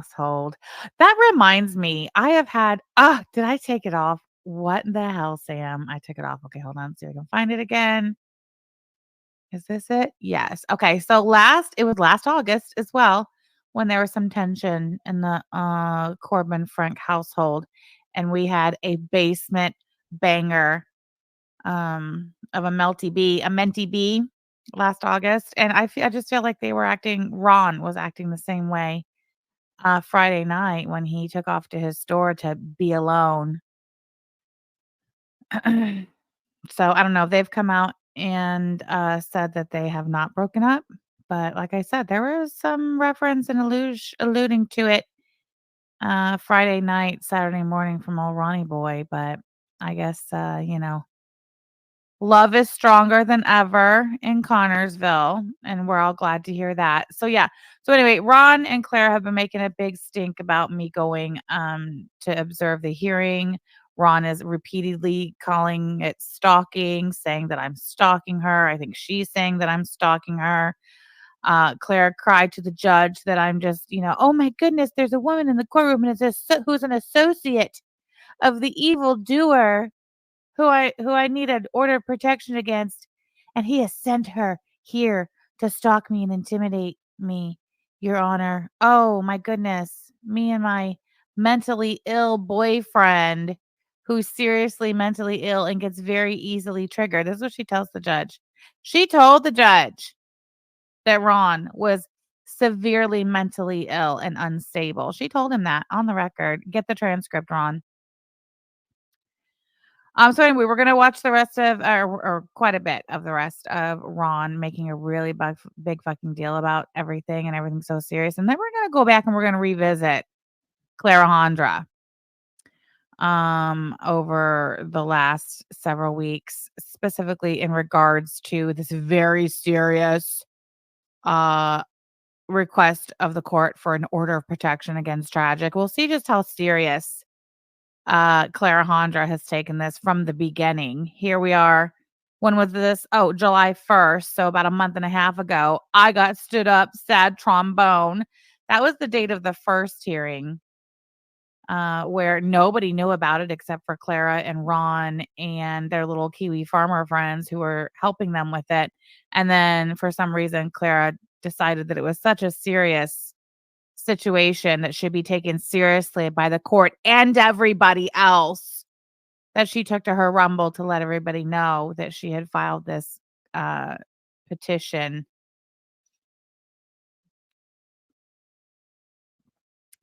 household. That reminds me, I have had did I take it off? What the hell, Sam? I took it off. Okay, hold on, see if I can find it again. Is this it? Yes. Okay, so it was last August as well when there was some tension in the Corbin Frank household, and we had a basement banger of a mentee bee last August, and I just feel like Ron was acting the same way Friday night when he took off to his store to be alone. So I don't know. They've come out and said that they have not broken up, but like I said, there was some reference and alluding to it Friday night, Saturday morning from old Ronnie boy. But I guess love is stronger than ever in Connorsville, and we're all glad to hear that. So yeah. So anyway, Ron and Claire have been making a big stink about me going to observe the hearing. Ron is repeatedly calling it stalking, saying that I'm stalking her. I think she's saying that I'm stalking her. Claire cried to the judge that I'm just, oh my goodness, there's a woman in the courtroom and who's an associate of the evil doer who I need an order of protection against, and he has sent her here to stalk me and intimidate me, Your Honor. Oh my goodness. Me and my mentally ill boyfriend who's seriously mentally ill and gets very easily triggered. This is what she tells the judge. She told the judge that Ron was severely mentally ill and unstable. She told him that on the record. Get the transcript, Ron. So anyway, we're gonna watch the rest of, or quite a bit of the rest of Ron making a really big fucking deal about everything and everything's so serious, and then we're gonna go back and we're gonna revisit Clarajandra over the last several weeks, specifically in regards to this very serious uh request of the court for an order of protection against Tragic. We'll see just how serious Clarajandra has taken this from the beginning. Here we are. When was this? Oh, July 1st. So about a month and a half ago, I got stood up, sad trombone. That was the date of the first hearing, where nobody knew about it except for Clara and Ron and their little Kiwi farmer friends who were helping them with it. And then for some reason, Clara decided that it was such a serious situation that should be taken seriously by the court and everybody else that she took to her Rumble to let everybody know that she had filed this uh, petition,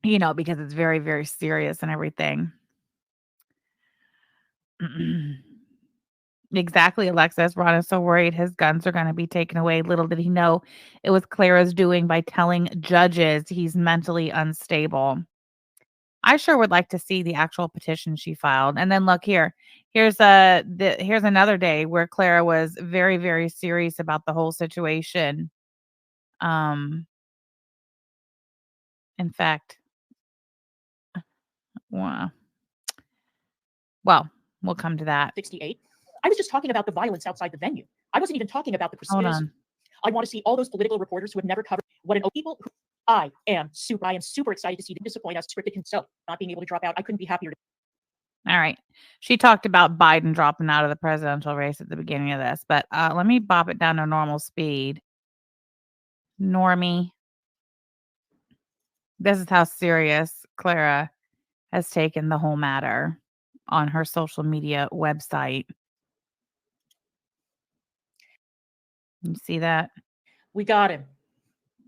because it's very, very serious and everything. Exactly, Alexis. Ron is so worried his guns are going to be taken away. Little did he know it was Clara's doing by telling judges he's mentally unstable. I sure would like to see the actual petition she filed. And then look here. Here's another day where Clara was very, very serious about the whole situation. Um, in fact, wow. Well, we'll come to that. 68. I was just talking about the violence outside the venue. I wasn't even talking about the Hold procedures. on. I want to see all those political reporters who have never covered what an people who I am super excited to see them disappoint us scripted himself not being able to drop out. I couldn't be happier. All right. She talked about Biden dropping out of the presidential race at the beginning of this, but let me bop it down to normal speed. Normie. This is how serious Clara has taken the whole matter on her social media website. You see that? We got him.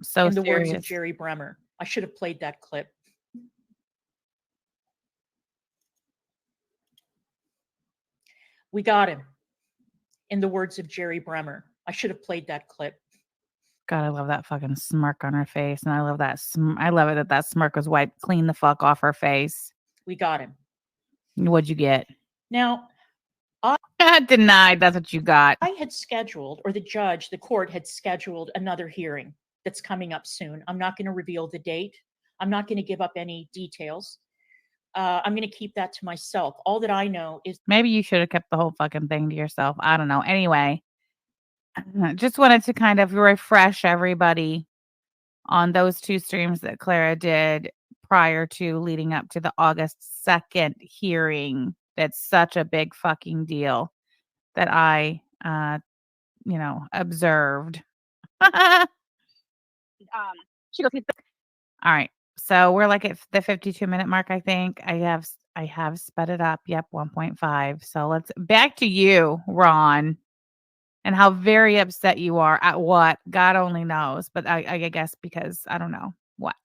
So in the serious. words of Jerry Bremer. I should have played that clip. We got him. In the words of Jerry Bremer. I should have played that clip. God, I love that fucking smirk on her face. And I love that. I love it that smirk was wiped clean the fuck off her face. We got him. What'd you get? Now, denied. That's what you got. I had scheduled, or the court had scheduled another hearing that's coming up soon. I'm not going to reveal the date. I'm not going to give up any details. I'm going to keep that to myself. All that I know is maybe you should have kept the whole fucking thing to yourself. I don't know. Anyway, just wanted to kind of refresh everybody on those two streams that Clara did prior to leading up to the August 2nd hearing. That's such a big fucking deal that I, observed. She goes, All right. So we're like at the 52-minute mark, I think. I have sped it up. Yep, 1.5. So let's back to you, Ron, and how very upset you are at what God only knows. But I guess because I don't know what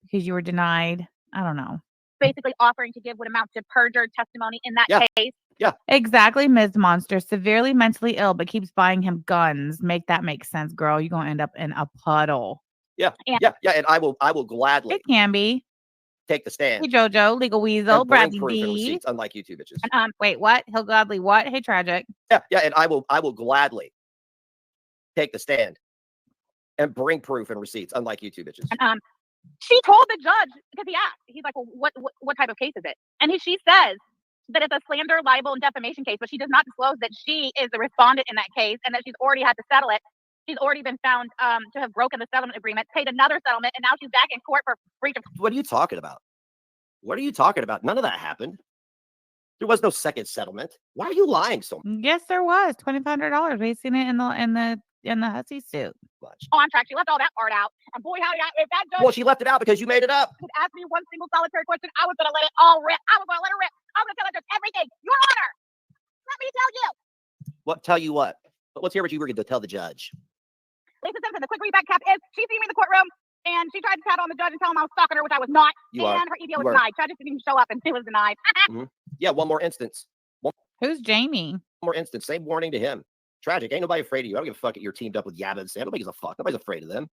because you were denied. I don't know. basically offering to give what amounts to perjured testimony in that case. Yeah. Exactly, Ms. Monster. Severely mentally ill, but keeps buying him guns. Make that make sense, girl. You're gonna end up in a puddle. Yeah. And I will gladly It can be. take the stand. Hey, JoJo, Legal Weasel, And bring Bradley proof and D. receipts, unlike you two bitches. Wait, what? He'll gladly what? Hey, Tragic. Yeah, and I will gladly take the stand and bring proof and receipts, unlike you two bitches. She told the judge, because he asked, he's like, well, what type of case is it? And she says that it's a slander, libel, and defamation case, but she does not disclose that she is the respondent in that case and that she's already had to settle it. She's already been found to have broken the settlement agreement, paid another settlement, and now she's back in court for breach of. What are you talking about? What are you talking about? None of that happened. There was no second settlement. Why are you lying so Yes, there was $2,500. We seen it in the hussy suit. much? Oh, I'm track. She left all that part out. And boy, howdy, if that judge Well, she left it out because you made it up. could ask me one single solitary question, I was going to let it all rip. I was going to let her rip. I was going to tell her just everything. Your Honor, let me tell you. What? Tell you what? Let's hear what you were going to tell the judge. Lisa Simpson, the quick readback cap is she seen me in the courtroom and she tried to tat on the judge and tell him I was stalking her, which I was not. And her EBO was denied. Tragic didn't even show up and it was denied. Yeah, one more instance. Who's Jamie? One more instance. Same warning to him. Tragic. Ain't nobody afraid of you. I don't give a fuck that you're teamed up with Yabbins. Nobody gives a fuck. Nobody's afraid of them.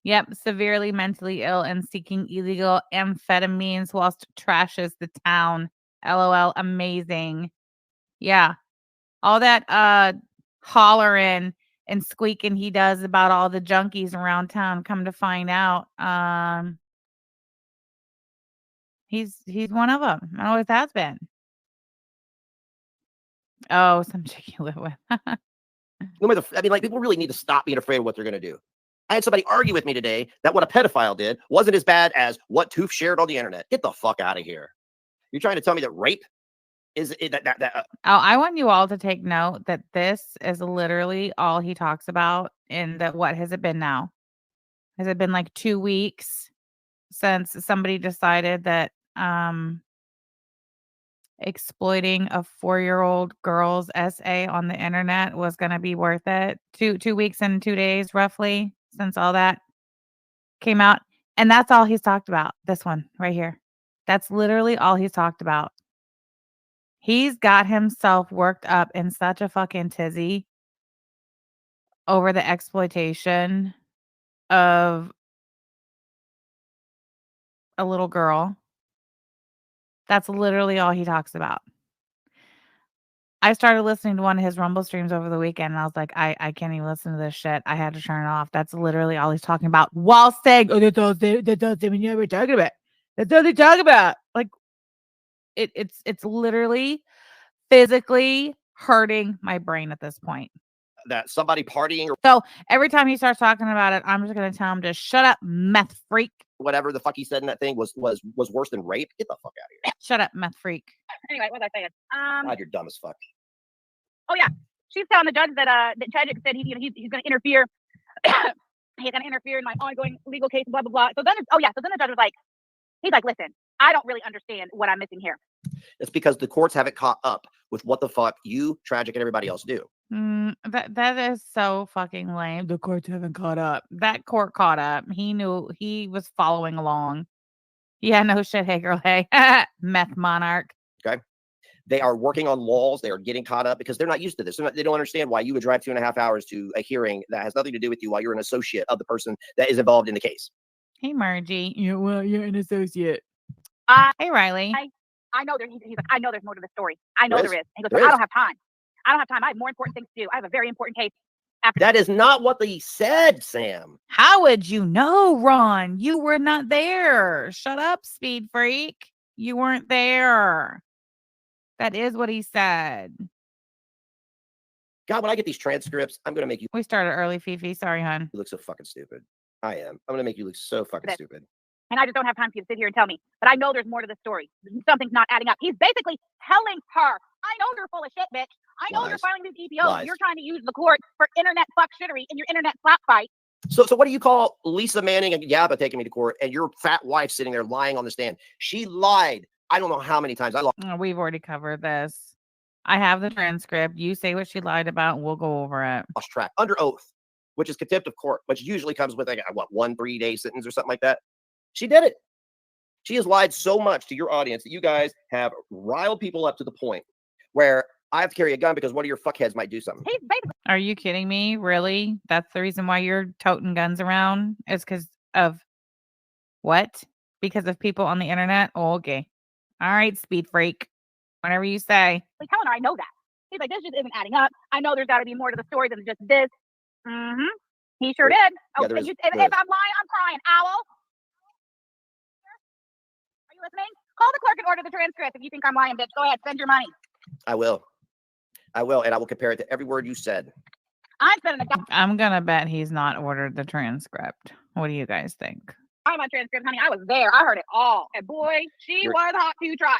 Yep, severely mentally ill and seeking illegal amphetamines whilst trashes the town. LOL, amazing. Yeah. All that hollering and squeaking he does about all the junkies around town, come to find out, he's one of them. Always has been. Oh, some chick you live with. People really need to stop being afraid of what they're going to do. I had somebody argue with me today that what a pedophile did wasn't as bad as what Toof shared on the internet. Get the fuck out of here. You're trying to tell me that rape is I want you all to take note that this is literally all he talks about. And that, what has it been now? Has it been like 2 weeks since somebody decided that exploiting a 4-year-old girl's essay on the internet was going to be worth it? 2 weeks and 2 days roughly since all that came out. And that's all he's talked about. This one right here. That's literally all he's talked about. He's got himself worked up in such a fucking tizzy over the exploitation of a little girl. That's literally all he talks about. I started listening to one of his Rumble streams over the weekend, and I was like, I can't even listen to this shit. I had to turn it off. That's literally all he's talking about while saying, oh, that's all we never talking about. That's all they talk about. Like, it's literally physically hurting my brain at this point. That somebody partying or So every time he starts talking about it, I'm just going to tell him to shut up, meth freak. whatever the fuck he said in that thing was worse than rape. Get the fuck out of here. Shut up, meth freak. Anyway, what was I saying? God, you're dumb as fuck. Oh yeah, she's telling the judge that that Tragic said he's going to interfere. He's going to interfere in my ongoing legal case, blah blah blah. So then the judge was like, he's like, listen, I don't really understand what I'm missing here. It's because the courts haven't caught up with what the fuck you, Tragic, and everybody else do. That is so fucking lame. The courts haven't caught up. That court caught up. He knew, he was following along. Yeah, no shit. Hey girl, hey. Meth monarch. Okay. They are working on laws. They are getting caught up because they're not used to this. They don't understand why you would drive 2.5 hours to a hearing that has nothing to do with you while you're an associate of the person that is involved in the case. Hey Margie. Yeah, well, you're an associate. Hey Riley. I know he's like, I know there's more to the story. I know there is. And he goes, I don't have time. I don't have time. I have more important things to do. I have a very important case. That is not what he said, Sam. How would you know, Ron? You were not there. Shut up, speed freak. You weren't there. That is what he said. God, when I get these transcripts, I'm going to make you. We started early, Fifi. Sorry, hon. You look so fucking stupid. I am. I'm going to make you look so fucking stupid. And I just don't have time for you to sit here and tell me. But I know there's more to the story. Something's not adding up. He's basically telling her, I know you're full of shit, bitch. I know you're Lies. filing these EPOs. Lies. You're trying to use the court for internet fuck shittery in your internet slap fight. So what do you call Lisa Manning and Yaba taking me to court and your fat wife sitting there lying on the stand? She lied. I don't know how many times. We've already covered this. I have the transcript. You say what she lied about, and we'll go over it. Lost track under oath, which is contempt of court, which usually comes with like what 1 3-day sentence or something like that. She did it. She has lied so much to your audience that you guys have riled people up to the point where I have to carry a gun because one of your fuckheads might do something. He's basically Are you kidding me? Really? That's the reason why you're toting guns around? Is because of what? Because of people on the internet? Oh, okay. All right, speed freak. Whatever you say. telling her, I know that. He's like, this just isn't adding up. I know there's got to be more to the story than just this. He sure did. Oh, Yeah, there is. if I'm lying, I'm crying. Owl. Are you listening? Call the clerk and order the transcript. If you think I'm lying, bitch, go ahead. Spend your money. I will. And I will compare it to every word you said. I'm spending a I'm going to bet he's not ordered the transcript. What do you guys think? dime on transcript, honey. I was there. I heard it all. And boy, she was hot to trot.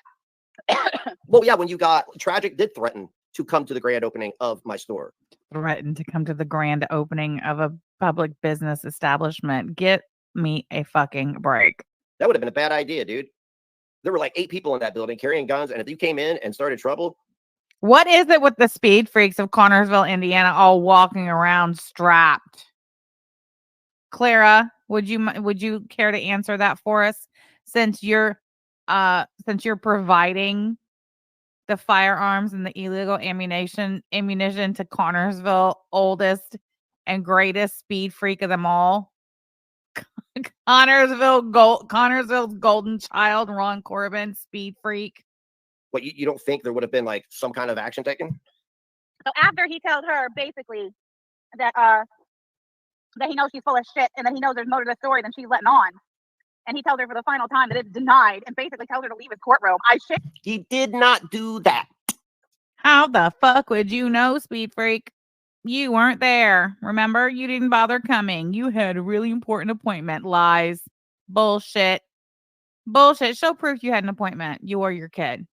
Well, yeah, when you got Tragic did threaten to come to the grand opening of my store. Threatened to come to the grand opening of a public business establishment. Get me a fucking break. That would have been a bad idea, dude. There were like 8 people in that building carrying guns, and if you came in and started trouble. What is it with the speed freaks of Connorsville, Indiana, all walking around strapped? Clara, would you care to answer that for us, since you're providing the firearms and the illegal ammunition to Connorsville, oldest and greatest speed freak of them all? Connorsville's golden child, Ron Corbin, speed freak. What, you don't think there would have been like some kind of action taken? So after he tells her basically that he knows she's full of shit and that he knows there's more to the story than she's letting on, and he tells her for the final time that it's denied and basically tells her to leave his courtroom. He did not do that. How the fuck would you know, speed freak? You weren't there. Remember? You didn't bother coming. You had a really important appointment. Lies. Bullshit. Show proof you had an appointment. You or your kid.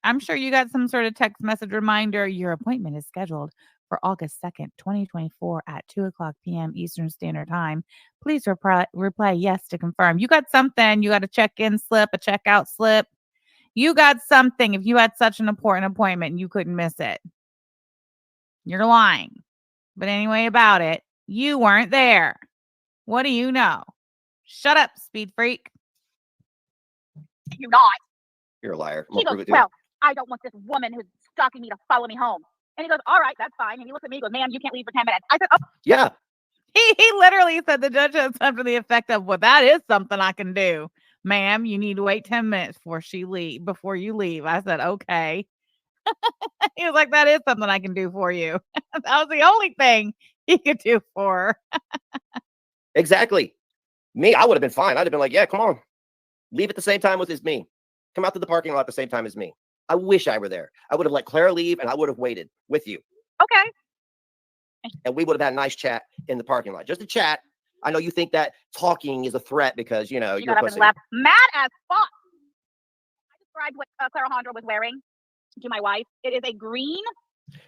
I'm sure you got some sort of text message reminder. Your appointment is scheduled for August 2nd, 2024 at 2:00 p.m. Eastern Standard Time. Please reply yes to confirm. You got something. You got a check-in slip, a checkout slip. You got something if you had such an important appointment and you couldn't miss it. You're lying. But anyway, about it, you weren't there. What do you know? Shut up, speed freak. You're not. You're a liar. He goes, well, I don't want this woman who's stalking me to follow me home. And he goes, all right, that's fine. And he looks at me and goes, ma'am, you can't leave for 10 minutes. I said, oh. Yeah. He literally said the judge had something to the effect of, well, that is something I can do. Ma'am, you need to wait 10 minutes before you leave. I said, okay. He was like, that is something I can do for you. That was the only thing he could do for her. Exactly. Me, I would have been fine. I'd have been like, yeah, come on. Leave at the same time as me. Come out to the parking lot at the same time as me. I wish I were there. I would have let Clara leave and I would have waited with you. Okay. And we would have had a nice chat in the parking lot. Just a chat. I know you think that talking is a threat because, you know, She you're got up and left mad as fuck. I described what Clarajandra was wearing to my wife. It is a green.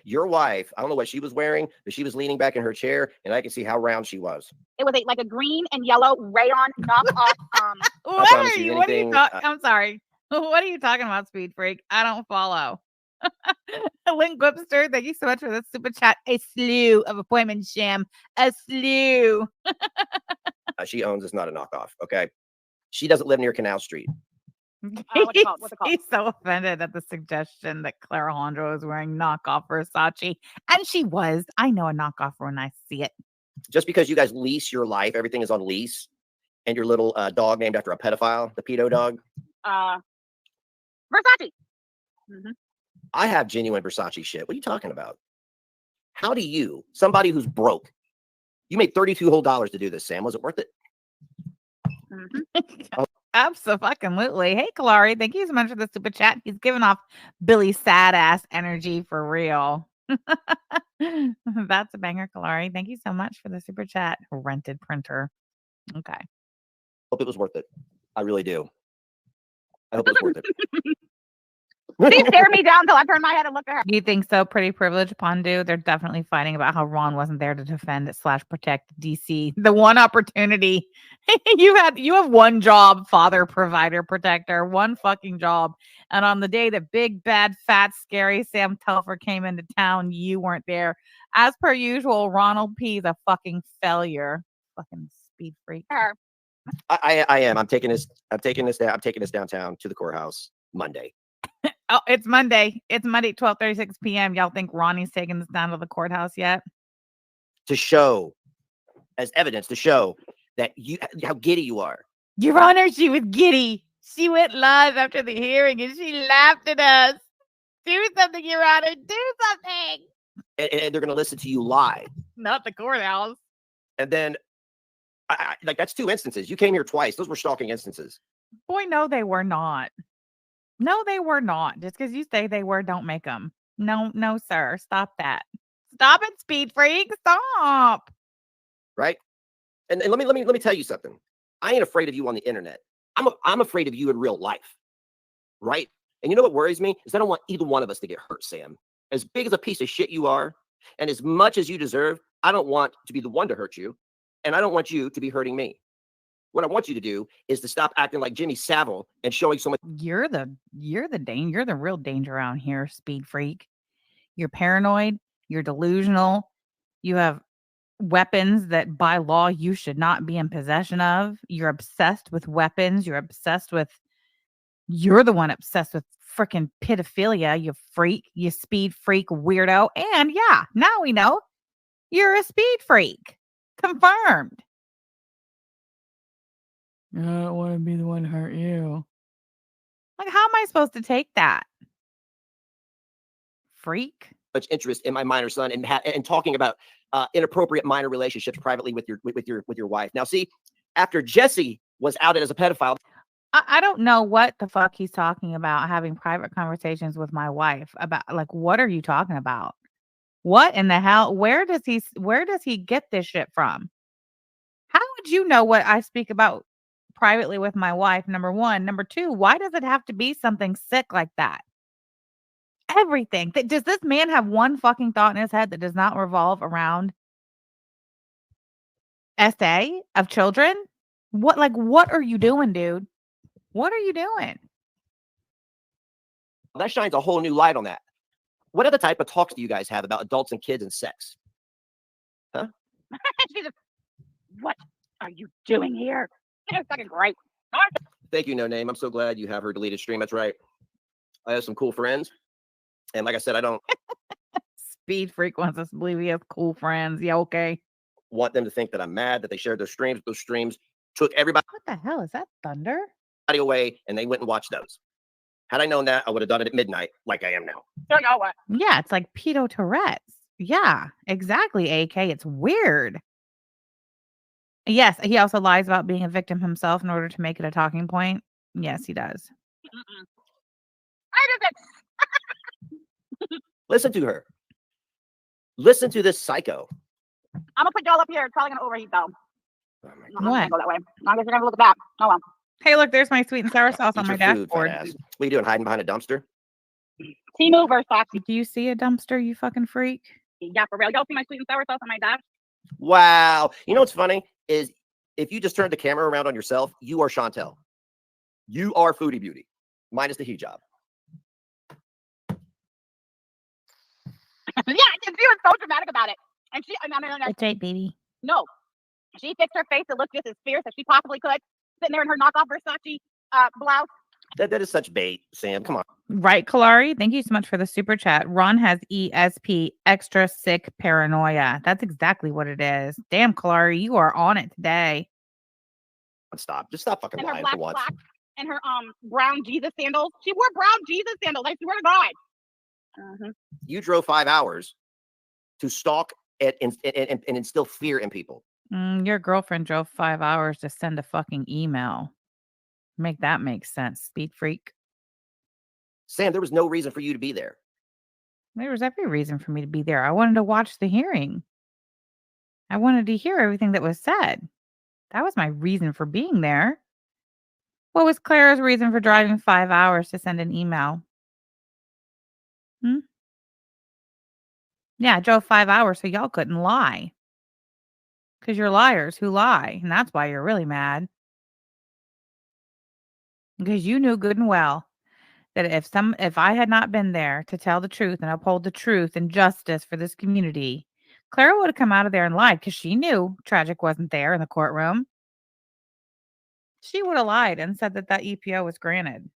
Your wife, I don't know what she was wearing, but she was leaning back in her chair and I could see how round she was. It was like a green and yellow rayon knockoff. What are you talking? I'm sorry. What are you talking about, speed freak? I don't follow. Link Whipster, thank you so much for the super chat. A slew of appointments, Sham. A slew. She owns it's not a knockoff. Okay. She doesn't live near Canal Street. What's it called? He's so offended at the suggestion that Clarajandra was wearing knockoff Versace. And she was. I know a knockoff when I see it. Just because you guys lease your life, everything is on lease, and your little dog named after a pedophile, the pedo dog. Versace. Mm-hmm. I have genuine Versace shit. What are you talking about? How do you, somebody who's broke, you made $32 whole to do this, Sam. Was it worth it? Mm-hmm. Absolutely. Hey, Kalari, thank you so much for the super chat. He's giving off Billy sad ass energy for real. That's a banger, Kalari. Thank you so much for the super chat. Rented printer. Okay. Hope it was worth it. I really do. I hope it's worth it. She stared me down till I turned my head and looked at her. Do you think so? Pretty privileged Pondu. They're definitely fighting about how Ron wasn't there to defend / protect DC. The one opportunity you have one job, father, provider, protector, one fucking job. And on the day that big, bad, fat, scary Sam Telfer came into town, you weren't there. As per usual, Ronald P. is a fucking failure. Fucking speed freak. Her. I am. I'm taking this downtown to the courthouse Monday. Oh, it's Monday. It's Monday, 12:36 p.m. Y'all think Ronnie's taking this down to the courthouse yet? To show, as evidence, to show that how giddy you are. Your Honor, she was giddy. She went live after the hearing and she laughed at us. Do something, Your Honor. Do something. And they're going to listen to you lie. Not the courthouse. And then, like, that's 2 instances. You came here twice. Those were stalking instances. Boy, no, they were not. No, they were not. Just because you say they were, don't make them. No, sir. Stop that. Stop it, speed freak. Stop. Right? And let me tell you something. I ain't afraid of you on the internet. I'm afraid of you in real life. Right? And you know what worries me is I don't want either one of us to get hurt, Sam. As big as a piece of shit you are, and as much as you deserve, I don't want to be the one to hurt you, and I don't want you to be hurting me. What I want you to do is to stop acting like Jimmy Savile and showing so much. You're the real danger around here, speed freak. You're paranoid. You're delusional. You have weapons that by law you should not be in possession of. You're obsessed with weapons. You're the one obsessed with freaking pedophilia, you freak, you speed freak weirdo. And yeah, now we know you're a speed freak. Confirmed. I don't want to be the one to hurt you. Like, how am I supposed to take that? Freak. Much interest in my minor son and talking about inappropriate minor relationships privately with your wife. Now, see, after Jesse was outed as a pedophile, I don't know what the fuck he's talking about. Having private conversations with my wife about, like, what are you talking about? What in the hell? Where does he get this shit from? How would you know what I speak about privately with my wife? Number one. Number two, why does it have to be something sick like that? Everything. Does this man have one fucking thought in his head that does not revolve around SA of children? What are you doing, dude? What are you doing? that shines a whole new light on that. What other type of talks do you guys have about adults and kids and sex? Huh? She's just, what are you doing here? It's fucking great. Thank you, No Name. I'm so glad you have her deleted stream. That's right. I have some cool friends. And like I said, I don't Speed Freak wants us to believe he has cool friends. Yeah, okay. want them to think that I'm mad that they shared those streams. Those streams took everybody What the hell? Is that thunder? away and they went and watched those. Had I known that, I would have done it at midnight like I am now. So you know what? Yeah, it's like pedo Tourette's. Yeah, exactly, AK. It's weird. Yes, he also lies about being a victim himself in order to make it a talking point. Yes, he does. Mm-mm. I just, Listen to her. Listen to this psycho. I'm gonna put y'all up here. It's probably gonna overheat though. Oh my I'm not What? gonna go that way. I guess you're gonna look at that. Oh well. Hey, look, there's my sweet and sour sauce on Eat my your food, dashboard. fat ass. What are you doing, hiding behind a dumpster? Timu Versace. Do you see a dumpster, you fucking freak? Yeah, for real. Y'all see my sweet and sour sauce on my dash? Wow. You know what's funny is if you just turn the camera around on yourself, you are Chantel. You are Foodie Beauty, minus the hijab. Yeah, she was so dramatic about it. And she, It's right, baby. no, she fixed her face to look just as fierce as she possibly could, sitting there in her knockoff Versace blouse. That is such bait, Sam. Come on. Right, Kalari? Thank you so much for the super chat. Ron has ESP, extra sick paranoia. That's exactly what it is. Damn, Kalari, you are on it today. Stop. Just stop fucking And her lying black for once. slacks and her brown Jesus sandals. She wore brown Jesus sandals. I swear to God. Mhm. You drove 5 hours to stalk and instill fear in people. Your girlfriend drove 5 hours to send a fucking email. Make that make sense, speed freak. Sam, there was no reason for you to be there. There was every reason for me to be there. I wanted to watch the hearing. I wanted to hear everything that was said. That was my reason for being there. What was Clara's reason for driving 5 hours to send an email? Yeah, I drove 5 hours so y'all couldn't lie. Because you're liars who lie, and that's why you're really mad. Because you knew good and well that if I had not been there to tell the truth and uphold the truth and justice for this community, Clara would have come out of there and lied because she knew Tragic wasn't there in the courtroom. She would have lied and said that that EPO was granted.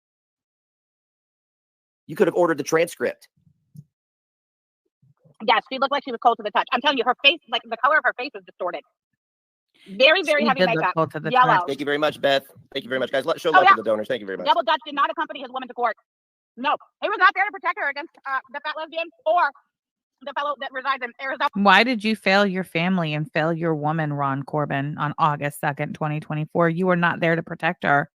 You could have ordered the transcript. Yes, she looked like she was cold to the touch. I'm telling you, her face, like the color of her face was distorted. Very, very She heavy did look makeup. cold to the Yellow. touch. Thank you very much, Beth. Thank you very much, guys. Let's show Oh, love yeah. to the donors. Thank you very much. Double Dutch did not accompany his woman to court. No, he was not there to protect her against the fat lesbian or the fellow that resides in Arizona. Why did you fail your family and fail your woman, Ron Corbin, on August 2nd, 2024? You were not there to protect her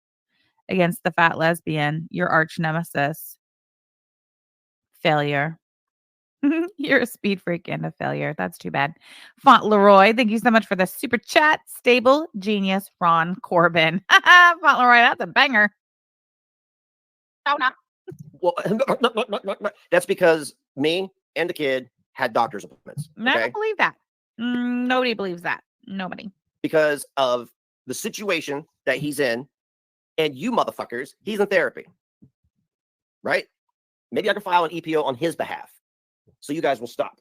against the fat lesbian, your arch nemesis. Failure. You're a speed freak and a failure. That's too bad. Fauntleroy, thank you so much for the super chat. Stable genius Ron Corbin. Fauntleroy, that's a banger. Oh, no. Well, that's because me and the kid had doctor's appointments. I Okay? don't believe that. Nobody believes that. Nobody. Because of the situation that he's in, and you motherfuckers, he's in therapy. Right? Maybe I can file an EPO on his behalf. So you guys will stop.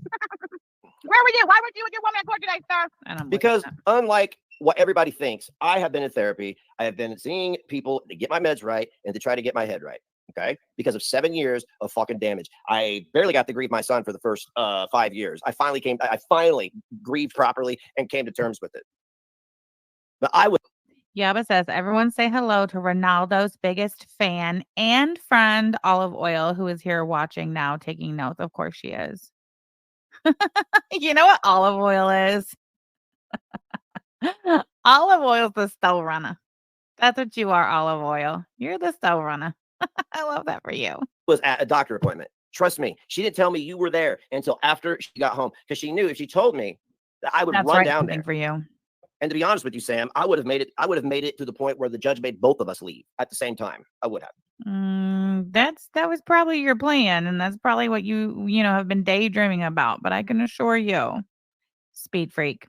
Where were you? Why weren't you with your woman at court today, sir? I don't believe Because that. unlike what everybody thinks, I have been in therapy. I have been seeing people to get my meds right and to try to get my head right. Okay. Because of 7 years of fucking damage. I barely got to grieve my son for the first 5 years. I finally grieved properly and came to terms with it. But I would. Yaba says, everyone say hello to Ronaldo's biggest fan and friend, Olive Oil, who is here watching now, taking notes. Of course she is. You know what olive oil is? Olive oil is the stove runner. That's what you are, olive oil. You're the stove runner. I love that for you. Was at a doctor appointment. Trust me, she didn't tell me you were there until after she got home because she knew if she told me that I would That's run right down there for you. And to be honest with you, Sam, I would have made it to the point where the judge made both of us leave at the same time. I would have. That was probably your plan, and that's probably what you have been daydreaming about. But I can assure you, speed freak,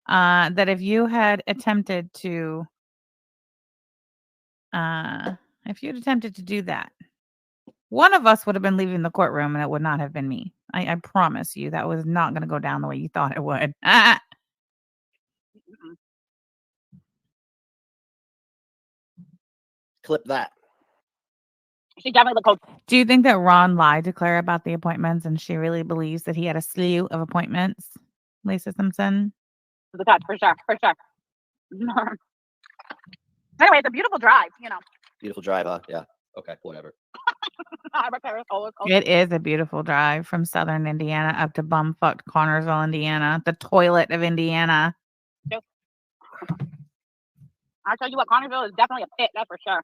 that if you had attempted to do that, one of us would have been leaving the courtroom, and it would not have been me. I promise you, that was not going to go down the way you thought it would. Clip that. She definitely looked cold. Do you think that Ron lied to Claire about the appointments, and she really believes that he had a slew of appointments? Lisa Simpson. To the touch, for sure, for sure. Anyway, it's a beautiful drive, Beautiful drive, huh? Yeah. Okay, whatever. It is a beautiful drive from southern Indiana up to bumfucked Connersville, Indiana, the toilet of Indiana. I'll tell you what, Connersville is definitely a pit, that's for sure.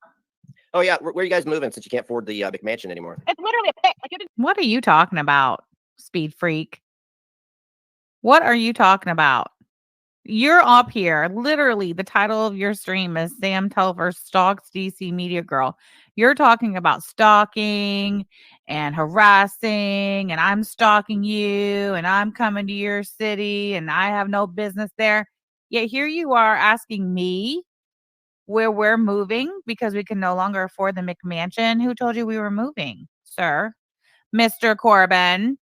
Oh yeah, where are you guys moving since you can't afford the McMansion anymore? It's literally a pit. What are you talking about, speed freak? What are you talking about? You're up here. Literally, the title of your stream is Sam Telfer Stalks DC Media Girl. You're talking about stalking and harassing, and I'm stalking you, and I'm coming to your city, and I have no business there. Yet here you are asking me where we're moving because we can no longer afford the McMansion. Who told you we were moving, sir? Mr. Corbin.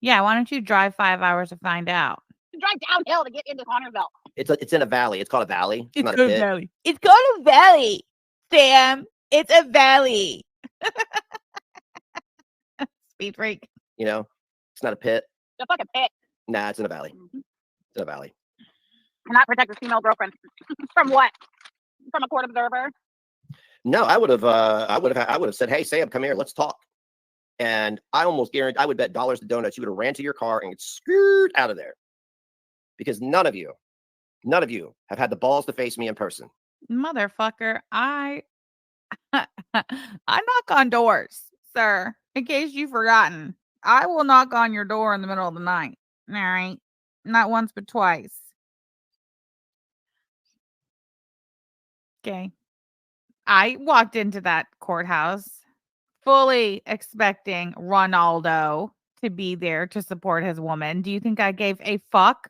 Yeah, why don't you drive 5 hours to find out? Drive downhill to get into Connersville. It's in a valley. It's called a valley. It's not called a pit. valley. It's called a valley, Sam. It's a valley. Speed freak. It's not a pit. It's a fucking pit. Nah, it's in a valley. It's in a valley. Cannot protect his female girlfriend. From what? From a court observer? No, I would have said, "Hey, Sam, come here. Let's talk." And I almost guarantee, I would bet dollars to donuts you would have ran to your car and scooted out of there. Because none of you have had the balls to face me in person. Motherfucker, I knock on doors, sir. In case you've forgotten, I will knock on your door in the middle of the night. All right, not once but twice. Okay. I walked into that courthouse fully expecting Ronaldo to be there to support his woman. Do you think I gave a fuck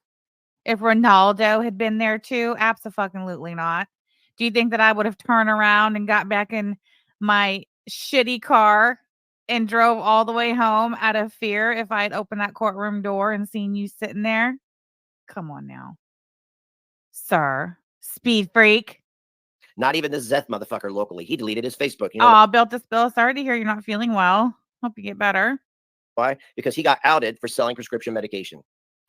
if Ronaldo had been there too? Abso-fucking-lutely not. Do you think that I would have turned around and got back in my shitty car and drove all the way home out of fear if I had opened that courtroom door and seen you sitting there? Come on now. Sir. Speed freak. Not even the Zeth motherfucker locally. He deleted his Facebook. You know Oh, built this bill. Sorry to hear you're not feeling well. Hope you get better. why? Because he got outed for selling prescription medication.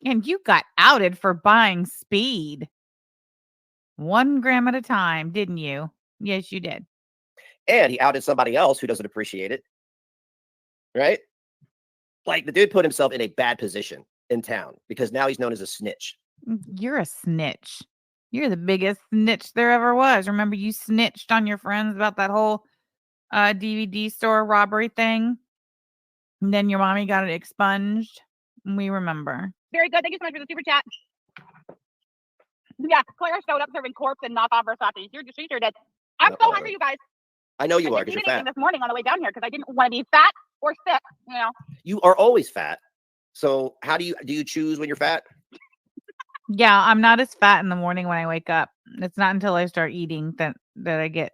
And you got outed for buying speed. 1 gram at a time, didn't you? Yes, you did. And he outed somebody else who doesn't appreciate it. Right? Like the dude put himself in a bad position in town because now he's known as a snitch. You're a snitch. You're the biggest snitch there ever was. Remember you snitched on your friends about that whole DVD store robbery thing? And then your mommy got it expunged. We remember. Very good. Thank you so much for the super chat. Yeah, Claire showed up serving corpse and knockoff Versace. She sure did. I'm No, so whatever. hungry, you guys. I know you I are didn't because eat you're anything fat. this morning on the way down here because I didn't want to be fat or sick. You know. You are always fat. So how do you choose when you're fat? Yeah, I'm not as fat in the morning when I wake up. It's not until I start eating that I get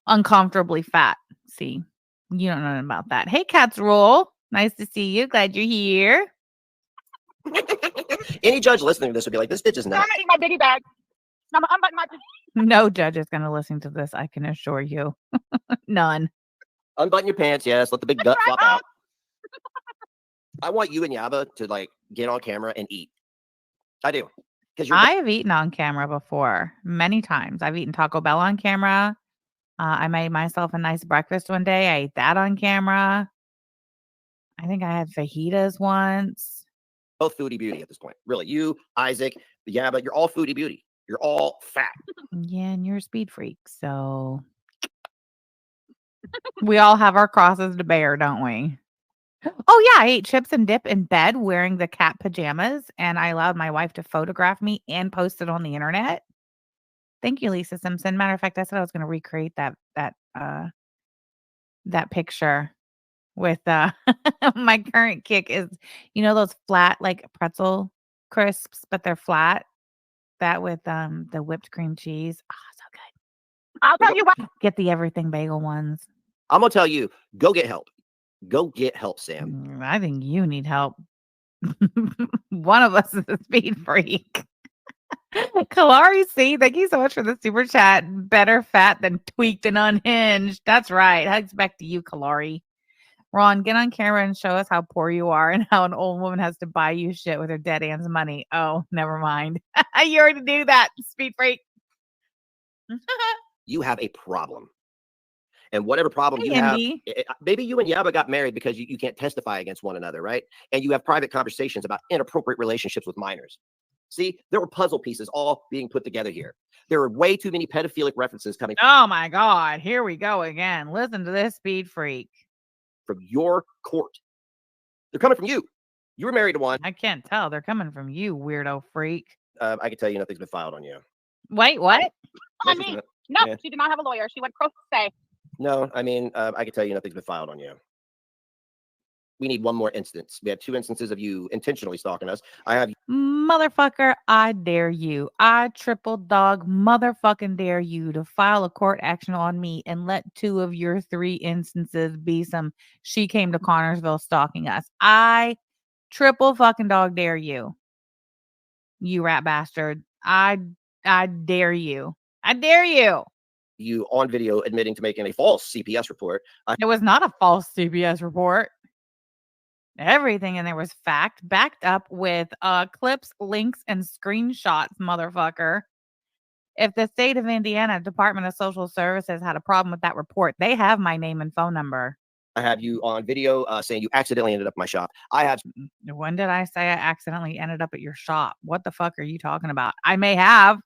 uncomfortably fat. See, you don't know nothing about that. Hey, Cats Roll. Nice to see you. Glad you're here. Any judge listening to this would be like, this bitch is I'm nuts. gonna eat my biggie bag. I'm unbuttoning my. No judge is going to listen to this. I can assure you. None. Unbutton your pants, yes. Let the big gut flop out. I want you and Yaba to like get on camera and eat. I do. Because you're I've eaten on camera before many times. I've eaten Taco Bell on camera. I made myself a nice breakfast one day. I ate that on camera. I think I had fajitas once. both foodie beauty at this point. Really. You, Isaac, Yaba, you're all foodie beauty. You're all fat. Yeah, and you're a speed freak. So we all have our crosses to bear, don't we? Oh, yeah. I ate chips and dip in bed wearing the cat pajamas, and I allowed my wife to photograph me and post it on the internet. Thank you, Lisa Simpson. Matter of fact, I said I was going to recreate that picture with my current kick is, those flat like pretzel crisps, but they're flat. That with the whipped cream cheese. Oh, so good. I'll tell you what. Get the everything bagel ones. I'm going to tell you, go get help. Go get help, Sam. I think you need help. One of us is a speed freak. Kalari C, thank you so much for the super chat. Better fat than tweaked and unhinged. That's right. Hugs back to you, Kalari. Ron, get on camera and show us how poor you are and how an old woman has to buy you shit with her dead aunt's money. Oh, never mind. You already do that, speed freak. You have a problem. And whatever problem Hey, you have, Indy. maybe you and Yaba got married because you can't testify against one another, right? And you have private conversations about inappropriate relationships with minors. See, there were puzzle pieces all being put together here. There are way too many pedophilic references coming Oh my God. Here we go again. Listen to this speed freak. from your court. They're coming from you. You were married to one. I can't tell. They're coming from you, weirdo freak. I can tell you nothing's been filed on you. Wait, what? On me. No, Yeah. she did not have a lawyer. She went pro se. No, I mean, I can tell you nothing's been filed on you. We need one more instance. We have 2 instances of you intentionally stalking us. I have Motherfucker, I dare you. I triple dog motherfucking dare you to file a court action on me and let 2 of your 3 instances be some she came to Connorsville stalking us. I triple fucking dog dare you. You rat bastard. I dare you. I dare you. you on video admitting to making a false CPS report. It was not a false CPS report. Everything in there was fact, backed up with clips, links, and screenshots, motherfucker. If the state of Indiana Department of Social Services had a problem with that report, they have my name and phone number. I have you on video saying you accidentally ended up in my shop. I have When did I say I accidentally ended up at your shop? What the fuck are you talking about? I may have,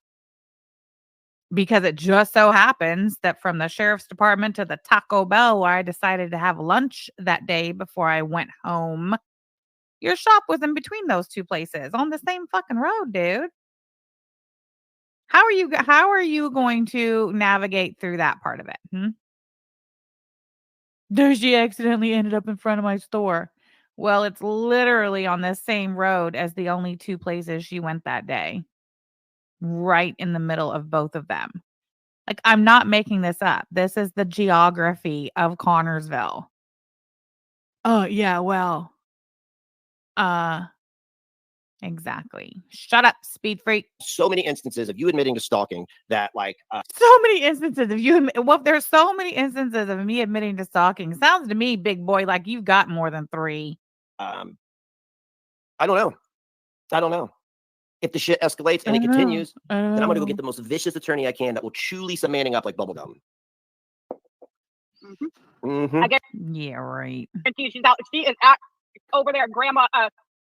because it just so happens that from the sheriff's department to the Taco Bell where I decided to have lunch that day before I went home, your shop was in between those 2 places on the same fucking road, dude. How are you going to navigate through that part of it? There she accidentally ended up in front of my store. Well, it's literally on the same road as the only 2 places she went that day. Right in the middle of both of them. Like, I'm not making this up. This is the geography of Connorsville. Oh, yeah, well, uh, exactly. Shut up, speed freak. So many instances of you admitting to stalking that, like, So many instances of you well, there's so many instances of me admitting to stalking. Sounds to me, big boy, like you've got more than 3. I don't know. I don't know. If the shit escalates and I it don't know. continues, I don't then I'm gonna go know. get the most vicious attorney I can that will chew Lisa Manning up like bubblegum. I guess Yeah, right. she's out. She is out over there at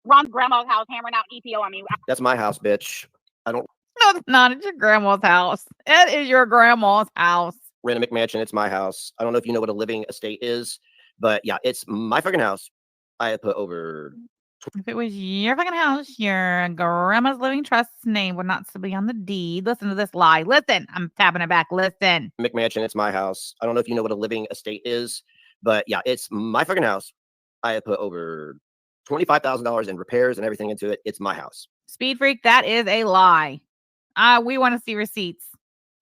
Ron's grandma's house hammering out EPO on me. That's my house, bitch. I don't No, it's not. It's your grandma's house. It is your grandma's house. rent a McMansion. It's my house. I don't know if you know what a living estate is, but yeah, it's my fucking house. I had put over If it was your fucking house, your grandma's living trust's name would not still be on the deed. Listen to this lie. Listen, I'm tapping it back. Listen. McMansion. It's my house. I don't know if you know what a living estate is, but yeah, it's my fucking house. I had put over $25,000 in repairs and everything into it. It's my house. Speed freak, that is a lie. We want to see receipts.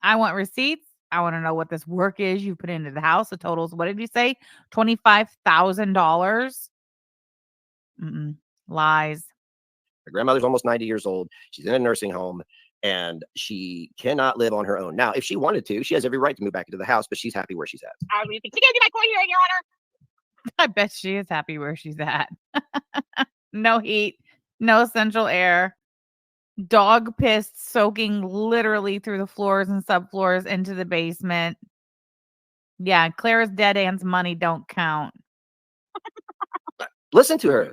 I want receipts. I want to know what this work is you put into the house. The totals, what did you say? $25,000? Lies. My grandmother's almost 90 years old. She's in a nursing home and she cannot live on her own. Now, if she wanted to, she has every right to move back into the house, but she's happy where she's at. She gave you my court hearing, Your Honor. I bet she is happy where she's at. No heat, no central air, dog piss soaking literally through the floors and subfloors into the basement. Yeah, Clara's dead aunt's money don't count. Listen to her.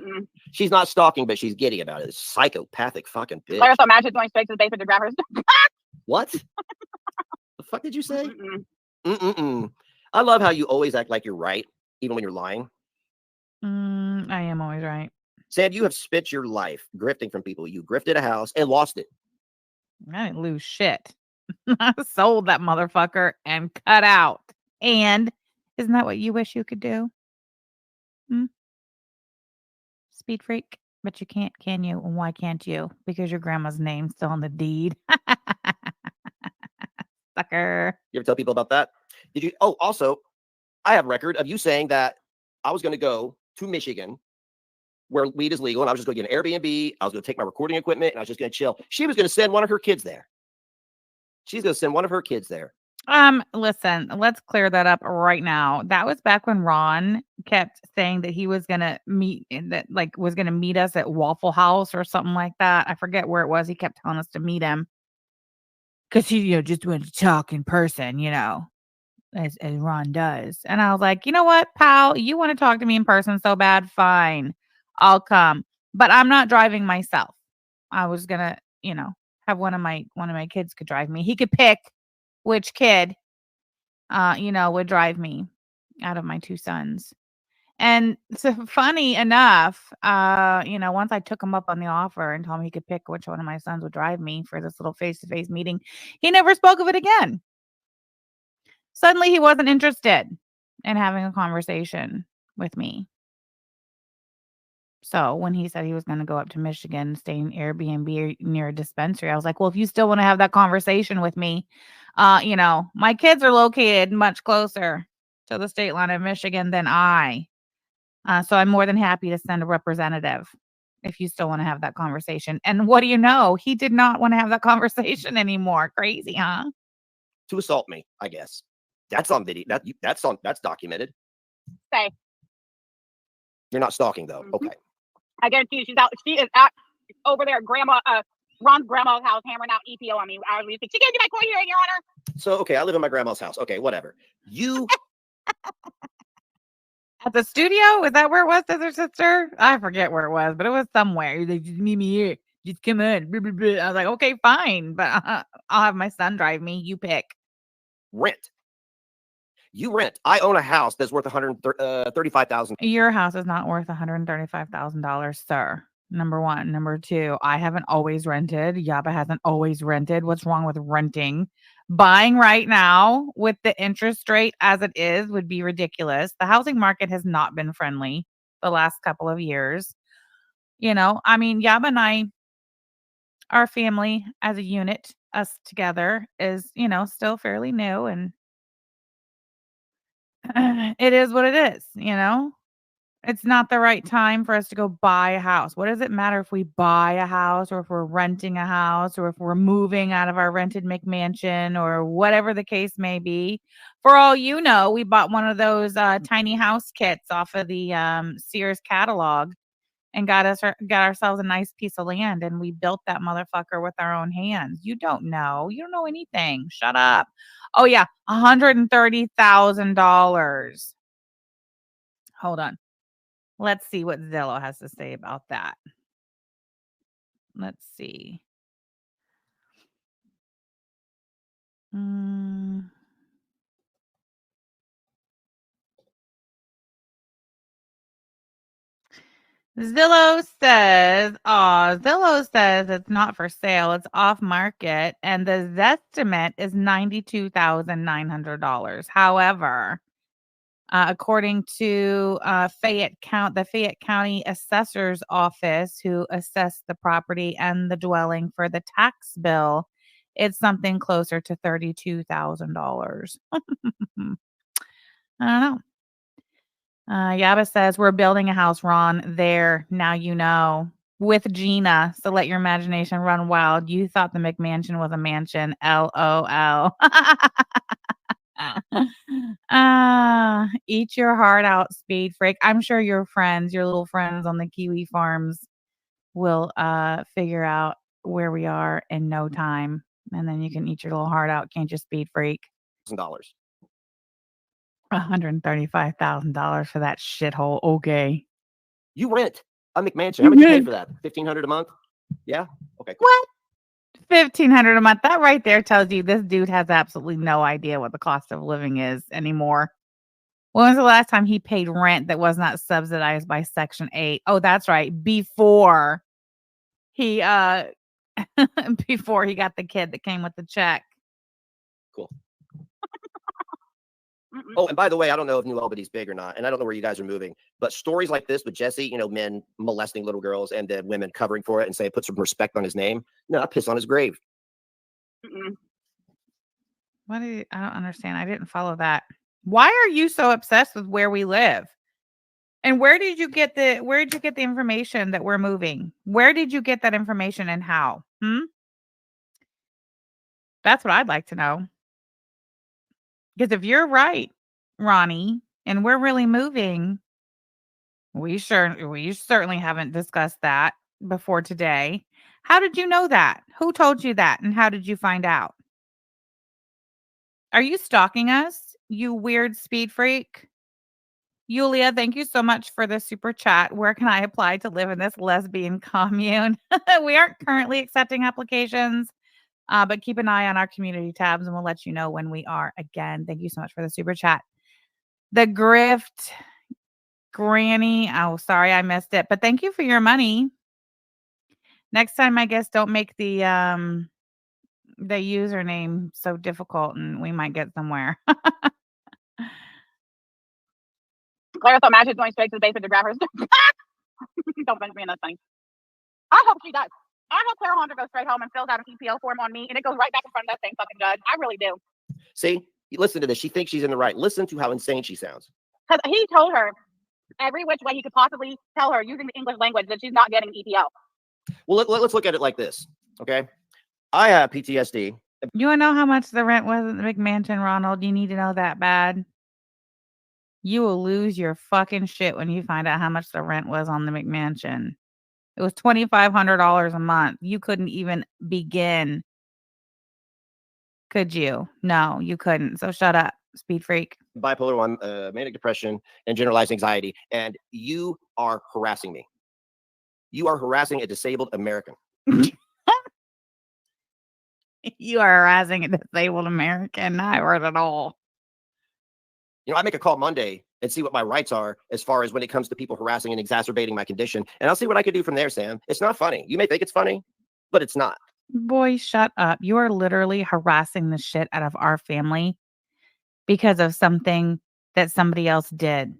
She's not stalking, but she's giddy about it. This psychopathic fucking bitch. Claire so mad she's going straight to the basement to grab her. What? The fuck did you say? I love how you always act like you're right, even when you're lying. I am always right. Sam, you have spent your life grifting from people. You grifted a house and lost it. I didn't lose shit. I sold that motherfucker and cut out. And isn't that what you wish you could do? Speed freak? But you can't, can you? And why can't you? Because your grandma's name's still on the deed. Sucker. You ever tell people about that? Did you? Oh, also, I have record of you saying that I was going to go to Michigan where weed is legal and I was just going to get an Airbnb. I was going to take my recording equipment and I was just going to chill. She was going to send one of her kids there. She's going to send one of her kids there. Listen, let's clear that up right now. That was back when Ron kept saying that he was gonna meet was gonna meet us at Waffle House or something like that. I forget where it was. He kept telling us to meet him. Cause he, just wanted to talk in person, as Ron does. And I was like, you know what, pal, you want to talk to me in person so bad? Fine. I'll come. But I'm not driving myself. I was gonna, have one of my kids could drive me. He could pick which kid, would drive me out of my 2 sons. And so funny enough, once I took him up on the offer and told him he could pick which one of my sons would drive me for this little face-to-face meeting, he never spoke of it again. Suddenly he wasn't interested in having a conversation with me. So when he said he was going to go up to Michigan, stay in Airbnb near a dispensary, I was like, well, if you still want to have that conversation with me, my kids are located much closer to the state line of Michigan than I. So I'm more than happy to send a representative if you still want to have that conversation. And what do you know? He did not want to have that conversation anymore. Crazy, huh? To assault me, I guess. That's on video. That's documented. Say. You're not stalking though. Okay. I guarantee you, she is out over there at Ron's grandma's house hammering out EPO on me. She gave you my court hearing, Your Honor. So, okay, I live in my grandma's house. Okay, whatever. You at the studio? Is that where it was, sister? I forget where it was, but it was somewhere. He's like, just meet me here. Just come on. Blah, blah, blah. I was like, okay, fine, but I'll have my son drive me. You pick. Rent. You rent. I own a house that's worth $135,000. Your house is not worth $135,000, sir. Number one. Number two, I haven't always rented. Yaba hasn't always rented. What's wrong with renting? Buying right now with the interest rate as it is would be ridiculous. The housing market has not been friendly the last couple of years. I mean, Yaba and I, our family as a unit, us together is, still fairly new, and it is what it is. It's not the right time for us to go buy a house. What does it matter if we buy a house or if we're renting a house or if we're moving out of our rented McMansion or whatever the case may be? For all you know, we bought one of those tiny house kits off of the Sears catalog and got ourselves a nice piece of land, and we built that motherfucker with our own hands. You don't know. You don't know anything. Shut up. Oh yeah, $130,000. Hold on. Let's see what Zillow has to say about that. Let's see. Zillow says it's not for sale. It's off market, and the Zestimate is $92,900. However, according to the Fayette County Assessor's Office, who assessed the property and the dwelling for the tax bill, it's something closer to $32,000. I don't know. Yaba says, we're building a house, Ron. There, now you know. With Gina, so let your imagination run wild. You thought the McMansion was a mansion. LOL. Eat your heart out, Speed Freak. I'm sure your little friends on the Kiwi farms will figure out where we are in no time. And then you can eat your little heart out, can't you, Speed Freak? $1,000. $135,000 for that shithole. Okay. You rent a McMansion. How much you pay for that? $1,500 a month? Yeah. Okay. Cool. What? $1,500 a month. That right there tells you this dude has absolutely no idea what the cost of living is anymore. When was the last time he paid rent that was not subsidized by Section 8? Oh, that's right. Before he before he got the kid that came with the check. Cool. Oh, and by the way, I don't know if New Albany's big or not, and I don't know where you guys are moving, but stories like this with Jesse, men molesting little girls and then women covering for it and saying put some respect on his name. No, I piss on his grave. I don't understand. I didn't follow that. Why are you so obsessed with where we live? And where did you get the information that we're moving? Where did you get that information and how? That's what I'd like to know. Because if you're right, Ronnie, and we're really moving, we certainly haven't discussed that before today. How did you know that? Who told you that? And how did you find out? Are you stalking us, you weird speed freak? Yulia, thank you so much for the super chat. Where can I apply to live in this lesbian commune? We aren't currently accepting applications, but keep an eye on our community tabs and we'll let you know when we are again. Thank you so much for the super chat. The Grift Granny. Oh, sorry, I missed it, but thank you for your money. Next time, I guess don't make the username so difficult and we might get somewhere. Clara thought Magic going straight to the basement to grab her. Don't bench me in that thing. I hope she does. I hope Clarajandra goes straight home and fills out an EPO form on me and it goes right back in front of that same fucking judge. I really do. See, listen to this. She thinks she's in the right. Listen to how insane she sounds. Because he told her every which way he could possibly tell her using the English language that she's not getting an EPO. Well, let's look at it like this. Okay. I have PTSD. You want to know how much the rent was at the McMansion, Ronald? You need to know that bad. You will lose your fucking shit when you find out how much the rent was on the McMansion. It was $2,500 a month. You couldn't even begin. Could you? No, you couldn't. So shut up, speed freak. Bipolar 1, manic depression, and generalized anxiety. And you are harassing me. You are harassing a disabled American. You are harassing a disabled American. I heard it all. I make a call Monday and see what my rights are as far as when it comes to people harassing and exacerbating my condition. And I'll see what I can do from there, Sam. It's not funny. You may think it's funny, but it's not. Boy, shut up. You are literally harassing the shit out of our family because of something that somebody else did.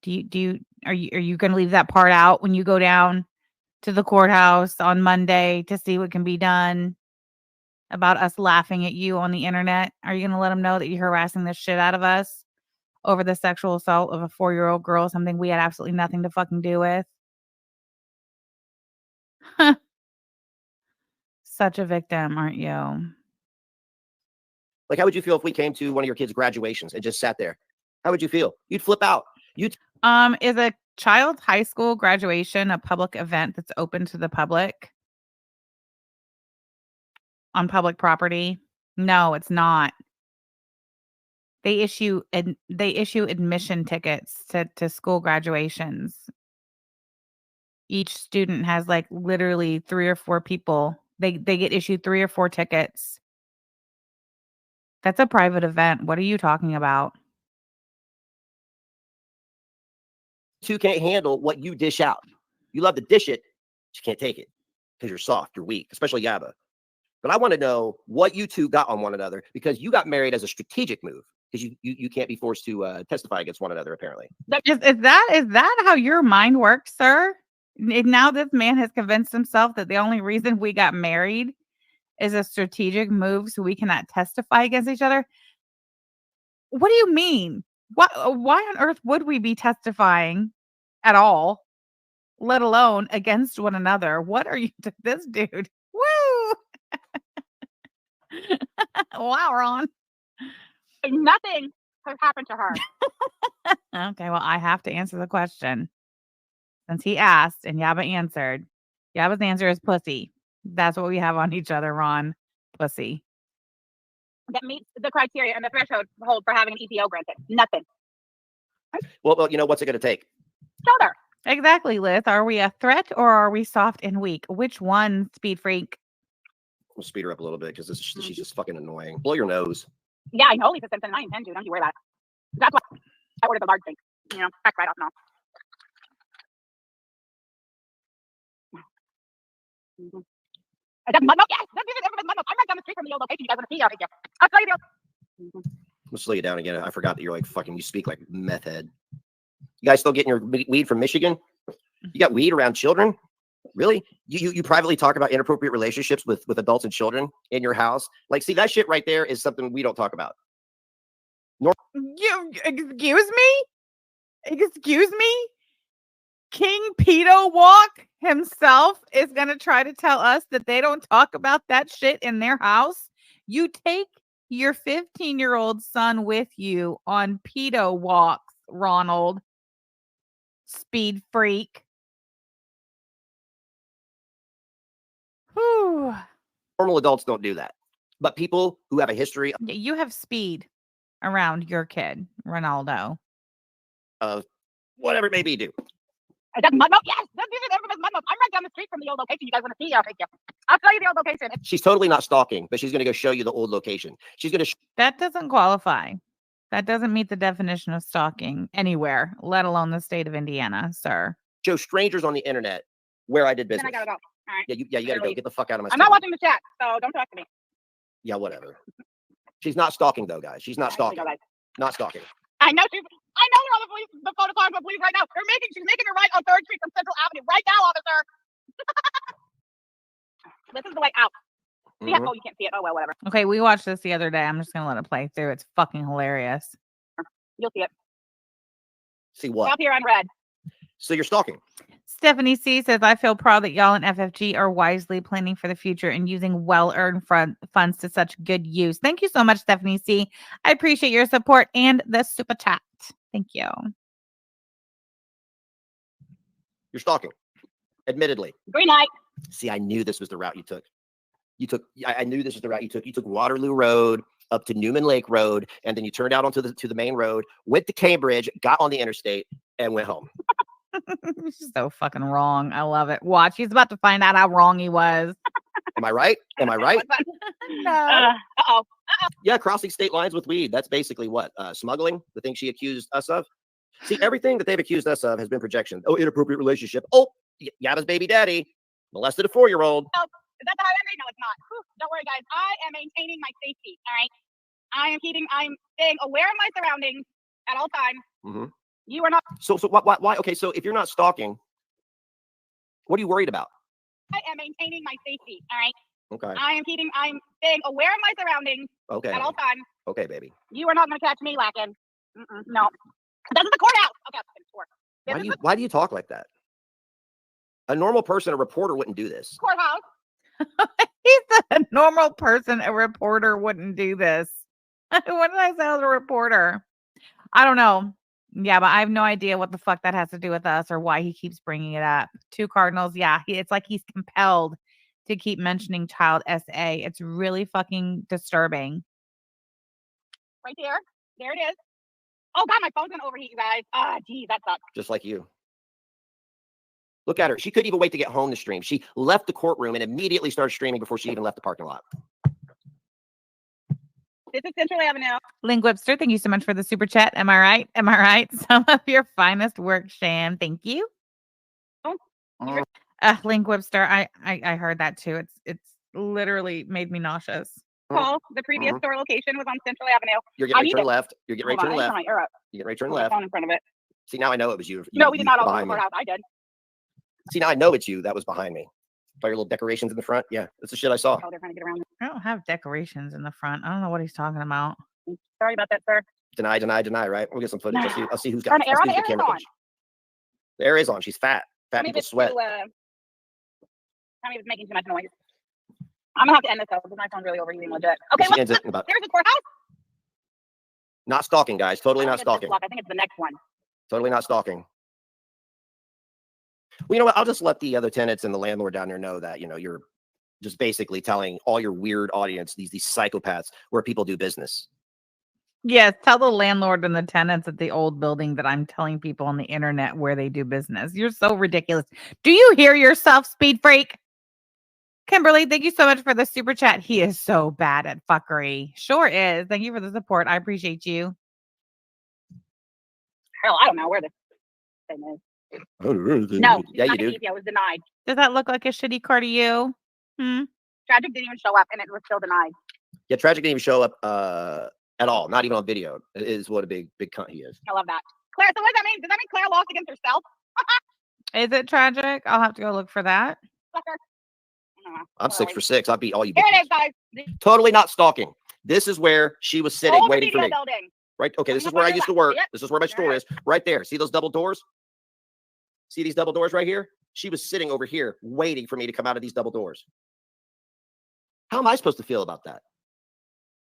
Are you going to leave that part out when you go down to the courthouse on Monday to see what can be done about us laughing at you on the internet? Are you going to let them know that you're harassing the shit out of us over the sexual assault of a 4-year-old girl, something we had absolutely nothing to fucking do with? Such a victim, aren't you? Like, how would you feel if we came to one of your kids' graduations and just sat there? How would you feel? You'd flip out. Is a child's high school graduation a public event that's open to the public on public property? No, it's not. They issue admission tickets to school graduations. Each student has like literally 3 or 4 people. They get issued 3 or 4 tickets. That's a private event. What are you talking about? Two can't handle what you dish out. You love to dish it, but you can't take it because you're soft, you're weak, especially Yaba. But I want to know what you two got on one another, because you got married as a strategic move, because you can't be forced to testify against one another, apparently. Is that how your mind works, sir? Now this man has convinced himself that the only reason we got married is a strategic move so we cannot testify against each other. What do you mean? Why on earth would we be testifying at all, let alone against one another? What are you to this dude? Woo! Wow, Ron. Nothing has happened to her. Okay, well, I have to answer the question. Since he asked and Yaba answered, Yaba's answer is pussy. That's what we have on each other, Ron. Pussy. That meets the criteria and the threshold for having an EPO granted. Nothing. Well, you know, what's it going to take? Shoulder. Exactly, Liz. Are we a threat or are we soft and weak? Which one, speed freak? We'll speed her up a little bit because she's just fucking annoying. Blow your nose. Yeah, I know, Lisa Simpson. I intend to. Don't you worry about it. That's why I ordered the large drink. You know, tax write-off and all. Mm-hmm. Yes, I'm right down the street from the old location. You guys want to see? I'll take you. I'll tell you the old. I'll slow you down again. I forgot that you're like fucking, you speak like meth head. You guys still getting your weed from Michigan? You got weed around children? Really? You privately talk about inappropriate relationships with adults and children in your house? Like, see, that shit right there is something we don't talk about. You excuse me? Excuse me? King Pedo Walk himself is going to try to tell us that they don't talk about that shit in their house. You take your 15-year-old son with you on pedo walks, Ronald. Speed freak. Whew. Normal adults don't do that. But people who have a history You have speed around your kid, Ronaldo. of whatever it may be, do. Yes, I'm right down the street from the old location. You guys want to see? I'll take you. I'll tell you the old location. She's totally not stalking, but she's going to go show you the old location. She's going to That doesn't qualify. That doesn't meet the definition of stalking anywhere, let alone the state of Indiana, sir. show strangers on the internet where I did business. Then I gotta go. All right. Yeah, you got to go. Get the fuck out of my I'm not studio. watching the chat, so don't talk to me. Yeah, whatever. She's not stalking, though, guys. She's not stalking. Not stalking. I know they're on the phone calling the police right now. She's making a right on 3rd Street from Central Avenue right now, officer. This is the way out. See how, oh, you can't see it. Oh, well, whatever. Okay, we watched this the other day. I'm just going to let it play through. It's fucking hilarious. You'll see it. See what? Up here on red. So you're stalking. Stephanie C says, I feel proud that y'all and FFG are wisely planning for the future and using well-earned funds to such good use. Thank you so much, Stephanie C. I appreciate your support and the super chat. Thank you. You're stalking. Admittedly. Green light. See, I knew this was the route you took. I knew this was the route you took. You took Waterloo Road up to Newman Lake Road, and then you turned out onto the main road, went to Cambridge, got on the interstate, and went home. So fucking wrong. I love it. Watch. He's about to find out how wrong he was. Am I right? Am I right? No. Uh-oh. Yeah, crossing state lines with weed. That's basically what? Smuggling, the thing she accused us of. See, everything that they've accused us of has been projection. Oh, inappropriate relationship. Oh, Yabba's baby daddy molested a 4-year-old. Oh, is that the highway? No, it's not. Whew, don't worry, guys. I am maintaining my safety. All right. I'm staying aware of my surroundings at all times. Mm-hmm. You are not. So why? Okay, so if you're not stalking, what are you worried about? I am maintaining my safety. All right. Okay. I'm staying aware of my surroundings Okay. at all times. Okay, baby. You are not going to catch me lacking. No. This is the courthouse. Okay, Why do you talk like that? A normal person, a reporter, wouldn't do this. courthouse. He said a normal person, a reporter, wouldn't do this. What did I say? I was a reporter. I don't know. Yeah, but I have no idea what the fuck that has to do with us or why he keeps bringing it up. 2 Cardinals. Yeah, it's like he's compelled to keep mentioning child SA. It's really fucking disturbing. Right there. There it is. Oh, God, my phone's going to overheat, you guys. Ah, geez, that sucks. Just like you. Look at her. She couldn't even wait to get home to stream. She left the courtroom and immediately started streaming before she even left the parking lot. This is Central Avenue. Link Webster, thank you so much for the super chat. Am I right? Am I right? Some of your finest work, Shan. Thank you. Link Webster, I heard that too. It's literally made me nauseous. Call. The previous store location was on Central Avenue. You're getting ready to turn left. You're getting ready to turn left. You're getting ready to turn left. In front of it. See, now I know it was you. No, we did not all go to behind the me. courthouse. I did. See, now I know it's you. That was behind me. Saw your little decorations in the front. Yeah, that's the shit I saw. Oh, they're trying to get around. I don't have decorations in the front. I don't know what he's talking about. Sorry about that, sir. Deny, right? We'll get some footage. I'll see who's got Turn the air on. the camera footage. The air is on. She's fat. Fat people sweat. Tell me if it's making too much noise. I'm gonna have to end this though because my phone's really overheating legit. Okay, She ends it in about. There's the courthouse. Not stalking, guys. Totally not stalking. I think it's the next one. Totally not stalking. Well, you know what? I'll just let the other tenants and the landlord down there know that, you're just basically telling all your weird audience, these psychopaths, where people do business. Yes, tell the landlord and the tenants at the old building that I'm telling people on the internet where they do business. You're so ridiculous. Do you hear yourself, speed freak? Kimberly, thank you so much for the super chat. He is so bad at fuckery. Sure is. Thank you for the support. I appreciate you. Hell, I don't know where this thing is. No, yeah, you do. I was denied. Does that look like a shitty car to you? Tragic didn't even show up, and it was still denied. Yeah, Tragic didn't even show up at all. Not even on video. It is what a big cunt he is. I love that. Claire, so what does that mean? Does that mean Claire lost against herself? Is it tragic? I'll have to go look for that. I'm 6 for 6. I beat all you. Here it is, guys. Totally not stalking. This is where she was sitting, waiting for me. Building. Right? Okay, this is where I used to work. This is where my store is. Right there. See those double doors? See these double doors right here? She was sitting over here waiting for me to come out of these double doors. How am I supposed to feel about that?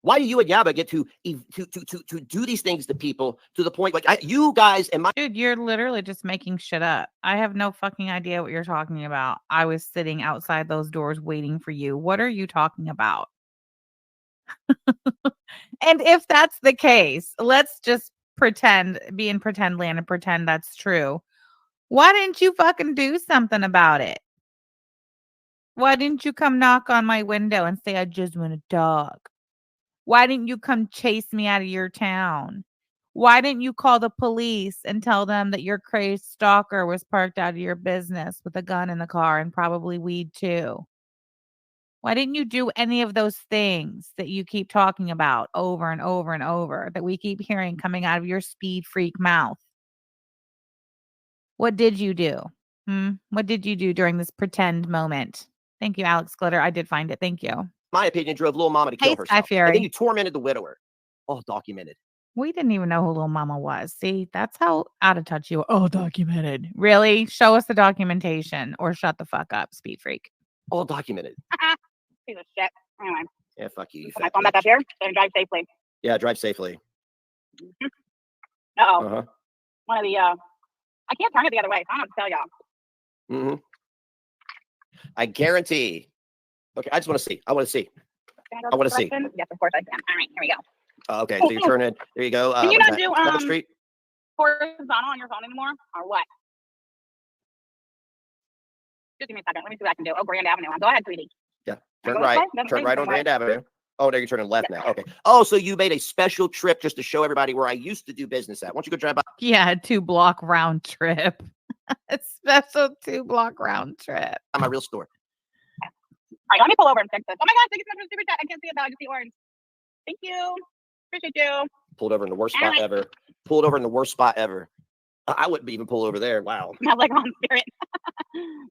Why do you and Yabba get to do these things to people to the point like you guys and my dude? You're literally just making shit up. I have no fucking idea what you're talking about. I was sitting outside those doors waiting for you. What are you talking about? And if that's the case, let's just be in pretend land and pretend that's true. Why didn't you fucking do something about it? Why didn't you come knock on my window and say, I just want a dog? Why didn't you come chase me out of your town? Why didn't you call the police and tell them that your crazed stalker was parked out of your business with a gun in the car and probably weed too? Why didn't you do any of those things that you keep talking about over and over and over that we keep hearing coming out of your speed freak mouth? What did you do? What did you do during this pretend moment? Thank you, Alex Glitter. I did find it. Thank you. My opinion, drove little mama to kill herself. Fury. And then you tormented the widower. All documented. We didn't even know who little mama was. See, that's how out of touch you are. All documented. Really? Show us the documentation or shut the fuck up, speed freak. All documented. Piece of shit. Anyway. Yeah, fuck you. Put my phone back up here and drive safely. Yeah, drive safely. Uh-oh. One of the I can't turn it the other way, so I don't have to tell y'all. I guarantee. Okay, I just want to see. I want to see. I want to see. Yes, of course I can. All right, here we go. Okay, so you're turning. There you go. Can you not do Street? horizontal on your phone anymore, or what? Just give me a second. Let me see what I can do. Oh, Grand Avenue. Go ahead, sweetie. Yeah, turn right. Turn right on Grand Avenue. Oh, now you're turning left now. Okay. Oh, so you made a special trip just to show everybody where I used to do business at. Why don't you go drive by? Yeah, 2-block round trip. A special 2-block round trip. My real store. All right, let me pull over and fix this. Oh my God, thank you so much for the super chat. I can't see it now. I can see orange. Thank you. Appreciate you. Pulled over in the worst spot ever. Pulled over in the worst spot ever. I wouldn't even pull over there. Wow. Smells like wrong spirit.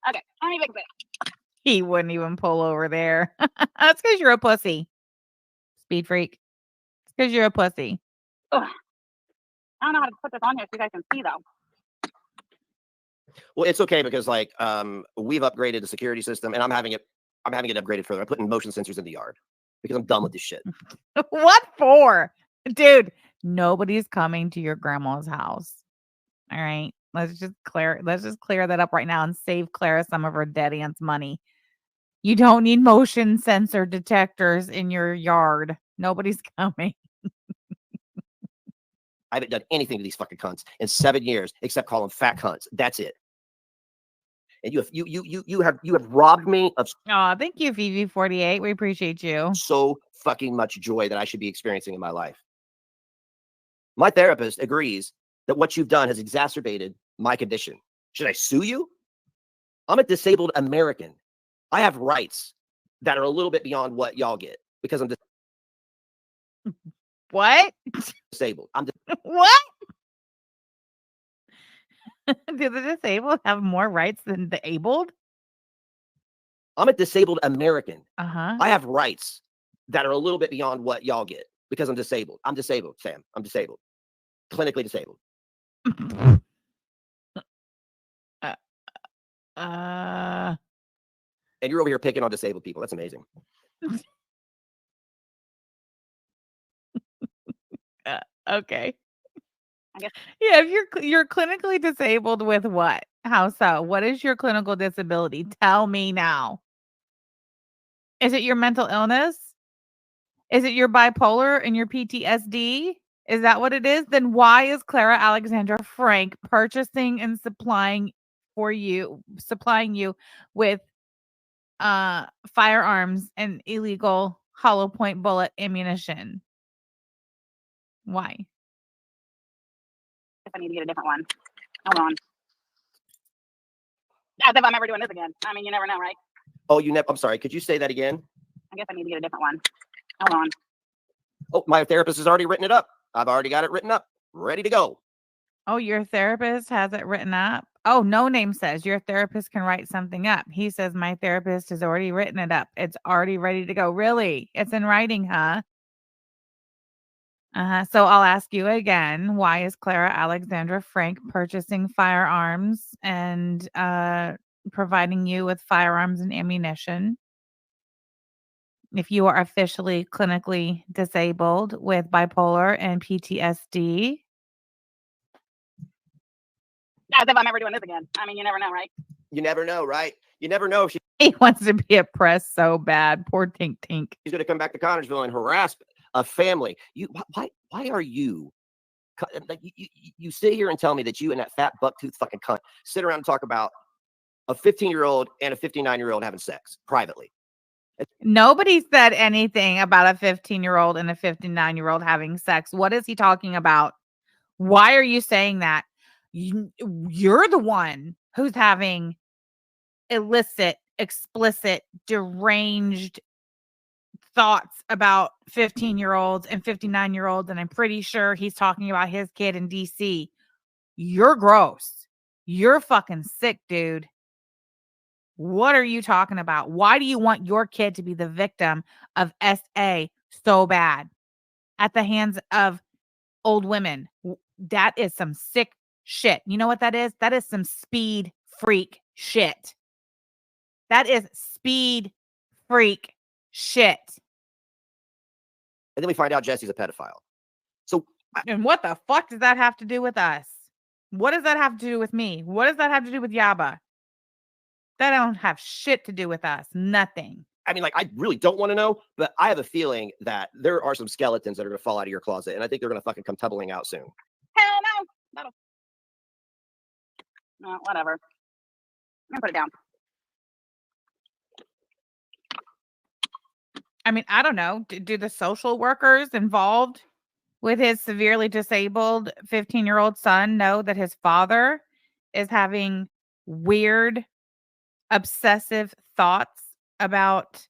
Okay, let me fix it. He wouldn't even pull over there. That's because you're a pussy. Speed freak. It's because you're a pussy. Ugh. I don't know how to put this on here so you guys can see though. Well, it's okay because like we've upgraded the security system and I'm having it upgraded further. I'm putting motion sensors in the yard because I'm done with this shit. What for? Dude, nobody's coming to your grandma's house. All right. Let's just clear that up right now and save Clara some of her dead aunt's money. You don't need motion sensor detectors in your yard. Nobody's coming. I haven't done anything to these fucking cunts in 7 years except call them fat cunts. That's it. And you have robbed me of Oh, thank you, Vivi48. We appreciate you. so fucking much joy that I should be experiencing in my life. My therapist agrees that what you've done has exacerbated my condition. Should I sue you? I'm a disabled American. I have rights that are a little bit beyond what y'all get because I'm What? disabled. What? Do the disabled have more rights than the abled? I'm a disabled American. Uh-huh. I have rights that are a little bit beyond what y'all get because I'm disabled. I'm disabled, Sam. I'm disabled. Clinically disabled. Uh, And you're over here picking on disabled people. That's amazing. okay. I guess. Yeah, if you're clinically disabled with what? How so? What is your clinical disability? Tell me now. Is it your mental illness? Is it your bipolar and your PTSD? Is that what it is? Then why is Clarajandra Frank purchasing and supplying you with firearms and illegal hollow point bullet ammunition? Why? I need to get a different one. Hold on. As if I'm ever doing this again. I mean, you never know, right? Oh, I'm sorry. Could you say that again? I guess I need to get a different one. Hold on. Oh, my therapist has already written it up. I've already got it written up, ready to go. Oh, your therapist has it written up? Oh, No Name says your therapist can write something up. He says my therapist has already written it up. It's already ready to go. Really? It's in writing, huh? So I'll ask you again, why is Clarajandra Frank purchasing firearms and providing you with firearms and ammunition? If you are officially clinically disabled with bipolar and PTSD. As if I'm ever doing this again. I mean, you never know, right? You never know, right? You never know if He wants to be oppressed so bad. Poor Tink Tink. she's going to come back to Connersville and harass a family. Why are you? Like you sit here and tell me that you and that fat bucktooth fucking cunt sit around and talk about a 15-year-old and a 59-year-old having sex privately. Nobody said anything about a 15-year-old and a 59-year-old having sex. What is he talking about? Why are you saying that? You're the one who's having illicit, explicit, deranged thoughts about 15-year-olds and 59-year-olds, and I'm pretty sure he's talking about his kid in DC. You're gross. You're fucking sick, dude. What are you talking about? Why do you want your kid to be the victim of SA so bad at the hands of old women? That is some sick shit. You know what that is? That is some speed freak shit. That is speed freak shit. And then we find out Jesse's a pedophile. So, and what the fuck does that have to do with us? What does that have to do with me? What does that have to do with Yaba? That don't have shit to do with us. Nothing. I mean, like, I really don't want to know, but I have a feeling that there are some skeletons that are going to fall out of your closet, and I think they're going to fucking come tumbling out soon. Hell no. No, whatever. I'm gonna put it down. I mean, I don't know. Do the social workers involved with his severely disabled 15-year-old son know that his father is having weird, obsessive thoughts about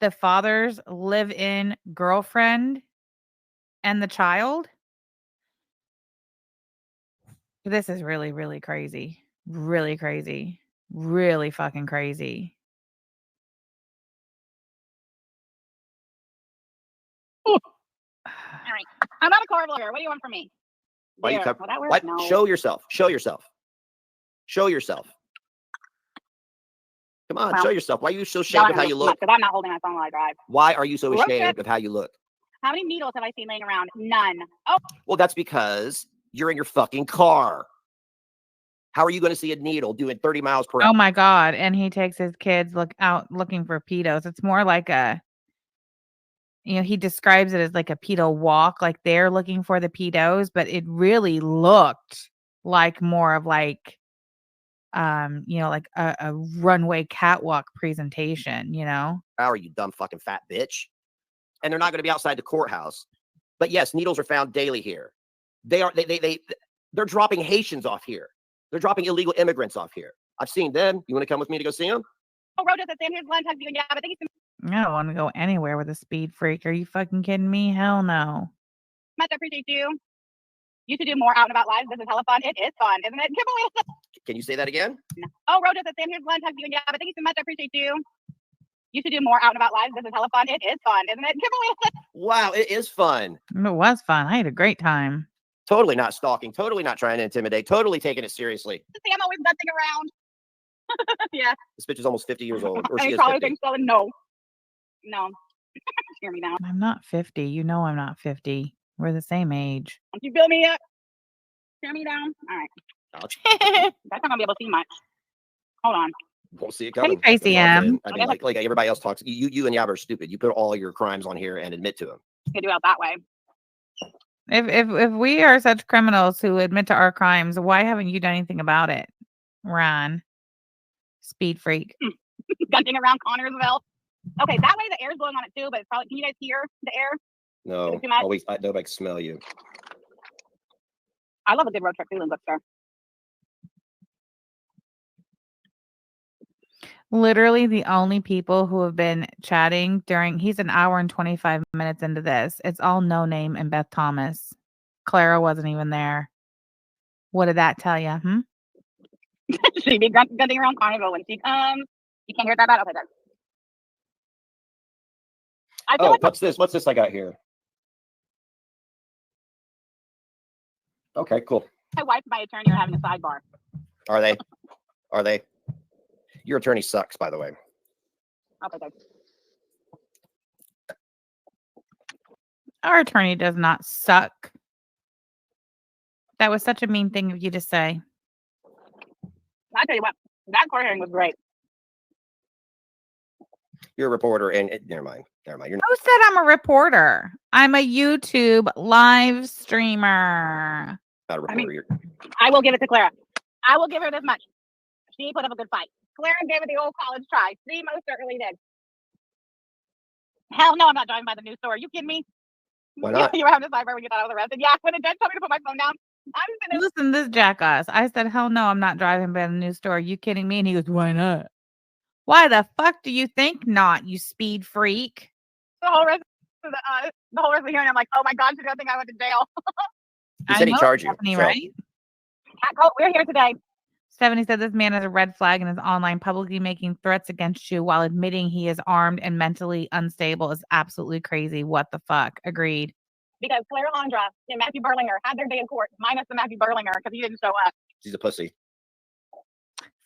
the father's live-in girlfriend and the child? This is really, really crazy. Really crazy. Really fucking crazy. All right. I'm not a court lawyer. What do you want from me? Why you There. cover? Will that work? What? No. Show yourself. Show yourself. Show yourself. Come on, Well, show yourself. Why are you so Y'all ashamed of don't how know you too much look? because I'm not holding my phone while I drive. Why are you so Road trip. ashamed of how you look? How many needles have I seen laying around? None. Oh, Well, that's because you're in your fucking car. How are you going to see a needle doing 30 miles per hour? Oh my God. And he takes his kids out looking for pedos. It's more like he describes it as like a pedo walk, like they're looking for the pedos, but it really looked like more of like, like a runway catwalk presentation, How are you, dumb fucking fat bitch? And they're not going to be outside the courthouse. But yes, needles are found daily here. They're dropping Haitians off here. They're dropping illegal immigrants off here. I've seen them. You want to come with me to go see them? road just Sam. Here's lunch. Have you yeah, but thank you so I don't want to go anywhere with a speed freak. Are you fucking kidding me? Hell no. much. I appreciate you. You should do more out and about lives. This is hella fun. It is fun, isn't it? Kimberly. Can you say that again? Oh, road just Sam. Here's lunch. Have you yeah, but thank you so much. I appreciate you. You should do more out and about lives. This is hella fun. It is fun, isn't it? Kimberly. Wow, it is fun. It was fun. I had a great time. Totally not stalking. Totally not trying to intimidate. Totally taking it seriously. Sam always gunting around. Yeah. This bitch is almost 50 years old. Or And she he is probably 50. thinks so. And no. No. Hear me now. I'm not 50. You know I'm not 50. We're the same age. Don't you feel me up? Hear me down. All right. Ouch. That's not gonna be able to see much. Hold on. Won't see it coming. Tracy That's all I'm M. saying. I mean, like everybody else talks. You and Yabba are stupid. You put all your crimes on here and admit to them. You do it that way. If we are such criminals who admit to our crimes, why haven't you done anything about it, Ron? Speed freak. Gunting around Connorsville. Okay, that way the air's blowing on it too, but it's probably, can you guys hear the air? No, too much? always. Nobody can smell you. I love a good road trip feeling, bookstore. Literally the only people who have been chatting he's an hour and 25 minutes into this. It's all No Name and Beth Thomas. Clara wasn't even there. What did that tell you? She'd be gunting around Connorsville when she comes. You can't hear that bad? Okay, then. I feel Oh, like what's this? What's this I got here? Okay, cool. my wife and my attorney are having a sidebar. Are they? Are they? Your attorney sucks, by the way. Okay, good. Our attorney does not suck. That was such a mean thing of you to say. I tell you what, that court hearing was great. You're a reporter, and never mind. You're not. Who said I'm a reporter? I'm a YouTube live streamer. Not a reporter. I will give it to Clara. I will give her this much. She put up a good fight. Clara gave it the old college try. She most certainly did. Hell no, I'm not driving by the new store. Are you kidding me? Why not? You were having a sidebar when you thought I was arrested. Yeah, when the judge told me to put my phone down, I'm gonna Listen, this jackass. I said, hell no, I'm not driving by the new store. Are you kidding me? And he goes, why not? Why the fuck do you think not, you speed freak? the whole rest of the hearing. I'm like, oh my god, she's gonna think I went to jail. He said he charged you. Stephanie, So. right? We're here today. Stephanie said this man is a red flag and is online publicly making threats against you while admitting he is armed and mentally unstable is absolutely crazy. What the fuck? Agreed. Because Clarajandra and Matthew Berlinger had their day in court, minus the Matthew Berlinger because he didn't show up. She's a pussy.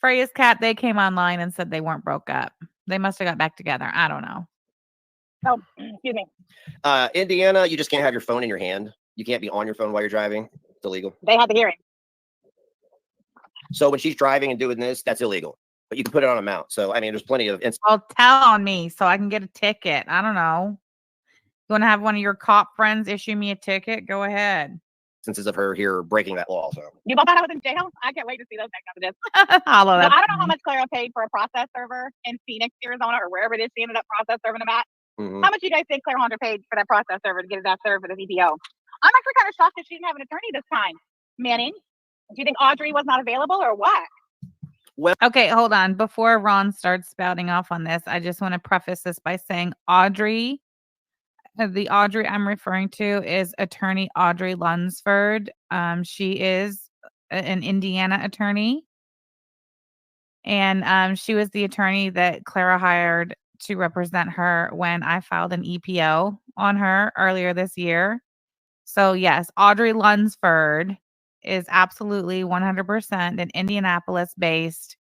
Freya's cat, they came online and said they weren't broke up. They must have got back together. I don't know. Oh, excuse me. Indiana, you just can't have your phone in your hand. You can't be on your phone while you're driving. It's illegal. They had the hearing. So when she's driving and doing this, that's illegal. But you can put it on a mount. So, I mean, there's plenty of Well, tell on me so I can get a ticket. I don't know. You want to have one of your cop friends issue me a ticket? Go ahead. instances of her here breaking that law. So You both thought I was in jail? I can't wait to see those text messages. Holla, So I that's don't know how funny. much Clara paid for a process server in Phoenix, Arizona, or wherever it is she ended up process serving them at. Mhm. How much do you guys think Clarajandra paid for that process server to get that served for the VPO? I'm actually kind of shocked that she didn't have an attorney this time. Manning, do you think Audrey was not available or what? Okay, hold on. Before Ron starts spouting off on this, I just want to preface this by saying Audrey, the Audrey I'm referring to is attorney Audrey Lunsford. She is an Indiana attorney. And she was the attorney that Clara hired to represent her when I filed an EPO on her earlier this year. So, yes, Audrey Lunsford is absolutely 100% an Indianapolis-based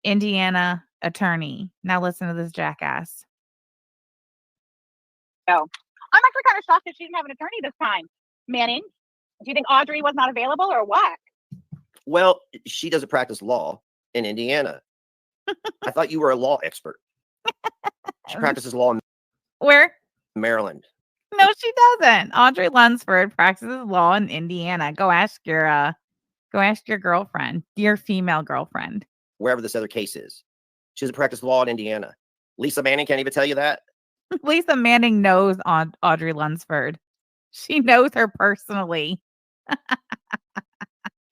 Indiana attorney. Now listen to this jackass. So I'm actually kind of shocked that she didn't have an attorney this time. Manning, do you think Audrey was not available or what? Well, she doesn't practice law in Indiana. I thought you were a law expert. She practices law in Where? Maryland. No, she doesn't. Audrey Lunsford practices law in Indiana. Go ask your girlfriend, your female girlfriend. Wherever this other case is. She doesn't practice law in Indiana. Lisa Manning can't even tell you that. Lisa Manning knows Audrey Lunsford. She knows her personally.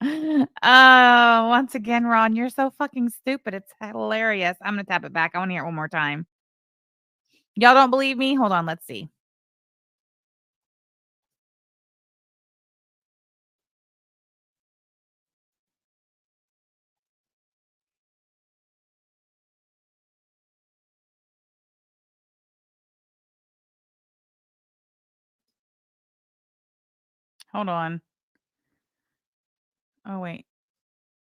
Once again, Ron, you're so fucking stupid. It's hilarious. I'm gonna tap it back. I want to hear it one more time. Y'all don't believe me? Hold on, let's see. Hold on. Oh, wait.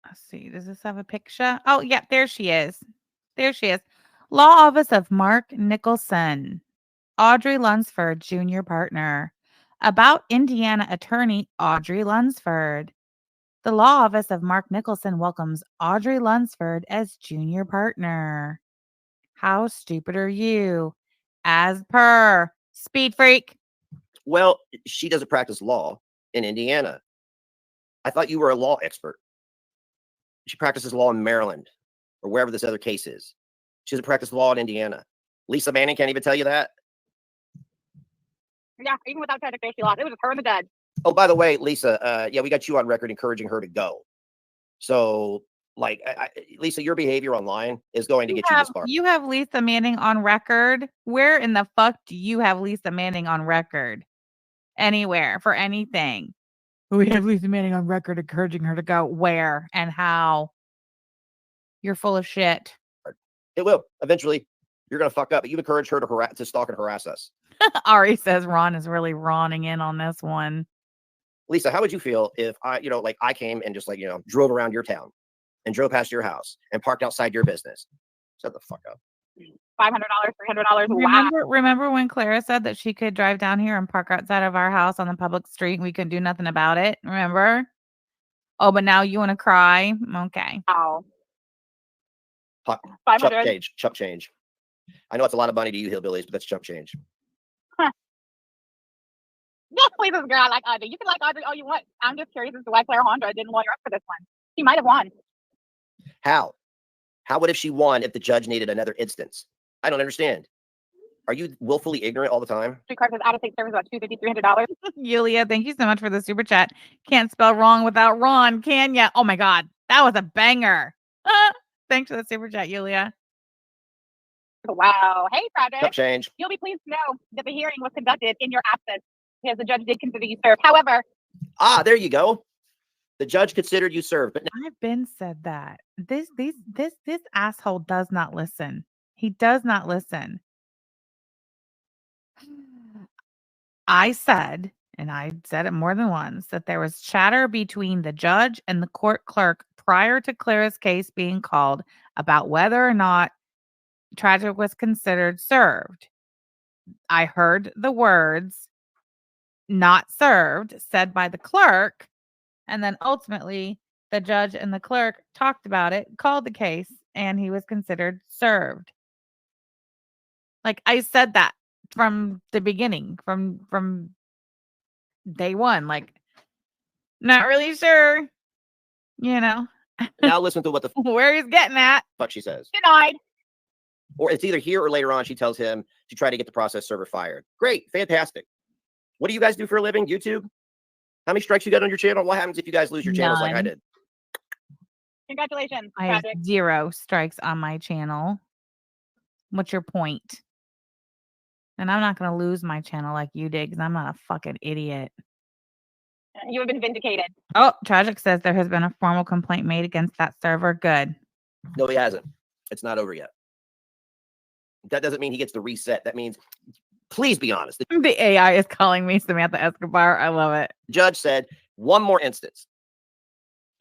Let's see. Does this have a picture? Oh, yeah, there she is. There she is. Law Office of Mark Nicholson. Audrey Lunsford, junior partner. About Indiana attorney Audrey Lunsford. The law office of Mark Nicholson welcomes Audrey Lunsford as junior partner. How stupid are you? As per Speed Freak. Well, she doesn't practice law in Indiana. I thought you were a law expert. She practices law in Maryland or wherever this other case is. She doesn't practice law in Indiana. Lisa Manning can't even tell you that. Yeah, even without trying to face, she lost. It was just her and the judge. Oh, by the way, Lisa, yeah, we got you on record encouraging her to go. So, like, Lisa, your behavior online is going to get you disbarred. You have Lisa Manning on record. Where in the fuck do you have Lisa Manning on record? Anywhere for anything. We have Lisa Manning on record encouraging her to go. Where and how? You're full of shit. It will. Eventually, you're going to fuck up, but you encourage her to stalk and harass us. Ari says Ron is really ronning in on this one. Lisa, how would you feel if I came and just drove around your town and drove past your house and parked outside your business? Shut the fuck up. $500, $300. Wow. Remember when Clara said that she could drive down here and park outside of our house on the public street and we couldn't do nothing about it? Remember? Oh, but now you want to cry? Okay. Wow. Chump change. I know it's a lot of money to you hillbillies, but that's chump change. Huh. Please, this girl, I like Audrey. You can like Audrey all you want. I'm just curious as to why Clarajandra didn't lawyer up for this one. She might have won. How? How would if she won if the judge needed another instance? I don't understand. Are you willfully ignorant all the time? Street card says out-of-state service about $250, $300. Yulia, thank you so much for the super chat. Can't spell wrong without Ron, can ya? Oh my God, that was a banger. Thanks for the super chat, Yulia. Wow. Hey, Frederick. Chump change. You'll be pleased to know that the hearing was conducted in your absence because the judge did consider you served. However, there you go. The judge considered you served, but I've been said that this asshole does not listen. He does not listen. I said, and I said it more than once, that there was chatter between the judge and the court clerk prior to Clara's case being called about whether or not Tragic was considered served. I heard the words "not served" said by the clerk, and then ultimately the judge and the clerk talked about it, called the case, and he was considered served. Like I said that from the beginning, from day one. Like, not really sure, now listen to what the where he's getting at. fuck she says. denied. Or it's either here or later on, she tells him to try to get the process server fired. Great. Fantastic. What do you guys do for a living? YouTube? How many strikes you got on your channel? What happens if you guys lose your channels like I None. did? Congratulations, I have Tragic. 0 strikes on my channel. What's your point? And I'm not going to lose my channel like you did because I'm not a fucking idiot. You have been vindicated. Oh, Tragic says there has been a formal complaint made against that server. Good. No, he hasn't. It's not over yet. That doesn't mean he gets the reset. That means, please be honest. The AI is calling me Samantha Escobar. I love it. The judge said one more instance.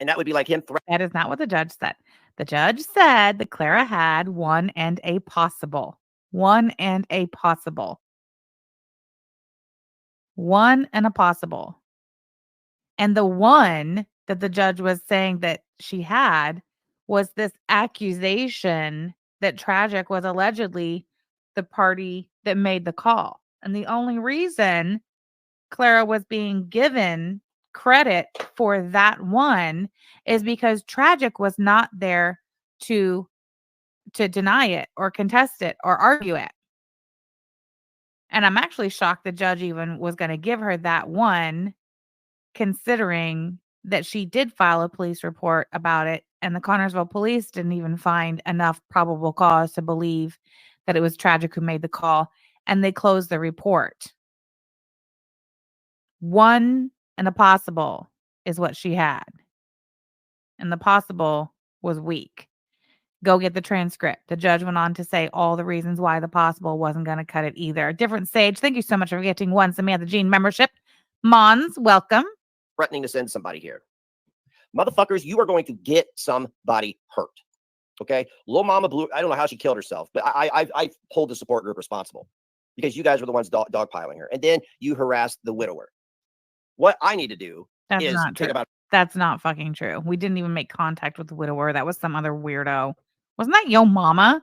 And that would be like him threatening. That is not what the judge said. The judge said that Clara had one and a possible. One and a possible. One and a possible. And the one that the judge was saying that she had was this accusation that Tragic was allegedly the party that made the call. And the only reason Clara was being given credit for that one is because Tragic was not there to deny it or contest it or argue it. And I'm actually shocked the judge even was going to give her that one, considering that she did file a police report about it, and the Connersville police didn't even find enough probable cause to believe that it was Tragic who made the call, and they closed the report. One and a possible is what she had. And the possible was weak. Go get the transcript. The judge went on to say all the reasons why the possible wasn't going to cut it either. Different Sage, thank you so much for getting one Samantha Jean membership. Mons, welcome. Threatening to send somebody here. Motherfuckers, you are going to get somebody hurt. Okay? Lil Mama Blue, I don't know how she killed herself, but I hold the support group responsible because you guys were the ones dogpiling her. And then you harassed the widower. What I need to do That's is not think true. about That's not fucking true. We didn't even make contact with the widower. That was some other weirdo. Wasn't that Yo Mama?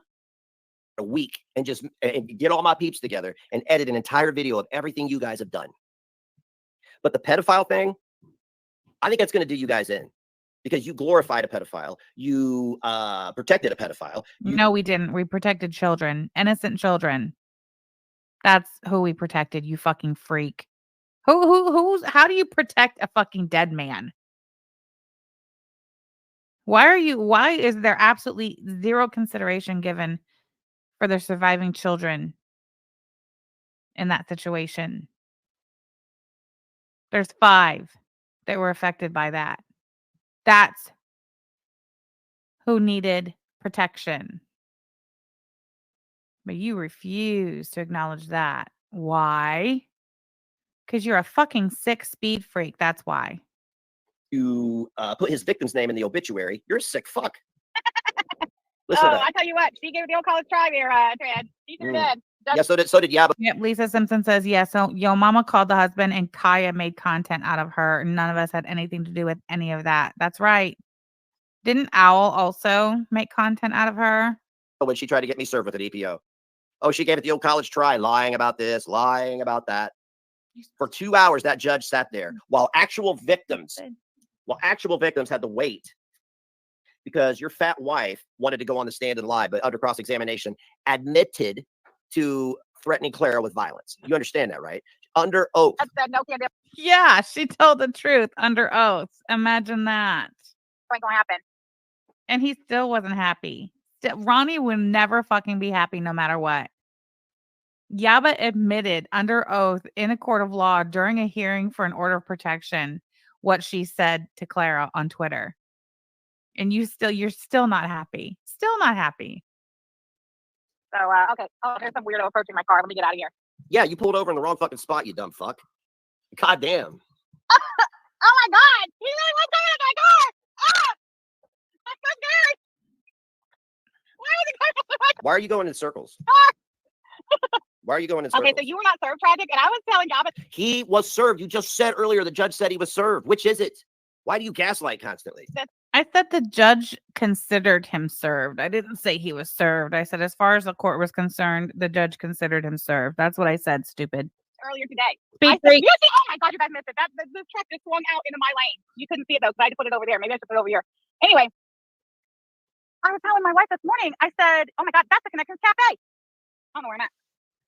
a week and just and get all my peeps together and edit an entire video of everything you guys have done. But the pedophile thing, I think that's going to do you guys in because you glorified a pedophile. You protected a pedophile. No, we didn't. We protected children, innocent children. That's who we protected, you fucking freak. How do you protect a fucking dead man? Why is there absolutely 0 consideration given for the surviving children in that situation? There's 5 that were affected by that. That's who needed protection. But you refuse to acknowledge that. Why? Because you're a fucking sick speed freak. That's why. You put his victim's name in the obituary. You're a sick fuck. Listen to that. I tell you what, she gave it the old college try there, Trad. She sure did. Yeah, so did Yabba. Yep, Lisa Simpson says, yes. So Yo Mama called the husband and Kaya made content out of her. None of us had anything to do with any of that. That's right. Didn't Owl also make content out of her? When she tried to get me served with an EPO. Oh, she gave it the old college try, lying about this, lying about that. For 2 hours, that judge sat there while actual victims had to wait because your fat wife wanted to go on the stand and lie, but under cross-examination admitted to threatening Clara with violence. You understand that, right? Under oath. No can do. Yeah, she told the truth under oath. Imagine that. Ain't gonna happen. And he still wasn't happy. Ronnie would never fucking be happy no matter what. Yaba admitted under oath in a court of law during a hearing for an order of protection what she said to Clara on Twitter. And you're still not happy. Still not happy. So, okay. Oh, there's some weirdo approaching my car. Let me get out of here. Yeah, you pulled over in the wrong fucking spot, you dumb fuck. God damn. Oh my God! He really was coming at my car! Ah! I'm so scared! Why was he coming at my car? Why are you going in circles? Why are you going in circles? Okay, so you were not served, Tragic, and I was telling Yaba. He was served. You just said earlier the judge said he was served. Which is it? Why do you gaslight constantly? I said the judge considered him served. I didn't say he was served. I said as far as the court was concerned, the judge considered him served. That's what I said, stupid. Earlier today. Speak I said, freak. you see, oh my God, you guys missed it. This truck just swung out into my lane. You couldn't see it though, because I had to put it over there. Maybe I should put it over here. Anyway, I was telling my wife this morning, I said, oh my God, that's the Connections Cafe. I don't know where I'm at.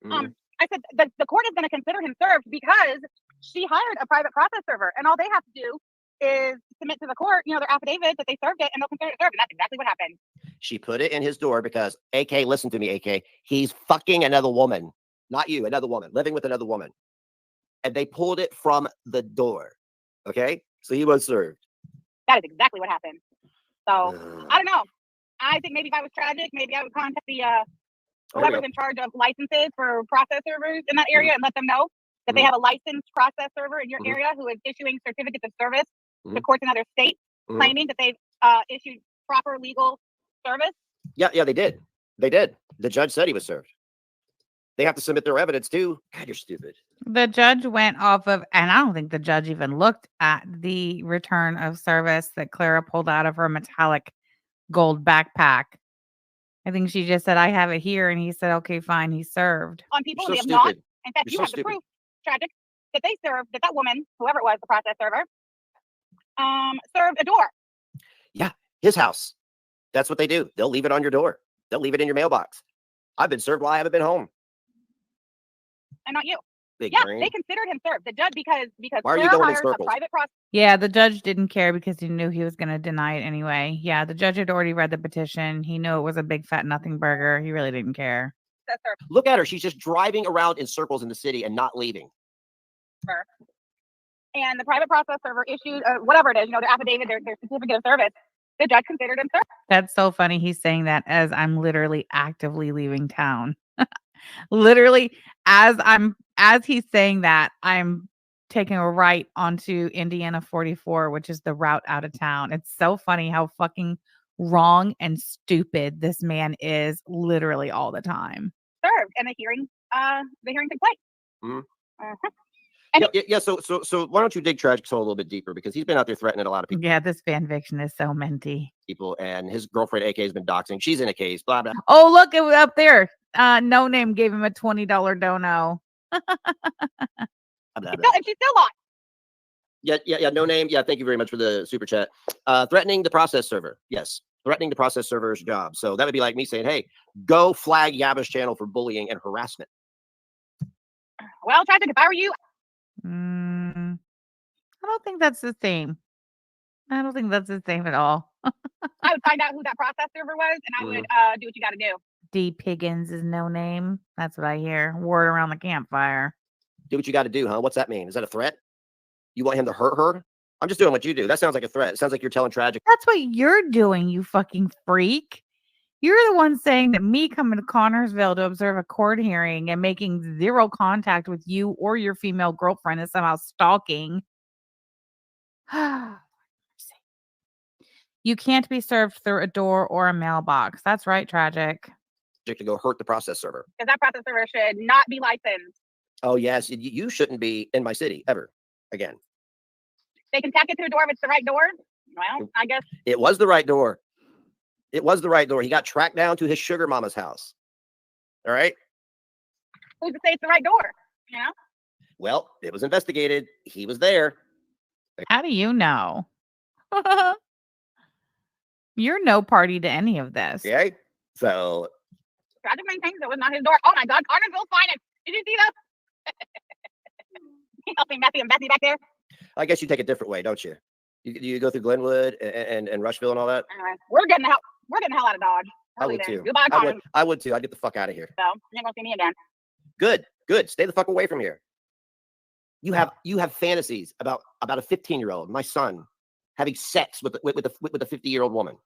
Mhm. I said, the court is going to consider him served because she hired a private process server, and all they have to do is submit to the court, their affidavit that they served it, and they'll consider it served. And that's exactly what happened. She put it in his door because, AK, listen to me, AK. He's fucking another woman, not you, another woman, living with another woman. And they pulled it from the door. Okay? So he was served. That is exactly what happened. So I don't know. I think maybe if I was tragic, maybe I would contact the whoever's in charge of licenses for process servers in that area and let them know that they have a licensed process server in your area who is issuing certificates of service to courts in other states, claiming that they've issued proper legal service. Yeah, they did. They did. The judge said he was served. They have to submit their evidence too. God, you're stupid. The judge went off of, and I don't think the judge even looked at the return of service that Clara pulled out of her metallic gold backpack. I think she just said, I have it here. And he said, okay, fine. He's served. On people, You're they so have not. stupid. In fact, You're you so have stupid. the proof, tragic, that they served, that woman, whoever it was, the process server, served a door. Yeah, his house. That's what they do. They'll leave it on your door. They'll leave it in your mailbox. I've been served while I haven't been home. And not you. Big Yeah, brain. they considered him served. The judge, because Why are you Clara going in hires a circles? private process. Yeah, the judge didn't care because he knew he was going to deny it anyway. Yeah, the judge had already read the petition. He knew it was a big fat nothing burger. He really didn't care. Look at her. She's just driving around in circles in the city and not leaving. And the private process server issued whatever it is, their affidavit, their certificate of service. The judge considered him served. That's so funny. He's saying that as I'm literally actively leaving town. Literally, as he's saying that, I'm taking a right onto Indiana 44, which is the route out of town. It's so funny how fucking wrong and stupid this man is literally all the time. Served, and the hearing took place. Yeah. So why don't you dig Tragic Soul a little bit deeper, because he's been out there threatening a lot of people. Yeah, this fanfiction is so minty. And his girlfriend AK has been doxing. She's in a case. Blah blah. Oh, look, it was up there. No Name gave him a $20 dono. Blah, blah. And she's still lost. Yeah. No Name. Yeah. Thank you very much for the super chat. Threatening the process server. Yes. Threatening the process server's job. So that would be like me saying, hey, go flag Yaba's channel for bullying and harassment. Well, Tragic, if I were you. I don't think that's the same. I don't think that's the same at all. I would find out who that process server was, and I would do what you got to do. D. Piggins is No Name. That's what I hear. Word around the campfire. Do what you got to do, huh? What's that mean? Is that a threat? You want him to hurt her? I'm just doing what you do. That sounds like a threat. It sounds like you're telling Tragic. That's what you're doing, you fucking freak. You're the one saying that me coming to Connorsville to observe a court hearing and making zero contact with you or your female girlfriend is somehow stalking. You can't be served through a door or a mailbox. That's right, Tragic. To go hurt the process server. Because that process server should not be licensed. Oh, yes. You shouldn't be in my city ever again. They can tack it to a door if it's the right door. Well, I guess. It was the right door. It was the right door. He got tracked down to his sugar mama's house. All right. Who's to say it's the right door? Well, it was investigated. He was there. How do you know? You're no party to any of this. Okay. So. Tragic maintains it was not his door. Oh my God, Connorsville's finest. Did you see that? Helping Matthew and Betsy back there. I guess you take a different way, don't you? You go through Glenwood and Rushville and all that. We're getting the hell out of Dodge. I would too. Goodbye, I would too. I'd get the fuck out of here. So you're not gonna see me again. Good. Stay the fuck away from here. You have fantasies about a 15-year-old, my son, having sex with a 50-year-old woman.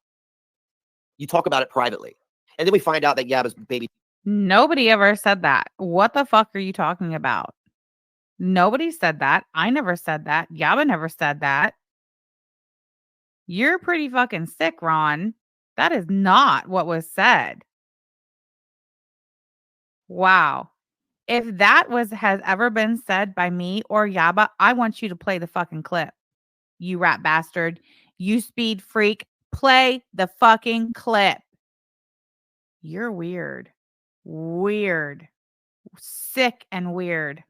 You talk about it privately, and then we find out that Yaba's baby. Nobody ever said that. What the fuck are you talking about? Nobody said that. I never said that. Yaba never said that. You're pretty fucking sick, Ron. That is not what was said. Wow. If that has ever been said by me or Yaba, I want you to play the fucking clip. You rat bastard. You speed freak. Play the fucking clip. You're weird. Weird. Sick and weird.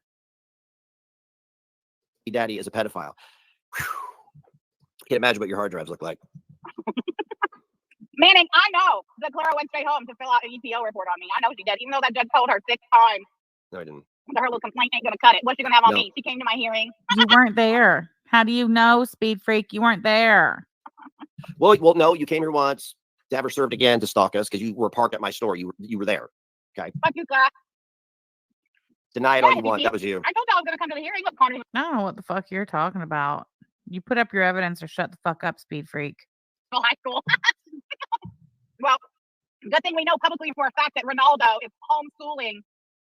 Daddy is a pedophile. Whew. Can't imagine what your hard drives look like. Manning, I know that Clara went straight home to fill out an EPO report on me. I know she did, even though that judge told her 6 times No, I didn't. that her little complaint ain't gonna cut it. What's she gonna have on No. me? She came to my hearing. You weren't there. How do you know, Speed Freak? You weren't there. Well, no, you came here once to have her served again to stalk us because you were parked at my store. You were there. Okay. Fuck you, Clara. Deny it all you want. That was you. I told you I was gonna come to the hearing. Look, Connor. I don't know what the fuck you're talking about. You put up your evidence or shut the fuck up, Speed Freak. High school. Well, good thing we know publicly for a fact that Ronaldo is homeschooling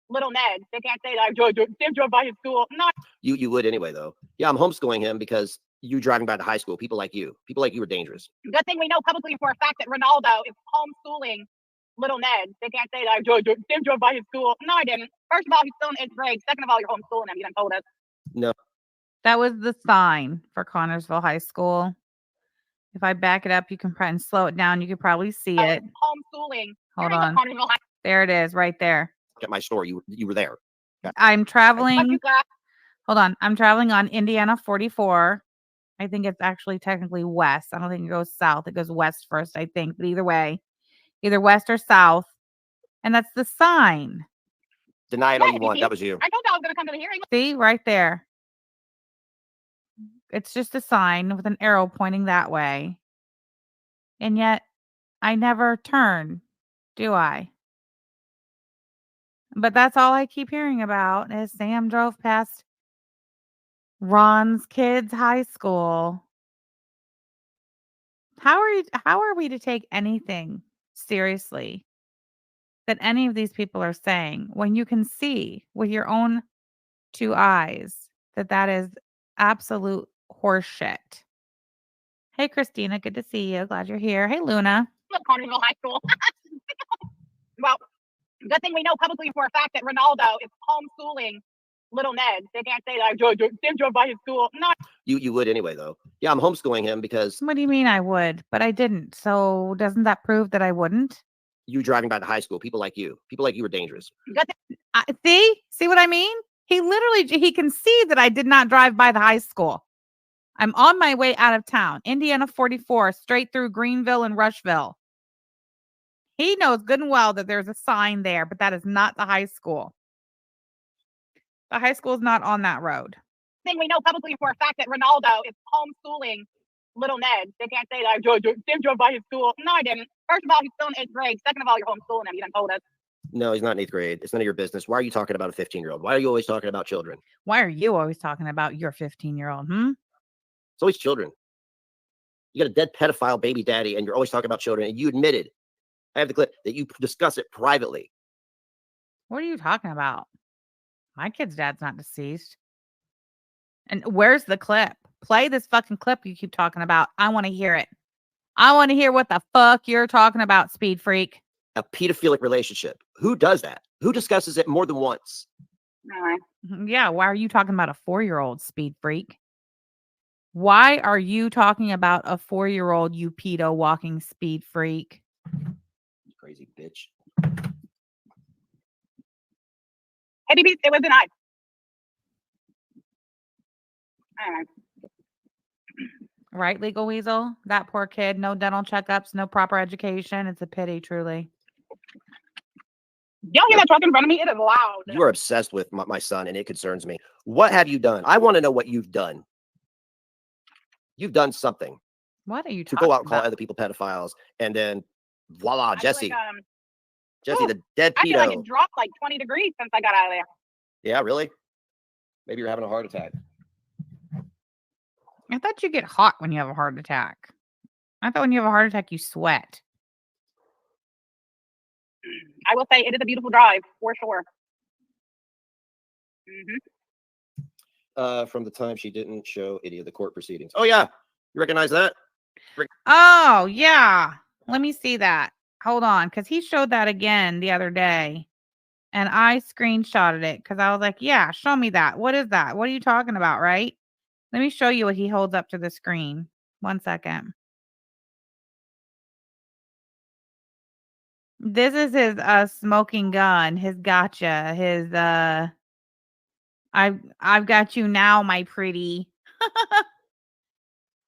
little Ned. They can't say that Tim drove by his school. No. You would anyway, though. Yeah, I'm homeschooling him because you driving by the high school. People like you are dangerous. Good thing we know publicly for a fact that Ronaldo is homeschooling little Ned. They can't say that Tim drove by his school. No, I didn't. First of all, he's still in 8th grade. Second of all, you're homeschooling him. You done told us. No. That was the sign for Connorsville High School. If I back it up, you can and slow it down. You could probably see it. Homeschooling. Hold on. There it is, right there. At my store, you were there. Okay. I'm traveling. Hold on. I'm traveling on Indiana 44. I think it's actually technically west. I don't think it goes south. It goes west first, I think. But either way, either west or south. And that's the sign. Deny it all you want. That was you. I told you I was going to come to the hearing. See, right there. It's just a sign with an arrow pointing that way. And yet, I never turn, do I? But that's all I keep hearing about is Sam drove past Ron's kids' high school. How are we to take anything seriously that any of these people are saying when you can see with your own 2 eyes that is absolute horseshit? Hey, Christina, good to see you. Glad you're here. Hey, Luna. Look, Connersville High School. Well, good thing we know publicly for a fact that Ronaldo is homeschooling little Ned. They can't say that Tim drove by his school. No. You would anyway, though. Yeah, I'm homeschooling him because. What do you mean I would? But I didn't. So doesn't that prove that I wouldn't? You driving by the high school. People like you are dangerous. See what I mean? He can see that I did not drive by the high school. I'm on my way out of town. Indiana 44, straight through Greenville and Rushville. He knows good and well that there's a sign there, but that is not the high school. The high school is not on that road. Thing we know publicly for a fact that Ronaldo is homeschooling little Ned. They can't say that Tim drove by his school. No, I didn't. First of all, he's still in 8th grade. Second of all, you're homeschooling him. You done told us. No, he's not in 8th grade. It's none of your business. Why are you talking about a 15-year-old? Why are you always talking about children? Why are you always talking about your 15-year-old? It's always children. You got a dead pedophile baby daddy, and you're always talking about children. And you admitted, I have the clip, that you discuss it privately. What are you talking about? My kid's dad's not deceased. And where's the clip? Play this fucking clip you keep talking about. I want to hear it. I want to hear what the fuck you're talking about, Speed Freak. A pedophilic relationship. Who does that? Who discusses it more than once? Yeah, why are you talking about a 4-year-old, Speed Freak? Why are you talking about a 4-year-old, you pedo walking Speed Freak? You crazy bitch. Hey, BB, it was denied. Right, Legal Weasel? That poor kid, no dental checkups, no proper education. It's a pity, truly. Y'all hear that truck in front of me? It is loud. You are obsessed with my son, and it concerns me. What have you done? I want to know what you've done. You've done something. What are you to talking go out and call about? other people pedophiles, and then voila, Jesse. Like, the dead pedo. I feel like it dropped like 20 degrees since I got out of there. Yeah, really? Maybe you're having a heart attack. I thought you get hot when you have a heart attack. I thought when you have a heart attack, you sweat. I will say it is a beautiful drive, for sure. From the time she didn't show any of the court proceedings. Oh, yeah. You recognize that? Oh, yeah. Let me see that. Hold on, because he showed that again the other day. And I screenshotted it because I was like, yeah, show me that. What is that? What are you talking about, right? Let me show you what he holds up to the screen. 1 second. This is his smoking gun, his gotcha, his I've got you now, my pretty.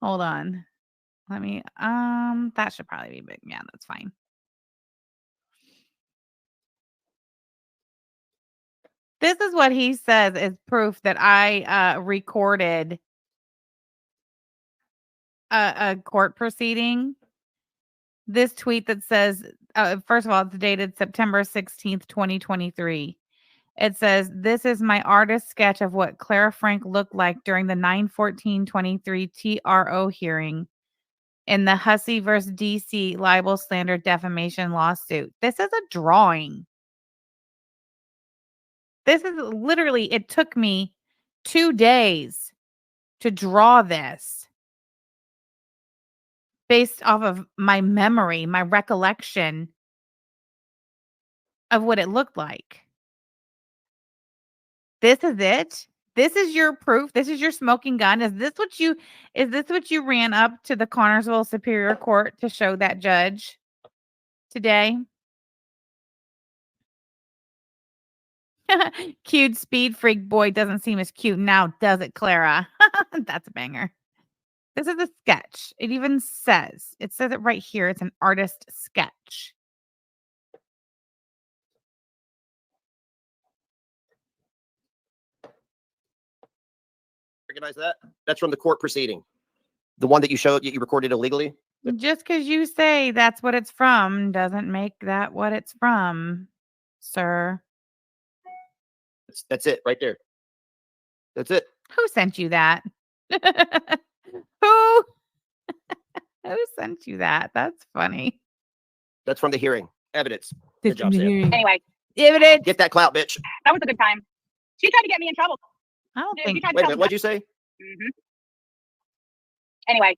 Hold on. Let me, that should probably be big. Yeah, that's fine. This is what he says is proof that I recorded a court proceeding. This tweet that says, first of all, it's dated September 16th, 2023. It says, "This is my artist sketch of what Clara Frank looked like during the 9/14/23 TRO hearing in the Hussey versus DC libel, slander, defamation lawsuit." This is a drawing. This is literally, it took me 2 days to draw this based off of my memory, my recollection of what it looked like. This is it? This is your proof? This is your smoking gun? Is this what you ran up to the Connersville Superior Court to show that judge today? Cute speed freak boy doesn't seem as cute now, does it, Clara? That's a banger. This is a sketch. It even says, it says it right here. It's an artist sketch. Recognize that? That's from the court proceeding. The one that you showed, you recorded illegally. Just because you say that's what it's from doesn't make that what it's from, sir. That's it right there. That's it. Who sent you that? Who? Who sent you that? That's funny. That's from the hearing. Evidence. That's Good job, Sam. Anyway, Evidence. Get that clout, bitch. that was a good time. She tried to get me in trouble. I don't Dude, think. you tried to Wait a tell minute. me What'd you say? Anyway,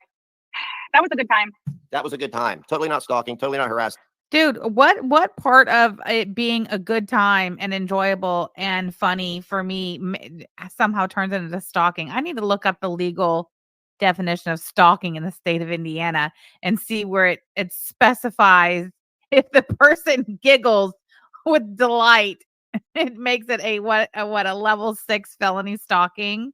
that was a good time. That was a good time. Totally not stalking. Totally not harassing. Dude, what part of it being a good time and enjoyable and funny for me somehow turns into stalking? I need to look up the legal definition of stalking in the state of Indiana and see where it specifies if the person giggles with delight, it makes it a level 6 felony stalking.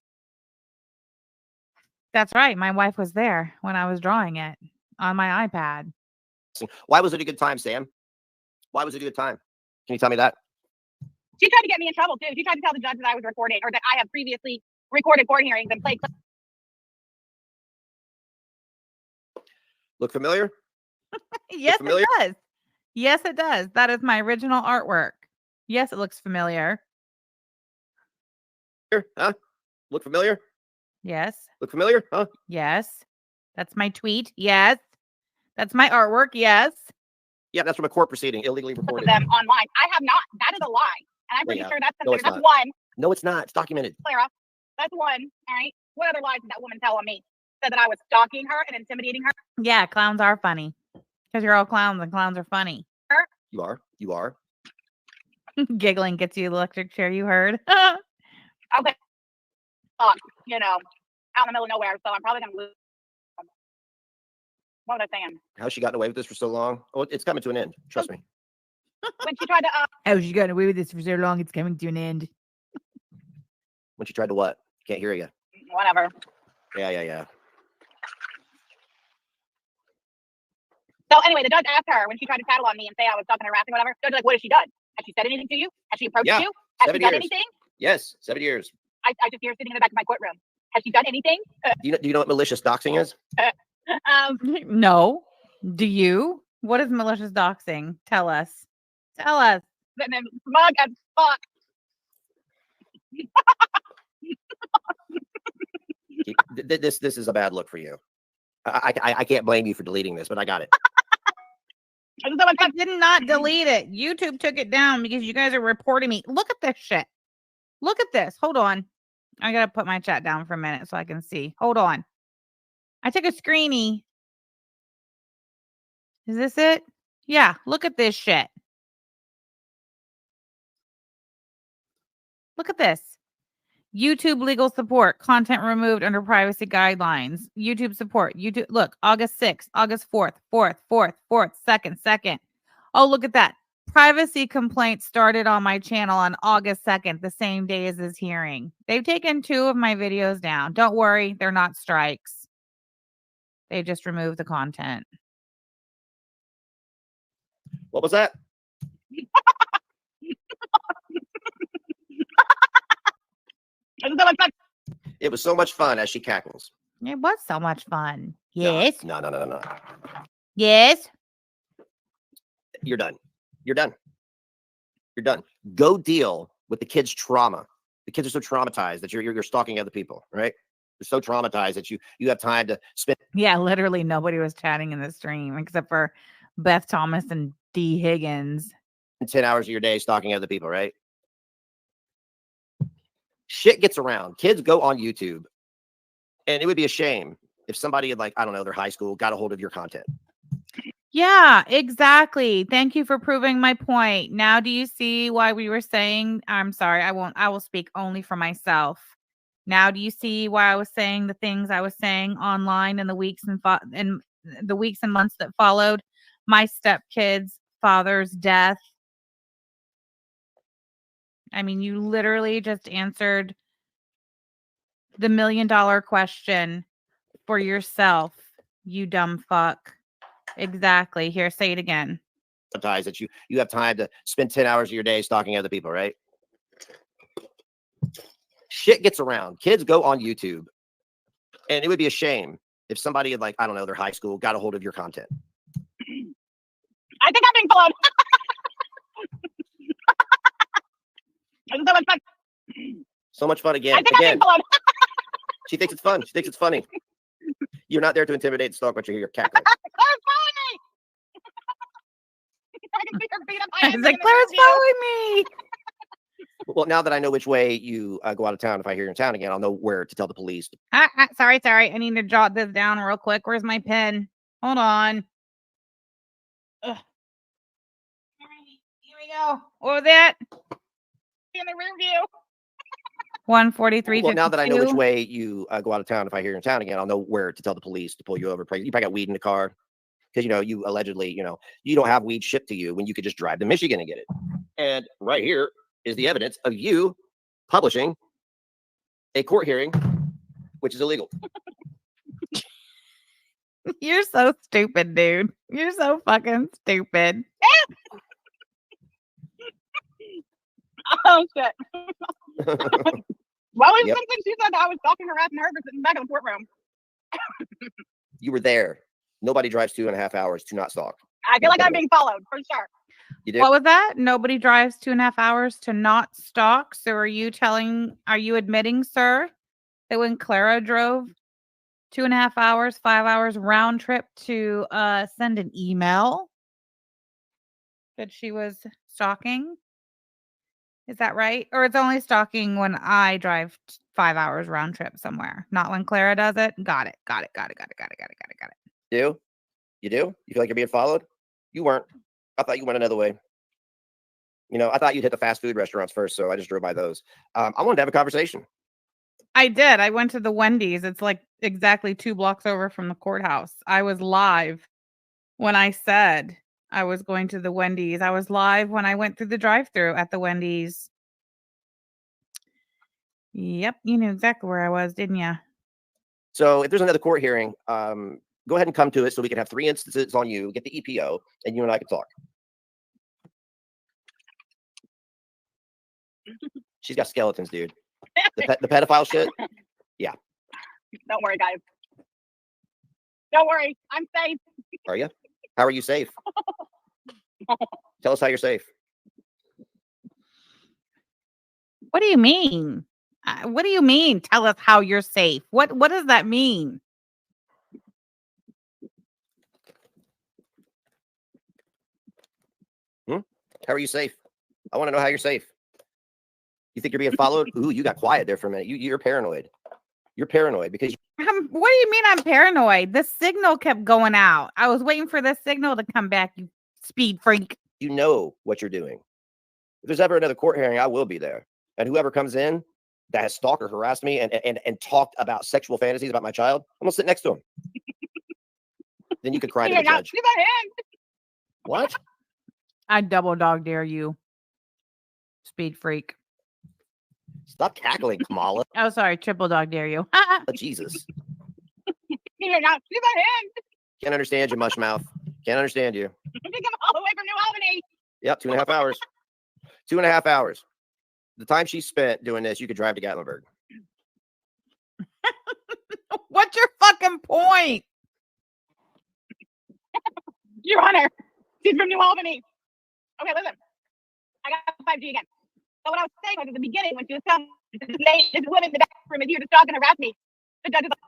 That's right. My wife was there when I was drawing it on my iPad. Why was it a good time, Sam? Why was it a good time? Can you tell me that? She tried to get me in trouble too. She tried to tell the judge that I was recording or that I have previously recorded court hearings and played. Look familiar? Yes, familiar? it does. Yes, it does. That is my original artwork. Yes, it looks familiar. Huh? Look familiar? Yes. Look familiar? Huh? Yes. That's my tweet. Yes. That's my artwork. Yes. Yeah, that's from a court proceeding, illegally Of recorded. them online. I have not. That is a lie. And I'm pretty yeah. sure that's No, it's considered. That's not. one. No, it's not. It's documented. Clara. That's one. All right. What other lies did that woman tell on me? Said that I was stalking her and intimidating her. Yeah, clowns are funny. Because you're all clowns and clowns are funny. You are. You are. Giggling gets you the electric chair, you heard. Okay. You know, out in the middle of nowhere. So I'm probably going to lose. What was I saying? How's she gotten away with this for so long? Oh, it's coming to an end. Trust me. When she tried to, Oh, she got away with this for so long, it's coming to an end. When she tried to what? Can't hear you. whatever. Yeah. So anyway, the judge asked her when she tried to tattle on me and say I was stalking, harassing, whatever. The judge was like, what has she done? Has she said anything to you? Has she approached Yeah, you? Has she 7 done years. anything? Yes, 7 years. I just hear her sitting in the back of my courtroom. Has she done anything? Do you know what malicious doxing is? No. Do you? What is malicious doxing? Tell us. Tell us. And then smug as fuck. This is a bad look for you. I can't blame you for deleting this, but I got it. I did not delete it. YouTube took it down because you guys are reporting me. Look at this shit. Look at this. Hold on. I gotta put my chat down for a minute so I can see. Hold on. I took a screenie. Is this it? Yeah. Look at this shit. Look at this. YouTube legal support. Content removed under privacy guidelines. YouTube support. YouTube. Look, August 6th, August 4th, 4th, 4th, 4th, 2nd. Oh, look at that. Privacy complaint started on my channel on August 2nd, the same day as this hearing. They've taken 2 of my videos down. Don't worry, they're not strikes. They just removed the content. What was that? It was so much fun as she cackles. It was so much fun. No, Yes. No. Yes. You're done. You're done. You're done. Go deal with the kids' trauma. The kids are so traumatized that you're stalking other people, right? They're so traumatized that you have time to spend Yeah, literally nobody was chatting in the stream except for Beth Thomas and D. Higgins. 10 hours of your day stalking other people, right? Shit gets around. Kids go on YouTube. And it would be a shame if somebody had, like, I don't know, their high school got a hold of your content. Yeah, exactly. Thank you for proving my point. Now, do you see why we were saying, I'm sorry, I will speak only for myself. Now, do you see why I was saying the things I was saying online in the weeks and the weeks and months that followed my stepkid's father's death? I mean, you literally just answered the $1 million question for yourself, you dumb fuck. Exactly. Here, say it again. That you have time to spend 10 hours of your day stalking other people, right? Shit gets around. Kids go on YouTube. And it would be a shame if somebody had, like, I don't know, their high school got a hold of your content. I think I'm being followed. So much fun again. I think I'm being followed. She thinks it's fun. She thinks it's funny. You're not there to intimidate and stalk, but you're here cackling. Claire's following me. I can see her beat up. I was like, Claire's following me. Well, now that I know which way you go out of town, if I hear you're in town again, I'll know where to tell the police. Sorry. I need to jot this down real quick. Where's my pen? Hold on. Ugh. All right, here we go. What was that? In the rear view. 143. Well, now that I know which way you go out of town, if I hear you're in town again, I'll know where to tell the police to pull you over. You probably got weed in the car because, you allegedly, you don't have weed shipped to you when you could just drive to Michigan and get it. And right here is the evidence of you publishing a court hearing, which is illegal. You're so stupid, dude. You're so fucking stupid. Oh shit. Well, it's Yep. something she said that I was stalking, harassing her in the back of the courtroom. You were there. Nobody drives 2.5 hours to not stalk. I feel like I'm being followed for sure. You did. What was that? Nobody drives 2.5 hours to not stalk. So are you admitting, sir, that when Clara drove 2.5 hours, 5 hours round trip to send an email that she was stalking? Is that right? Or it's only stalking when I drive 5 hours round trip somewhere, not when Clara does it? Got it. You do? You feel like you're being followed? You weren't. I thought you went another way. I thought you'd hit the fast food restaurants first, so I just drove by those. I wanted to have a conversation. I did. I went to the Wendy's. It's like exactly 2 blocks over from the courthouse. I was live when I said I was going to the Wendy's. I was live when I went through the drive-thru at the Wendy's. Yep, you knew exactly where I was, didn't you? So if there's another court hearing, go ahead and come to it so we can have 3 instances on you, get the EPO, and you and I can talk. She's got skeletons, dude. The pedophile shit. Yeah. Don't worry, guys. Don't worry. I'm safe. Are you? How are you safe? Tell us how you're safe. What do you mean? What do you mean? Tell us how you're safe. What does that mean? How are you safe? I want to know how you're safe. You think you're being followed? Ooh, you got quiet there for a minute. You're paranoid. You're paranoid because What do you mean I'm paranoid? The signal kept going out. I was waiting for the signal to come back, you speed freak. you know what you're doing. If there's ever another court hearing, I will be there. And whoever comes in that has stalked or harassed me and talked about sexual fantasies about my child, I'm gonna sit next to him. Then you could cry to the judge. What? I double dog dare you, speed freak. Stop cackling, Kamala. Oh, sorry, triple dog dare you. Oh, Jesus. You're not. She's a hen. Can't understand you, mush mouth. Can't understand you. She came all the way from New Albany. Yep, 2.5 hours. 2.5 hours. The time she spent doing this, you could drive to Gatlinburg. What's your fucking point? Your Honor, she's from New Albany. Okay, listen. I got 5G again. So what I was saying was at the beginning when she was telling me this lady, this woman in the back room is here to stalk and harass me. The judge is like,